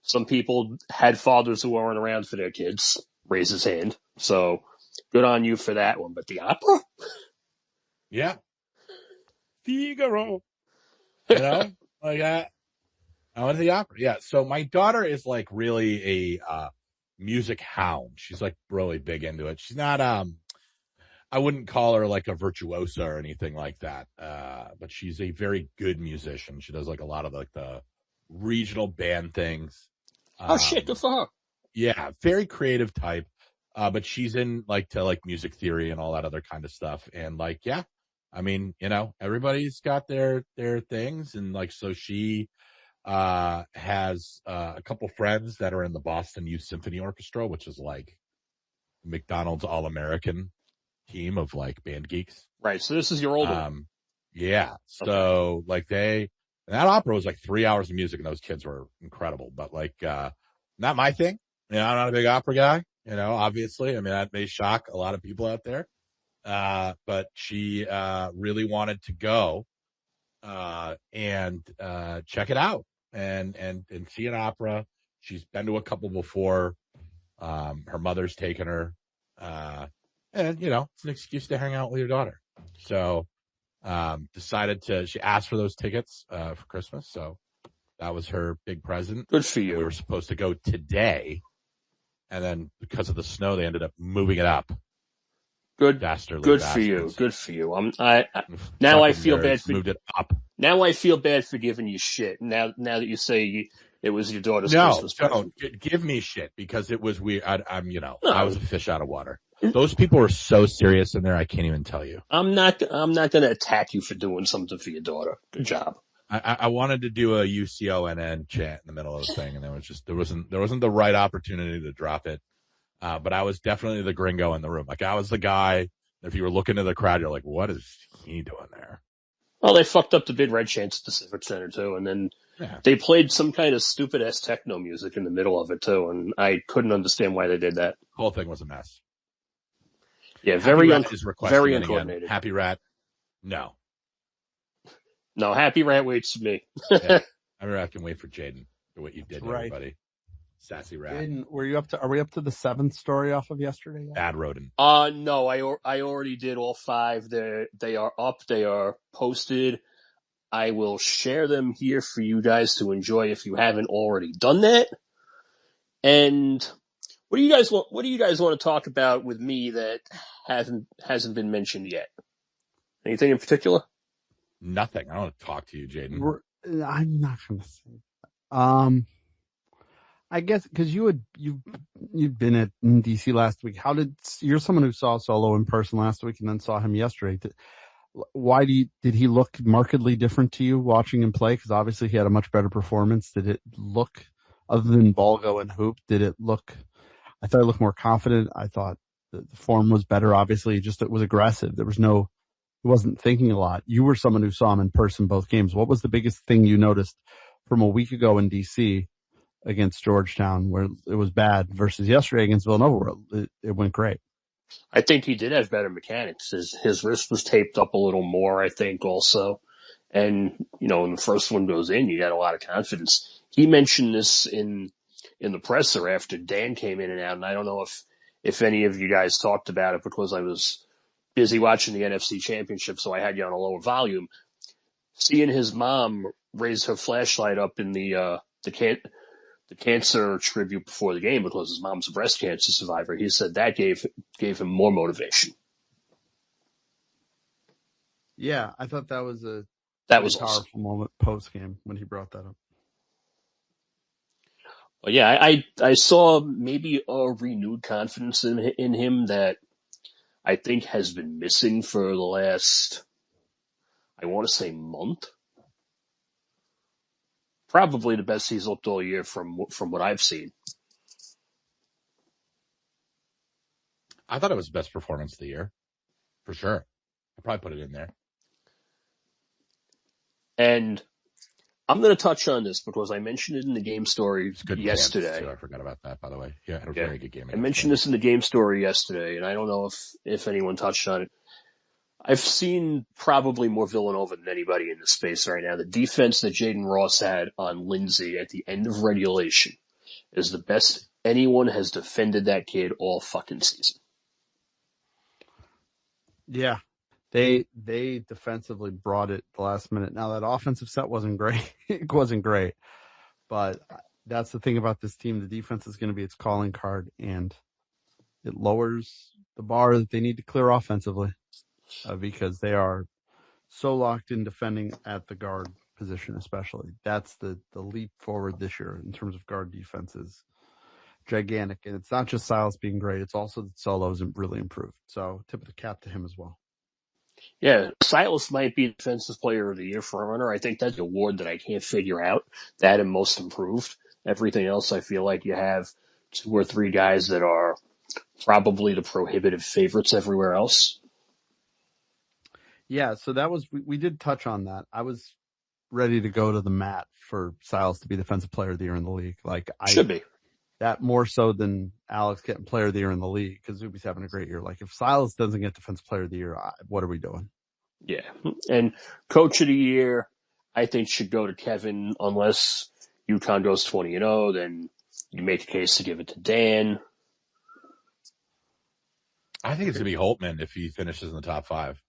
some people had fathers who weren't around for their kids. Raise his hand. So good on you for that one. But the opera? Yeah. Figaro. You know? Like I went to the opera. Yeah. So my daughter is like really a music hound. She's like really big into it. She's not I wouldn't call her like a virtuosa or anything like that. But she's a very good musician. She does like a lot of like the regional band things. Oh shit, good for her. Yeah, very creative type. But she's in like to like music theory and all that other kind of stuff. And like, yeah, I mean, you know, everybody's got their things, and like so she has a couple friends that are in the Boston Youth Symphony Orchestra, which is like McDonald's All-American team of like band geeks. Right. So this is your older one. Yeah. So like that opera was like 3 hours of music, and those kids were incredible. But like not my thing. You know, I'm not a big opera guy, you know, obviously. I mean, that may shock a lot of people out there. But she really wanted to go and check it out and see an opera. She's been to a couple before. Her mother's taken her. And, you know, it's an excuse to hang out with your daughter. So she asked for those tickets for Christmas. So that was her big present. Good for you. We were supposed to go today. And then because of the snow, they ended up moving it up. Good. Dastardly Good bastards. for you. Good for you. Now I feel bad for moved it up. Now I feel bad for giving you shit. Now that you say it was your daughter's Christmas present. No, give me shit because it was weird. I was a fish out of water. Those people were so serious in there. I can't even tell you. I'm not going to attack you for doing something for your daughter. Good job. I wanted to do a UConn chant in the middle of the thing, and there wasn't the right opportunity to drop it. But I was definitely the gringo in the room. Like I was the guy. If you were looking at the crowd, you're like, "What is he doing there?" Well, they fucked up the Big Red chants at the Civic Center too, and then they played some kind of stupid ass techno music in the middle of it too, and I couldn't understand why they did that. The whole thing was a mess. Yeah, very uncoordinated. Happy Rat, no. No, Happy Rat waits for me. Yeah. Happy Rat can wait for Jaden for what you did to everybody. Sassy Rat. Jaden, are we up to the 7th story off of yesterday yet? Bad rodent. No, I already did all 5. They are up. They are posted. I will share them here for you guys to enjoy if you haven't already done that. And what do you guys want to talk about with me that hasn't been mentioned yet? Anything in particular? Nothing. I don't want to talk to you, Jaden. I'm not going to say. I guess because you've been in DC last week. You're someone who saw Solo in person last week and then saw him yesterday. Why did he look markedly different to you watching him play? Because obviously he had a much better performance. Did it look, other than ball go and hoop, I thought it looked more confident. I thought the form was better. Obviously, just it was aggressive. He wasn't thinking a lot. You were someone who saw him in person both games. What was the biggest thing you noticed from a week ago in DC against Georgetown, where it was bad, versus yesterday against Villanova, where it went great? I think he did have better mechanics. His wrist was taped up a little more, I think, also. And, when the first one goes in, you got a lot of confidence. He mentioned this in the presser after Dan came in and out, and I don't know if any of you guys talked about it because I was busy watching the NFC Championship, so I had you on a lower volume. Seeing his mom raise her flashlight up in the cancer tribute before the game because his mom's a breast cancer survivor, he said that gave him more motivation. Yeah, I thought that was a powerful awesome moment post game when he brought that up. Well, yeah, I saw maybe a renewed confidence in him that I think has been missing for the last, I want to say, month. Probably the best he's looked all year from what I've seen. I thought it was the best performance of the year, for sure. I'll probably put it in there. And I'm going to touch on this because I mentioned it in the game story yesterday. Too. I forgot about that, by the way. Yeah, it was a very good game. I mentioned this in the game story yesterday, and I don't know if anyone touched on it. I've seen probably more Villanova than anybody in the space right now. The defense that Jaden Ross had on Lindsay at the end of regulation is the best anyone has defended that kid all fucking season. Yeah. They defensively brought it the last minute. Now that offensive set wasn't great. It wasn't great. But that's the thing about this team. The defense is going to be its calling card, and it lowers the bar that they need to clear offensively because they are so locked in defending at the guard position, especially. That's the leap forward this year in terms of guard defense is gigantic. And it's not just Silas being great, it's also that Solo's really improved. So tip of the cap to him as well. Yeah, Silas might be Defensive Player of the Year for a runner. I think that's the award that I can't figure out. That and Most Improved. Everything else, I feel like you have 2 or 3 guys that are probably the prohibitive favorites everywhere else. Yeah, so that was we did touch on that. I was ready to go to the mat for Silas to be Defensive Player of the Year in the league. Should be. That more so than Alex getting Player of the Year in the league because Zuby's having a great year. Like if Silas doesn't get Defensive Player of the Year, what are we doing? Yeah, and Coach of the Year, I think should go to Kevin unless UConn goes 20-0. Then you make a case to give it to Dan. I think it's going to be Holtman if he finishes in the top 5.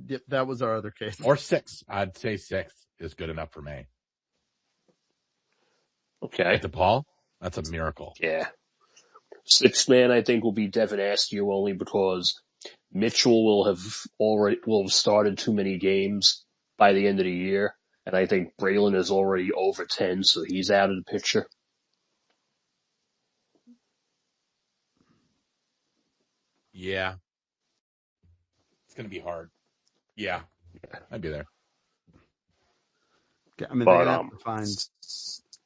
Yep, that was our other case. Or 6. I'd say 6 is good enough for me. Okay. DePaul? That's a miracle. Yeah. 6th man, I think, will be Devin Askew only because Mitchell will have started too many games by the end of the year, and I think Braylon is already over 10, so he's out of the picture. Yeah. It's going to be hard. Yeah. I'd be there. I mean, they're going to have to find...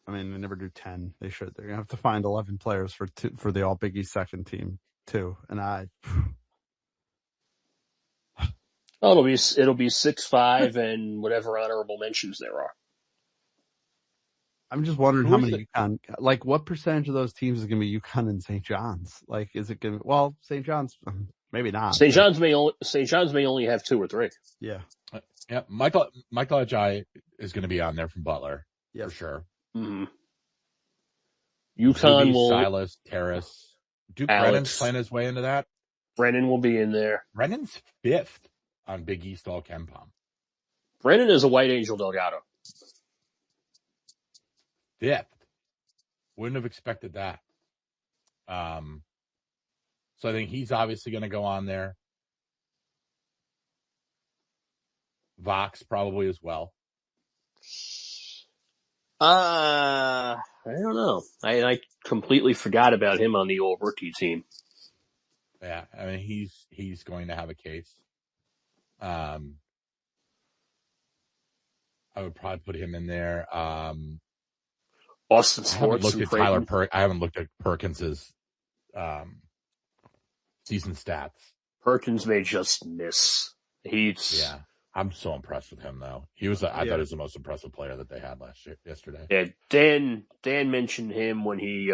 I mean, they never do 10. They should. They're going to have to find 11 players for the All Big East second team, too. And it'll be 6-5 and whatever honorable mentions there are. I'm just wondering how many UConn, like what percentage of those teams is going to be UConn and St. John's? Like, is it going to, well, St. John's, maybe not. St. John's may only have 2 or 3. Yeah. Yeah. Michael Ajay is going to be on there from Butler. Yes. For sure. Mm-hmm. UConn will. Silas, Terrace. Brennan's playing his way into that. Brennan will be in there. Brennan's 5th on Big East All KenPom. Brennan is a White Angel Delgado. 5th. Wouldn't have expected that. So I think he's obviously going to go on there. Vox probably as well. I don't know. I completely forgot about him on the old rookie team. Yeah, I mean he's going to have a case. I would probably put him in there. Austin Sports. I haven't looked at Perkins's season stats. Perkins may just miss. Yeah. I'm so impressed with him, though. I thought he was the most impressive player that they had yesterday. Yeah, Dan mentioned him when he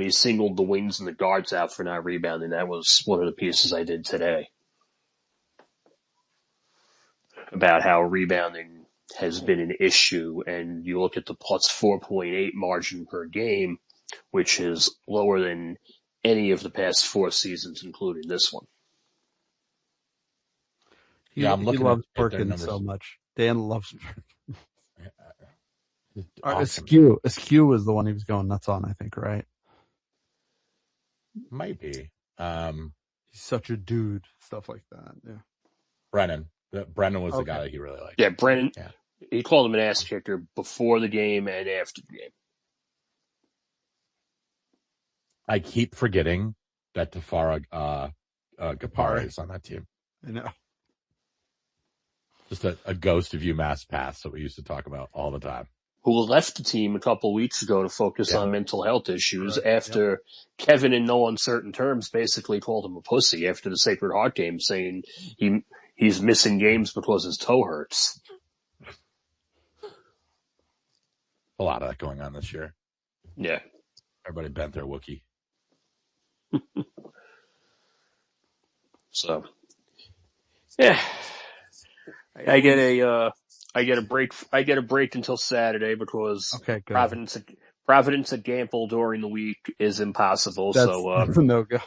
singled the wings and the guards out for not rebounding. That was one of the pieces I did today about how rebounding has been an issue, and you look at the plus 4.8 margin per game, which is lower than any of the past 4 seasons, including this one. He loves Perkins so much. Dan loves Perkins. Awesome. Askew was the one he was going nuts on, I think, right? Might be. He's such a dude. Stuff like that, yeah. Brennan was the guy that he really liked. Yeah, Brennan. Yeah. He called him an ass kicker before the game and after the game. I keep forgetting that Tafara Gapare is on that team. I know. Just a ghost of UMass past that we used to talk about all the time. Who left the team a couple weeks ago to focus on mental health issues after Kevin, in no uncertain terms, basically called him a pussy after the Sacred Heart game, saying he's missing games because his toe hurts. A lot of that going on this year. Yeah. Everybody bent their Wookiee. So, yeah. I get a break. I get a break until Saturday because Providence at Gamble during the week is impossible. That's a no go.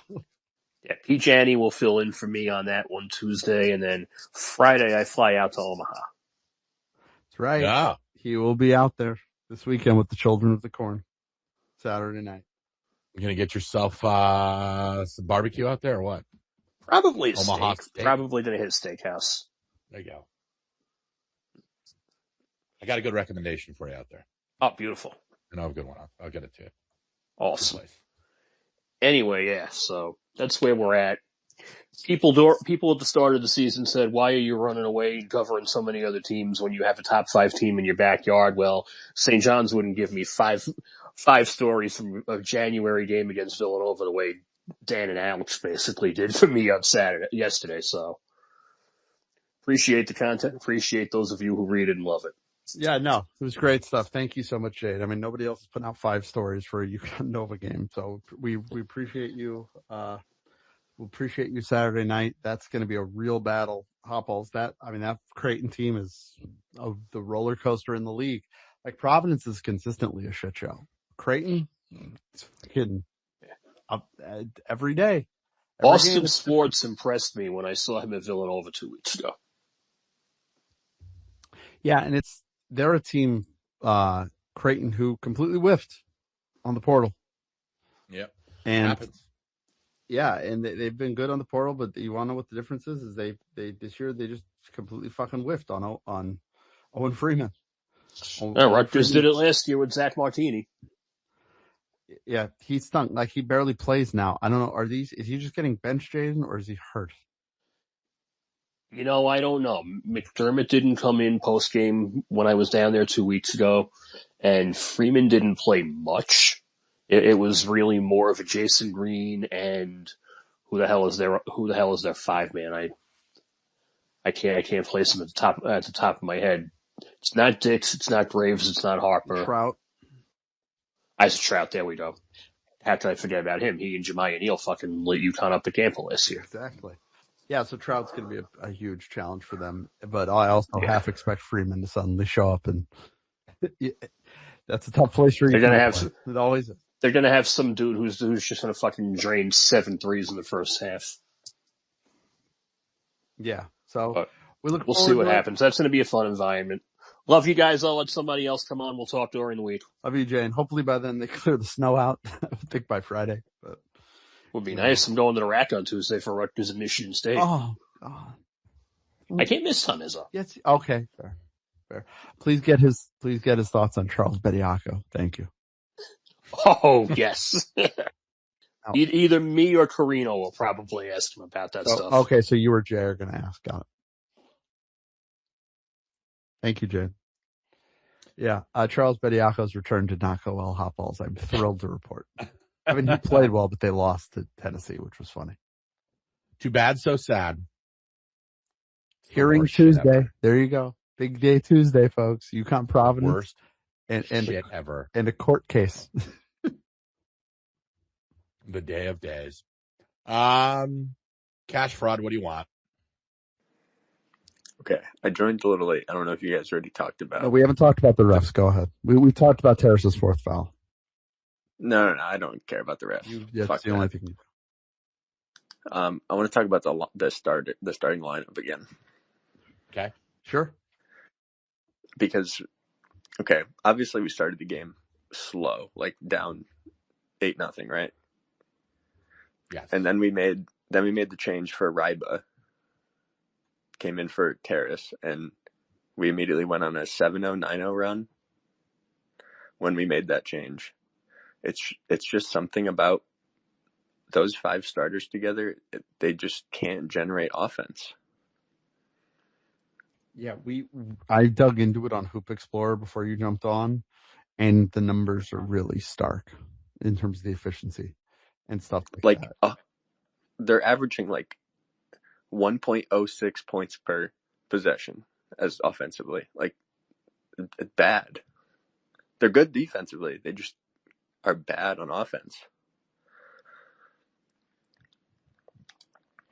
Yeah, Pete Janney will fill in for me on that one Tuesday, and then Friday I fly out to Omaha. That's right. Yeah. He will be out there this weekend with the Children of the Corn. Saturday night. You gonna get yourself some barbecue out there or what? Probably Omaha steak. Probably gonna hit a steakhouse. There you go. I got a good recommendation for you out there. Oh, beautiful. I know a good one. I'll get it to you. Awesome. Good place. Anyway, yeah, so that's where we're at. People at the start of the season said, why are you running away and covering so many other teams when you have a top 5 team in your backyard? Well, St. John's wouldn't give me five stories from a January game against Villanova the way Dan and Alex basically did for me on yesterday. So appreciate the content. Appreciate those of you who read it and love it. Yeah, no, it was great stuff. Thank you so much, Jade. I mean, nobody else is putting out 5 stories for a UConn Nova game, so we appreciate you. We'll appreciate you Saturday night. That's going to be a real battle. Hopballs. That Creighton team is the roller coaster in the league. Like Providence is consistently a shit show. Creighton, it's fucking up every day. Austin Sports impressed me when I saw him at Villanova 2 weeks ago. Yeah, and they're a team, Creighton, who completely whiffed on the portal. Yep. And happens. Yeah, and they've been good on the portal, but you want to know what the difference is? Is they this year they just completely fucking whiffed on Owen Freeman. Rutgers did it last year with Zach Martini. Yeah, he stunk. Like he barely plays now. I don't know. Is he just getting benched, Jaden, or is he hurt? I don't know. McDermott didn't come in post game when I was down there 2 weeks ago, and Freeman didn't play much. It was really more of a Jason Green and who the hell is their 5-man? I can't place him at the top of my head. It's not Dix, it's not Graves, it's not Harper. Trout. Isaac Trout, there we go. How could I forget about him? He and Jemiah Neal fucking lit UConn up at Campbell last year. Exactly. Yeah, so Trout's going to be a huge challenge for them. But I also half expect Freeman to suddenly show up, and that's a tough place for you. It always is. They're going to have some dude who's just going to fucking drain 7 threes in the first half. Yeah, so we'll see what happens. That's going to be a fun environment. Love you guys. I'll let somebody else come on. We'll talk during the week. Love you, Jane. Hopefully by then they clear the snow out. I think by Friday. But would be nice. I'm going to the rack on Tuesday for Rutgers and Michigan State. Oh, God. I can't miss Tunizza. Yes. Okay. Fair. Please get his thoughts on Charles Bediaco. Thank you. Oh, yes. Either me or Carino will probably ask him about that stuff. Okay, so you or Jay are going to ask. Got it. Thank you, Jay. Yeah, Charles Bediaco's return did not go well, Hopballs. I'm thrilled to report. I mean, he played well, but they lost to Tennessee, which was funny. Too bad, so sad. Hearing Tuesday. There you go. Big day Tuesday, folks. UConn Providence. Worst shit ever. And a court case. The day of days. Cash fraud, what do you want? Okay, I joined a little late. I don't know if you guys already talked about. No, we haven't talked about the refs. Go ahead. We talked about Terrace's 4th foul. No, I don't care about the refs. That's the only thing. I want to talk about the starting lineup again. Okay, sure. Because, obviously we started the game slow, like down 8-0, right? Yes. And then we made the change for Ryba. Came in for Terrace, and we immediately went on a 7-0, 9-0 run when we made that change. It's just something about those 5 starters together. They just can't generate offense. Yeah, I dug into it on Hoop Explorer before you jumped on, and the numbers are really stark in terms of the efficiency and stuff like that. They're averaging 1.06 points per possession as offensively. It's bad. They're good defensively. They just are bad on offense.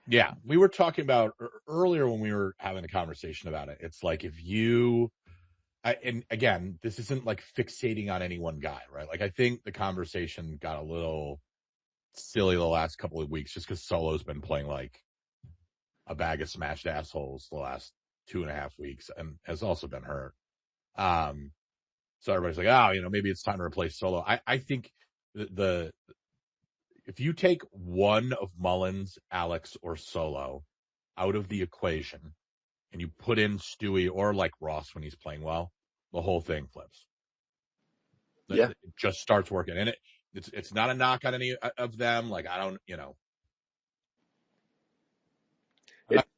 Yeah, we were talking about earlier when we were having a conversation about it. It's like if and again, this isn't like fixating on any one guy, right? Like I think the conversation got a little silly the last couple of weeks just because Solo's been playing like a bag of smashed assholes the last 2.5 weeks and has also been hurt. So everybody's like, oh, maybe it's time to replace Solo. I think if you take one of Mullins, Alex, or Solo out of the equation and you put in Stewie or like Ross when he's playing well, the whole thing flips. Yeah. It just starts working. And it's not a knock on any of them. Like, I don't,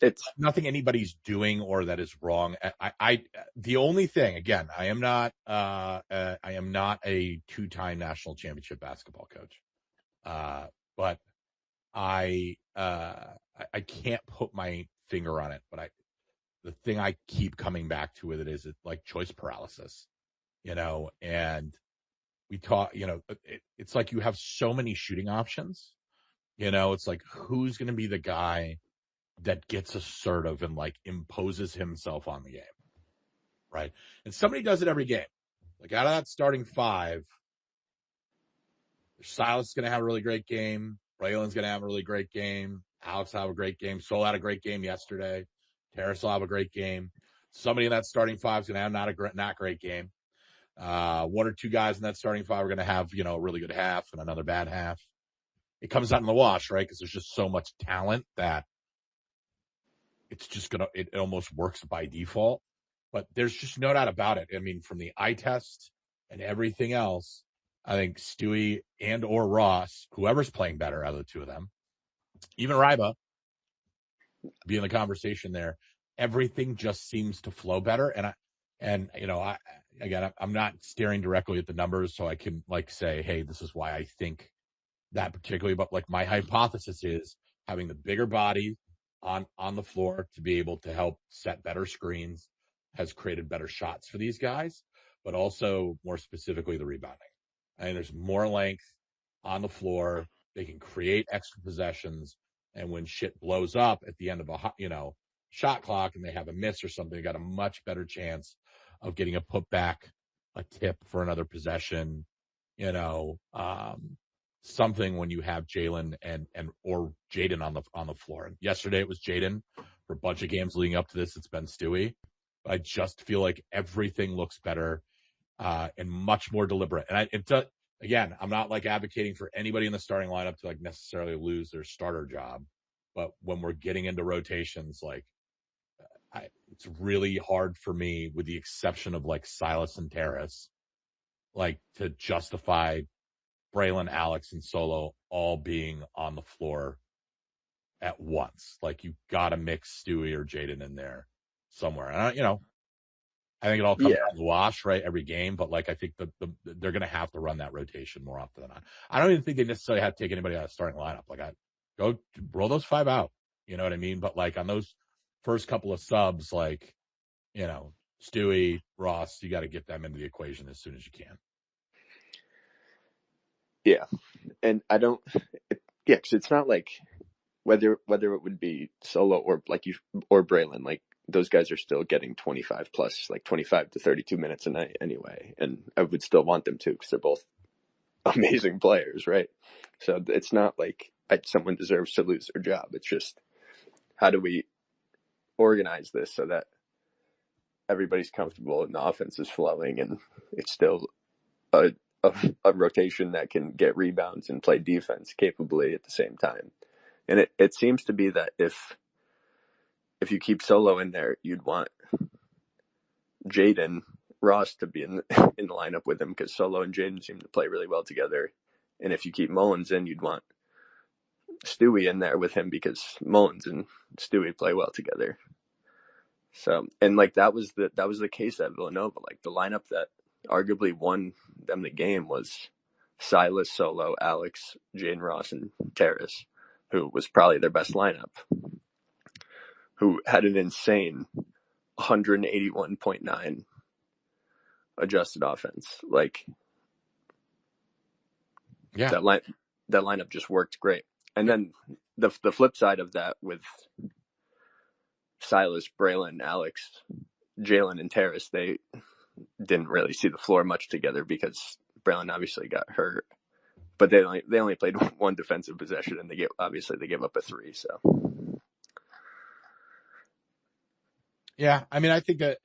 It's nothing anybody's doing or that is wrong. The only thing, again, I am not a 2-time national championship basketball coach. But I can't put my finger on it, but the thing I keep coming back to with it is like choice paralysis, and we talk, it's like you have so many shooting options, it's like, who's going to be the guy that gets assertive and like imposes himself on the game. Right. And somebody does it every game. Like out of that starting 5, Silas is going to have a really great game. Braylon's going to have a really great game. Alex will have a great game. Sol had a great game yesterday. Terrace will have a great game. Somebody in that starting 5 is going to have not great game. 1 or 2 guys in that starting 5 are going to have, a really good half and another bad half. It comes out in the wash, right? Because there's just so much talent that it's just it almost works by default. But there's just no doubt about it. I mean, from the eye test and everything else, I think Stewie and or Ross, whoever's playing better out of the 2 of them, even Ryba, be in the conversation there. Everything just seems to flow better. I'm not staring directly at the numbers, so I can like say, hey, this is why I think that particularly. But like my hypothesis is having the bigger body on the floor to be able to help set better screens has created better shots for these guys, but also more specifically the rebounding. I think there's more length on the floor. They can create extra possessions. And when shit blows up at the end of a, shot clock and they have a miss or something, they got a much better chance of getting a putback, a tip for another possession, something when you have Jalen or Jaden on the floor. And yesterday it was Jaden. For a bunch of games leading up to this, it's been Stewie. I just feel like everything looks better and much more deliberate. And again, I'm not like advocating for anybody in the starting lineup to like necessarily lose their starter job, but when we're getting into rotations, like it's really hard for me, with the exception of like Silas and Terrace, like to justify Braylon, Alex, and Solo all being on the floor at once. Like you got to mix Stewie or Jaden in there somewhere. And I think it all comes out in the wash, right? Every game, but like I think they're going to have to run that rotation more often than not. I don't even think they necessarily have to take anybody out of the starting lineup. Like go roll those 5 out. You know what I mean? But like on those first couple of subs, like Stewie, Ross, you got to get them into the equation as soon as you can. Yeah, and I don't. Because it's not like whether it would be Solo or or Braylon, like those guys are still getting 25 plus, like 25 to 32 minutes a night anyway, and I would still want them to because they're both amazing players, right? So it's not like someone deserves to lose their job. It's just how do we organize this so that everybody's comfortable and the offense is flowing and it's still a rotation that can get rebounds and play defense capably at the same time. And it seems to be that if you keep Solo in there, you'd want Jaden Ross to be in the lineup with him because Solo and Jaden seem to play really well together. And if you keep Mullins in, you'd want Stewie in there with him because Mullins and Stewie play well together. So, and like that was the case at Villanova. Like the lineup that arguably won them the game was Silas, Solo, Alex, Jaden Ross, and Terrace, who was probably their best lineup, who had an insane 181.9 adjusted offense. Like, yeah, that lineup just worked great. And then the flip side of that with Silas, Braylon, Alex, Jalen, and Terrace, they didn't really see the floor much together because Braylon obviously got hurt. but they only played one defensive possession, and they gave up a 3. So Yeah, I mean, I think that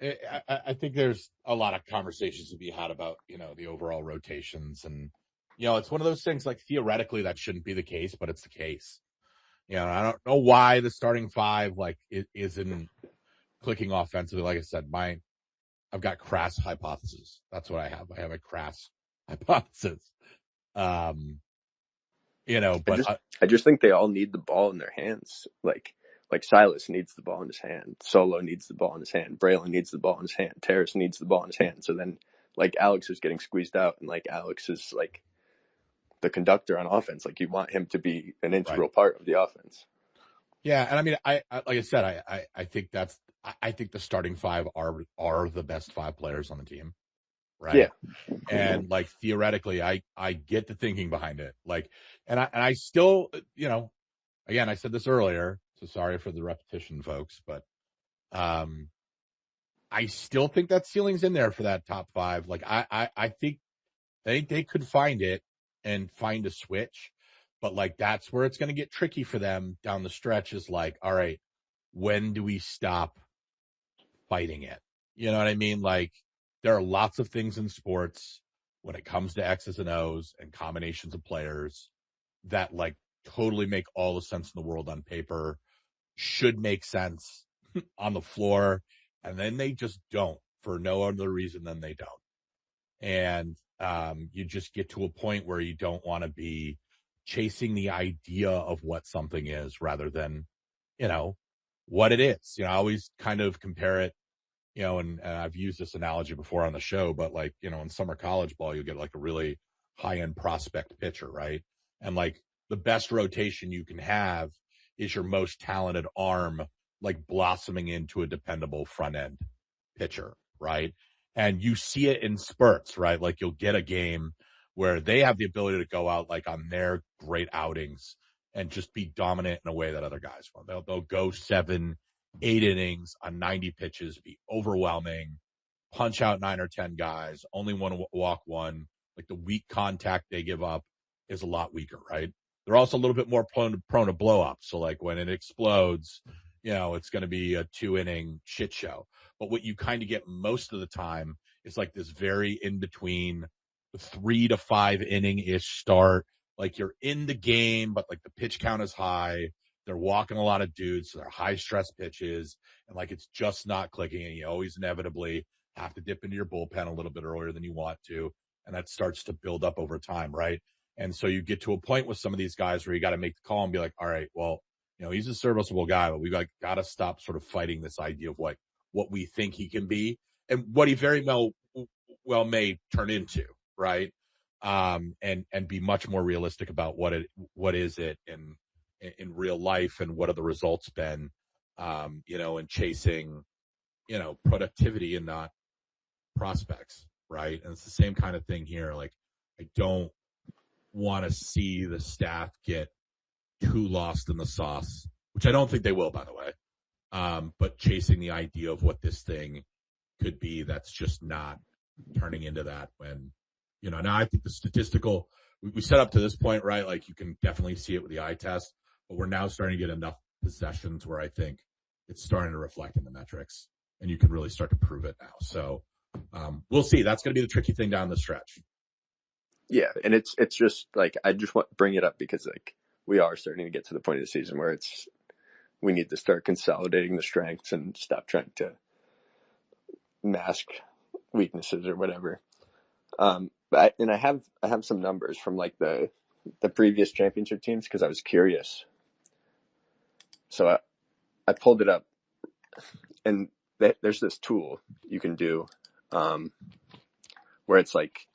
I think there's a lot of conversations to be had about the overall rotations, and it's one of those things like theoretically that shouldn't be the case, but it's the case. I don't know why the starting 5 like it isn't clicking offensively. Like I said, I've got crass hypothesis. That's what I have. I have a crass hypothesis. But I just think they all need the ball in their hands. Like Silas needs the ball in his hand. Solo needs the ball in his hand. Braylon needs the ball in his hand. Terrace needs the ball in his hand. So then, like, Alex is getting squeezed out, and like Alex is like the conductor on offense. Like, you want him to be an integral part of the offense. Yeah, and I mean, I like I said, I think I think the starting 5 are the best 5 players on the team, right? Yeah. And like theoretically, I get the thinking behind it. Like, and I still, again, I said this earlier, so sorry for the repetition, folks, but I still think that ceiling's in there for that top 5. Like, I think they could find it and find a switch, but like that's where it's going to get tricky for them down the stretch. Is like, all right, when do we stop fighting it? You know what I mean? Like, there are lots of things in sports when it comes to X's and O's and combinations of players that like totally make all the sense in the world on paper, should make sense on the floor, and then they just don't for no other reason than they don't. And you just get to a point where you don't want to be chasing the idea of what something is rather than, what it is. I always kind of compare it, and I've used this analogy before on the show, but like, in summer college ball, you get like a really high-end prospect pitcher, right? And like the best rotation you can have is your most talented arm, like blossoming into a dependable front-end pitcher, right? And you see it in spurts, right? Like you'll get a game where they have the ability to go out like on their great outings and just be dominant in a way that other guys won't. They'll go 7, 8 innings on 90 pitches, be overwhelming, punch out 9 or 10 guys, only walk 1. Like the weak contact they give up is a lot weaker, right? They're also a little bit more prone to blow up. So like when it explodes, it's going to be a 2-inning shit show. But what you kind of get most of the time is like this very in between 3 to 5 inning-ish start. Like you're in the game, but like the pitch count is high. They're walking a lot of dudes, so they're high stress pitches, and like it's just not clicking. And you always inevitably have to dip into your bullpen a little bit earlier than you want to, and that starts to build up over time, right? And so you get to a point with some of these guys where you got to make the call and be like, all right, well, he's a serviceable guy, but we got to stop sort of fighting this idea of what we think he can be and what he very well may turn into, right? And be much more realistic about what is it in real life and what are the results been, and chasing, productivity and not prospects, right? And it's the same kind of thing here. Like, I don't want to see the staff get too lost in the sauce, which I don't think they will, by the way. But chasing the idea of what this thing could be, that's just not turning into that when, now I think the statistical, we set up to this point, right? Like you can definitely see it with the eye test, but we're now starting to get enough possessions where I think it's starting to reflect in the metrics and you can really start to prove it now. So we'll see. That's going to be the tricky thing down the stretch. Yeah. And it's just like, I just want to bring it up because like we are starting to get to the point of the season where we need to start consolidating the strengths and stop trying to mask weaknesses or whatever. But I have some numbers from like the previous championship teams because I was curious. So I pulled it up, and there's this tool you can do where it's like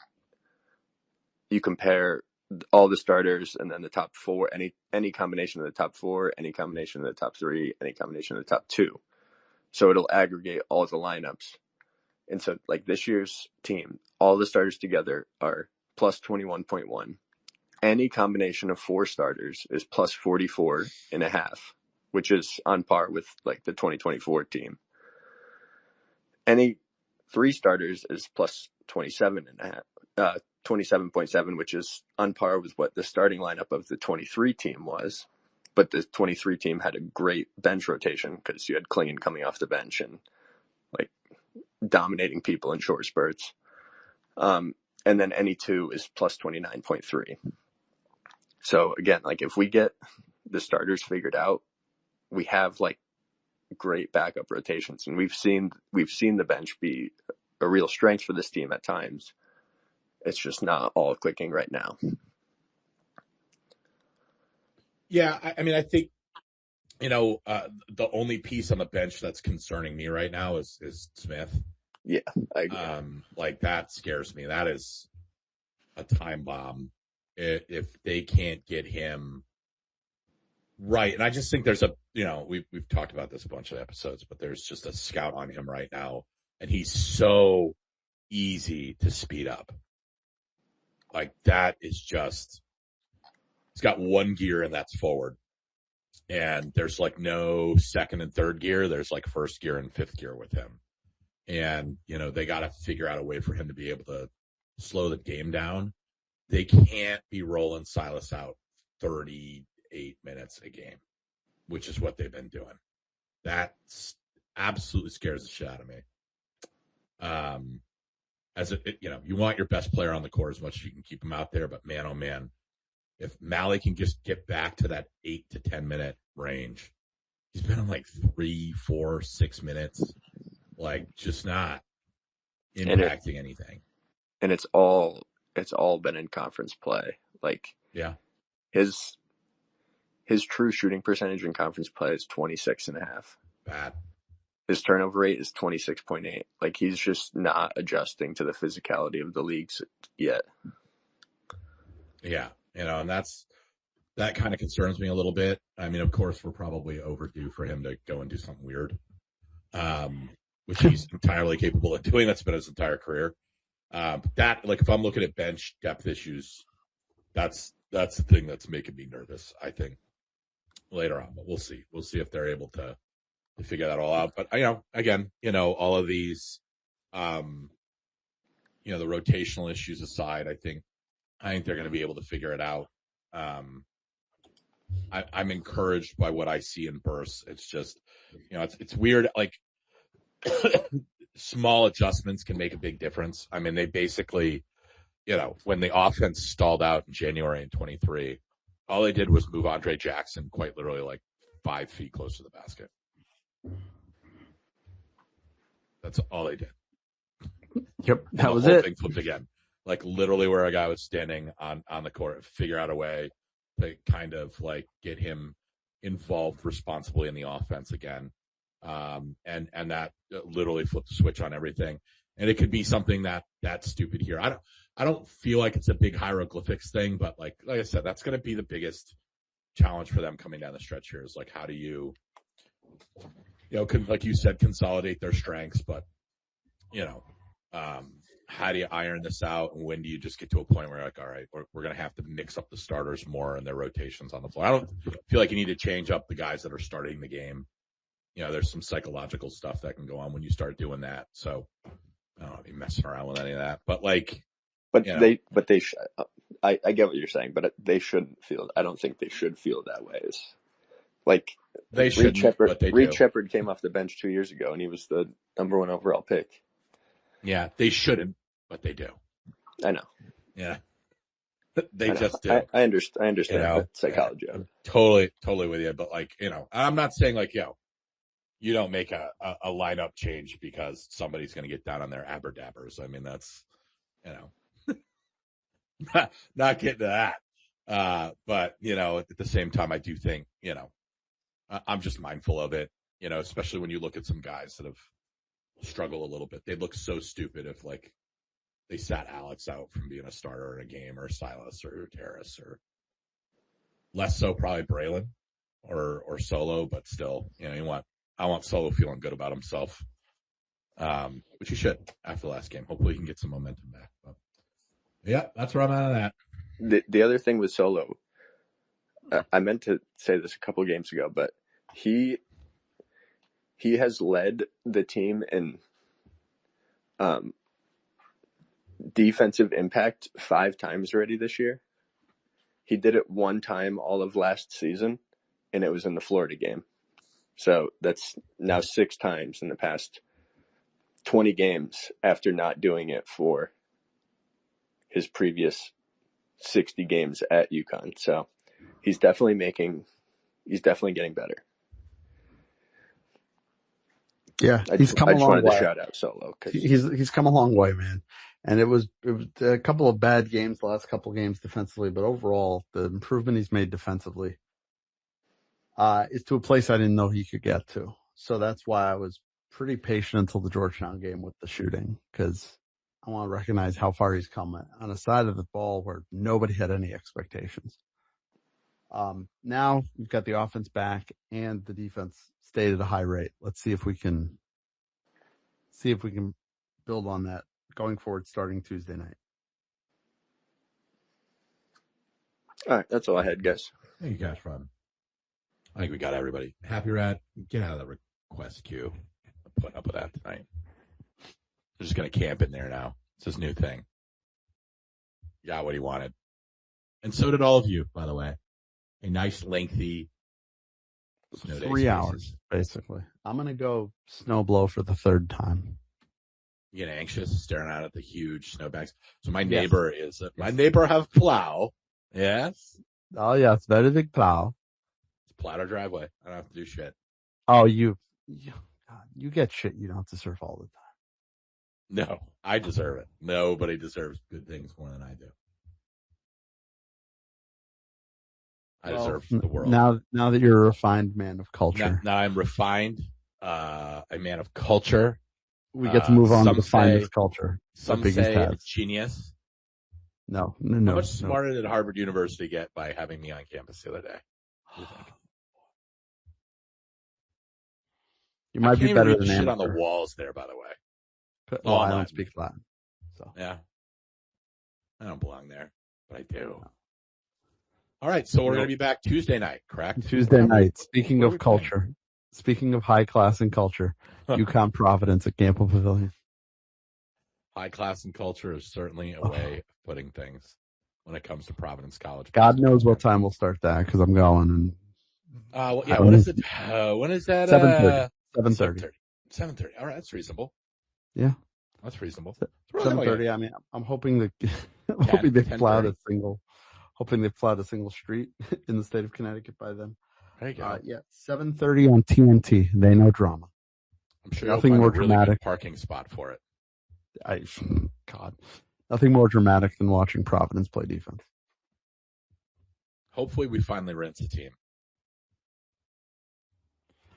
you compare all the starters and then the top 4, any combination of the top 4, any combination of the top 3, any combination of the top 2. So it'll aggregate all the lineups. And so like this year's team, all the starters together are plus 21.1. Any combination of 4 starters is plus 44.5, which is on par with like the 2024 team. Any 3 starters is plus 27.5. 27.7, which is on par with what the starting lineup of the 23 team was. But the 23 team had a great bench rotation because you had Klingon coming off the bench and like dominating people in short spurts. And then any two is plus 29.3. So again, like if we get the starters figured out, we have like great backup rotations, and we've seen the bench be a real strength for this team at times. It's just not all clicking right now. Yeah, I mean, I think, the only piece on the bench that's concerning me right now is Smith. Yeah, I agree. Like that scares me. That is a time bomb if they can't get him right. And I just think there's we've talked about this a bunch of episodes, but there's just a scout on him right now, and he's so easy to speed up. Like that is just, he's got one gear and that's forward. And there's like no second and third gear. There's like first gear and fifth gear with him. And, they got to figure out a way for him to be able to slow the game down. They can't be rolling Silas out 38 minutes a game, which is what they've been doing. That absolutely scares the shit out of me. You want your best player on the court as much as you can keep him out there, but man, oh man, if Mally can just get back to that 8 to 10 minute range, he's been in like 3, 4, 6 minutes, like just not impacting anything. And it's all been in conference play. Like, yeah, his true shooting percentage in conference play is 26.5. Bad. His turnover rate is 26.8. Like, he's just not adjusting to the physicality of the leagues yet. Yeah, and that kind of concerns me a little bit. I mean, of course, we're probably overdue for him to go and do something weird, which he's entirely capable of doing. That's been his entire career. That, like, if I'm looking at bench depth issues, that's the thing that's making me nervous, I think, later on. But we'll see. We'll see if they're able to figure that all out. But, again, all of these, the rotational issues aside, I think they're going to be able to figure it out. I'm encouraged by what I see in bursts. It's just, it's weird. Like, small adjustments can make a big difference. I mean, they basically, when the offense stalled out in January in 23, all they did was move Andre Jackson quite literally like 5 feet close to the basket. That's all they did. Yep, And that was the whole it. thing flipped again. Like literally where a guy was standing on the court, figure out a way to kind of like get him involved responsibly in the offense again. And that literally flipped the switch on everything. And it could be something that's stupid here. I don't feel like it's a big hieroglyphics thing, but like I said, that's going to be the biggest challenge for them coming down the stretch here is like, how do you, like you said, consolidate their strengths, but how do you iron this out? And when do you just get to a point where you're like, all right, we're going to have to mix up the starters more and their rotations on the floor. I don't feel like you need to change up the guys that are starting the game. There's some psychological stuff that can go on when you start doing that. So I don't want to be messing around with any of that, but like, I get what you're saying, but they shouldn't feel. I don't think they should feel that way. Like they should. Reed Shepherd came off the bench 2 years ago, and he was the number 1 overall pick. Yeah, they shouldn't, but they do. I know. Yeah, they just do. I understand the psychology of it. Totally with you. But like, I'm not saying like, you don't make a lineup change because somebody's going to get down on their aberdabbers. I mean, that's, not getting to that. But, at the same time, I do think, I'm just mindful of it, especially when you look at some guys that have struggled a little bit. They'd look so stupid if like they sat Alex out from being a starter in a game, or Silas or Terrace, or less so probably Braylon or Solo, but still, I want Solo feeling good about himself, which he should after the last game. Hopefully he can get some momentum back. But yeah, that's where I'm at of that. The other thing with Solo, I meant to say this a couple games ago, but he has led the team in defensive impact 5 times already this year. He did it 1 time all of last season, and it was in the Florida game. So that's now 6 times in the past 20 games after not doing it for his previous 60 games at UConn. So he's definitely getting better. Yeah, he's come a long way. I just wanted to shout out Solo. He's come a long way, man. And it was a couple of bad games, the last couple of games defensively, but overall, the improvement he's made defensively is to a place I didn't know he could get to. So that's why I was pretty patient until the Georgetown game with the shooting, because I want to recognize how far he's come on a side of the ball where nobody had any expectations. Now we've got the offense back and the defense stayed at a high rate. Let's see if we can build on that going forward starting Tuesday night. All right, that's all I had, guys. Thank you, Cash Fun. I think we got everybody. Happy Rat, get out of the request queue. I'm putting up with that tonight. They're just going to camp in there now. It's his new thing. He got what he wanted. And so did all of you, by the way. A nice, lengthy snow day. 3 hours, basically. I'm going to go snow blow for the 3rd time. You get anxious staring out at the huge snowbanks. So my neighbor my neighbor have plow. Yes. Oh, yeah. It's very big plow. It's plowed our driveway. I don't have to do shit. Oh, you get shit you don't deserve all the time. No, I deserve it. Nobody deserves good things more than I do. I deserve the world. Now that you're a refined man of culture. Now I'm refined, a man of culture. We get to move on to the finest culture. Some say it's genius. No. How much smarter did Harvard University get by having me on campus the other day? You might be better than shit on the walls there, by the way. Well, I don't speak Latin. So yeah. I don't belong there, but I do. All right, so we're going to be back Tuesday night, correct? Tuesday night. Speaking of culture, speaking of high class and culture, UConn Providence at Gamble Pavilion. High class and culture is certainly a way of putting things when it comes to Providence College. God knows what time we'll start that because I'm going. And when is it? When is that? 7:30. 7:30. 7:30. All right, that's reasonable. Yeah, that's reasonable. 7:30. I mean, I'm hoping they plowed a single. Hoping they've plowed a single street in the state of Connecticut by then. There you go. 7:30 on TNT. They know drama. I'm sure nothing more dramatic. Really good parking spot for it. God, nothing more dramatic than watching Providence play defense. Hopefully, we finally rinse the team.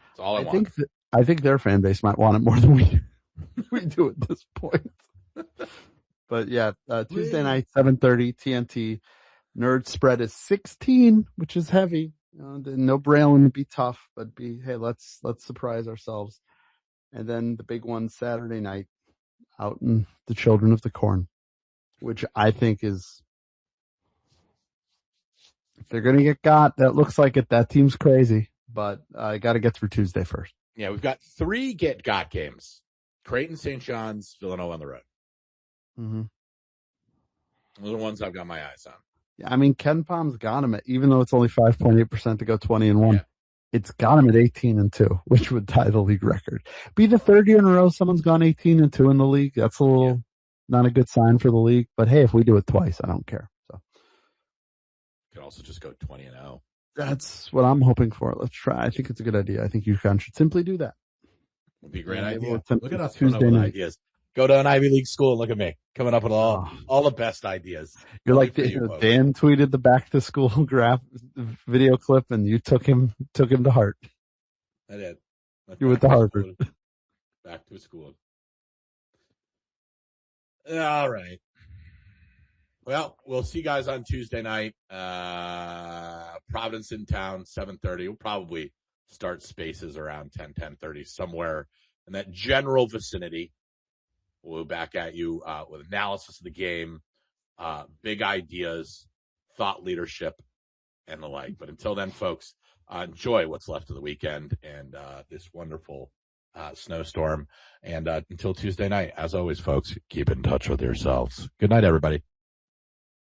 That's all I want. I think their fan base might want it more than we do at this point. But yeah, Tuesday night, 7:30 TNT. Nerd spread is 16, which is heavy. No Braylon would be tough, but hey, let's surprise ourselves. And then the big one Saturday night out in the Children of the Corn, which I think is, if they're going to get got, that looks like it. That team's crazy, but I got to get through Tuesday first. Yeah, we've got 3 get got games. Creighton, St. John's, Villanova on the road. Mm-hmm. Those are the ones I've got my eyes on. Yeah, I mean, Ken Palm's got him even though it's only 5.8% to go 20-1. Yeah. It's got him at 18-2, which would tie the league record. Be the 3rd year in a row someone's gone 18-2 in the league. That's a little not a good sign for the league. But hey, if we do it twice, I don't care. So could also just go 20-0. That's what I'm hoping for. Let's try. I think it's a good idea. I think UConn should simply do that. Would be a great idea. Look at us Tuesday night ideas. Go to an Ivy League school and look at me coming up with all the best ideas. You're like Dan tweeted the back to school video clip, and you took him to heart. I did. You went to Harvard. Back to school. All right. Well, we'll see you guys on Tuesday night. Providence in town, 7:30. We'll probably start spaces around 10:30, somewhere in that general vicinity. We'll be back at you with analysis of the game, big ideas, thought leadership, and the like. But until then, folks, enjoy what's left of the weekend and this wonderful snowstorm. And until Tuesday night, as always, folks, keep in touch with yourselves. Good night, everybody.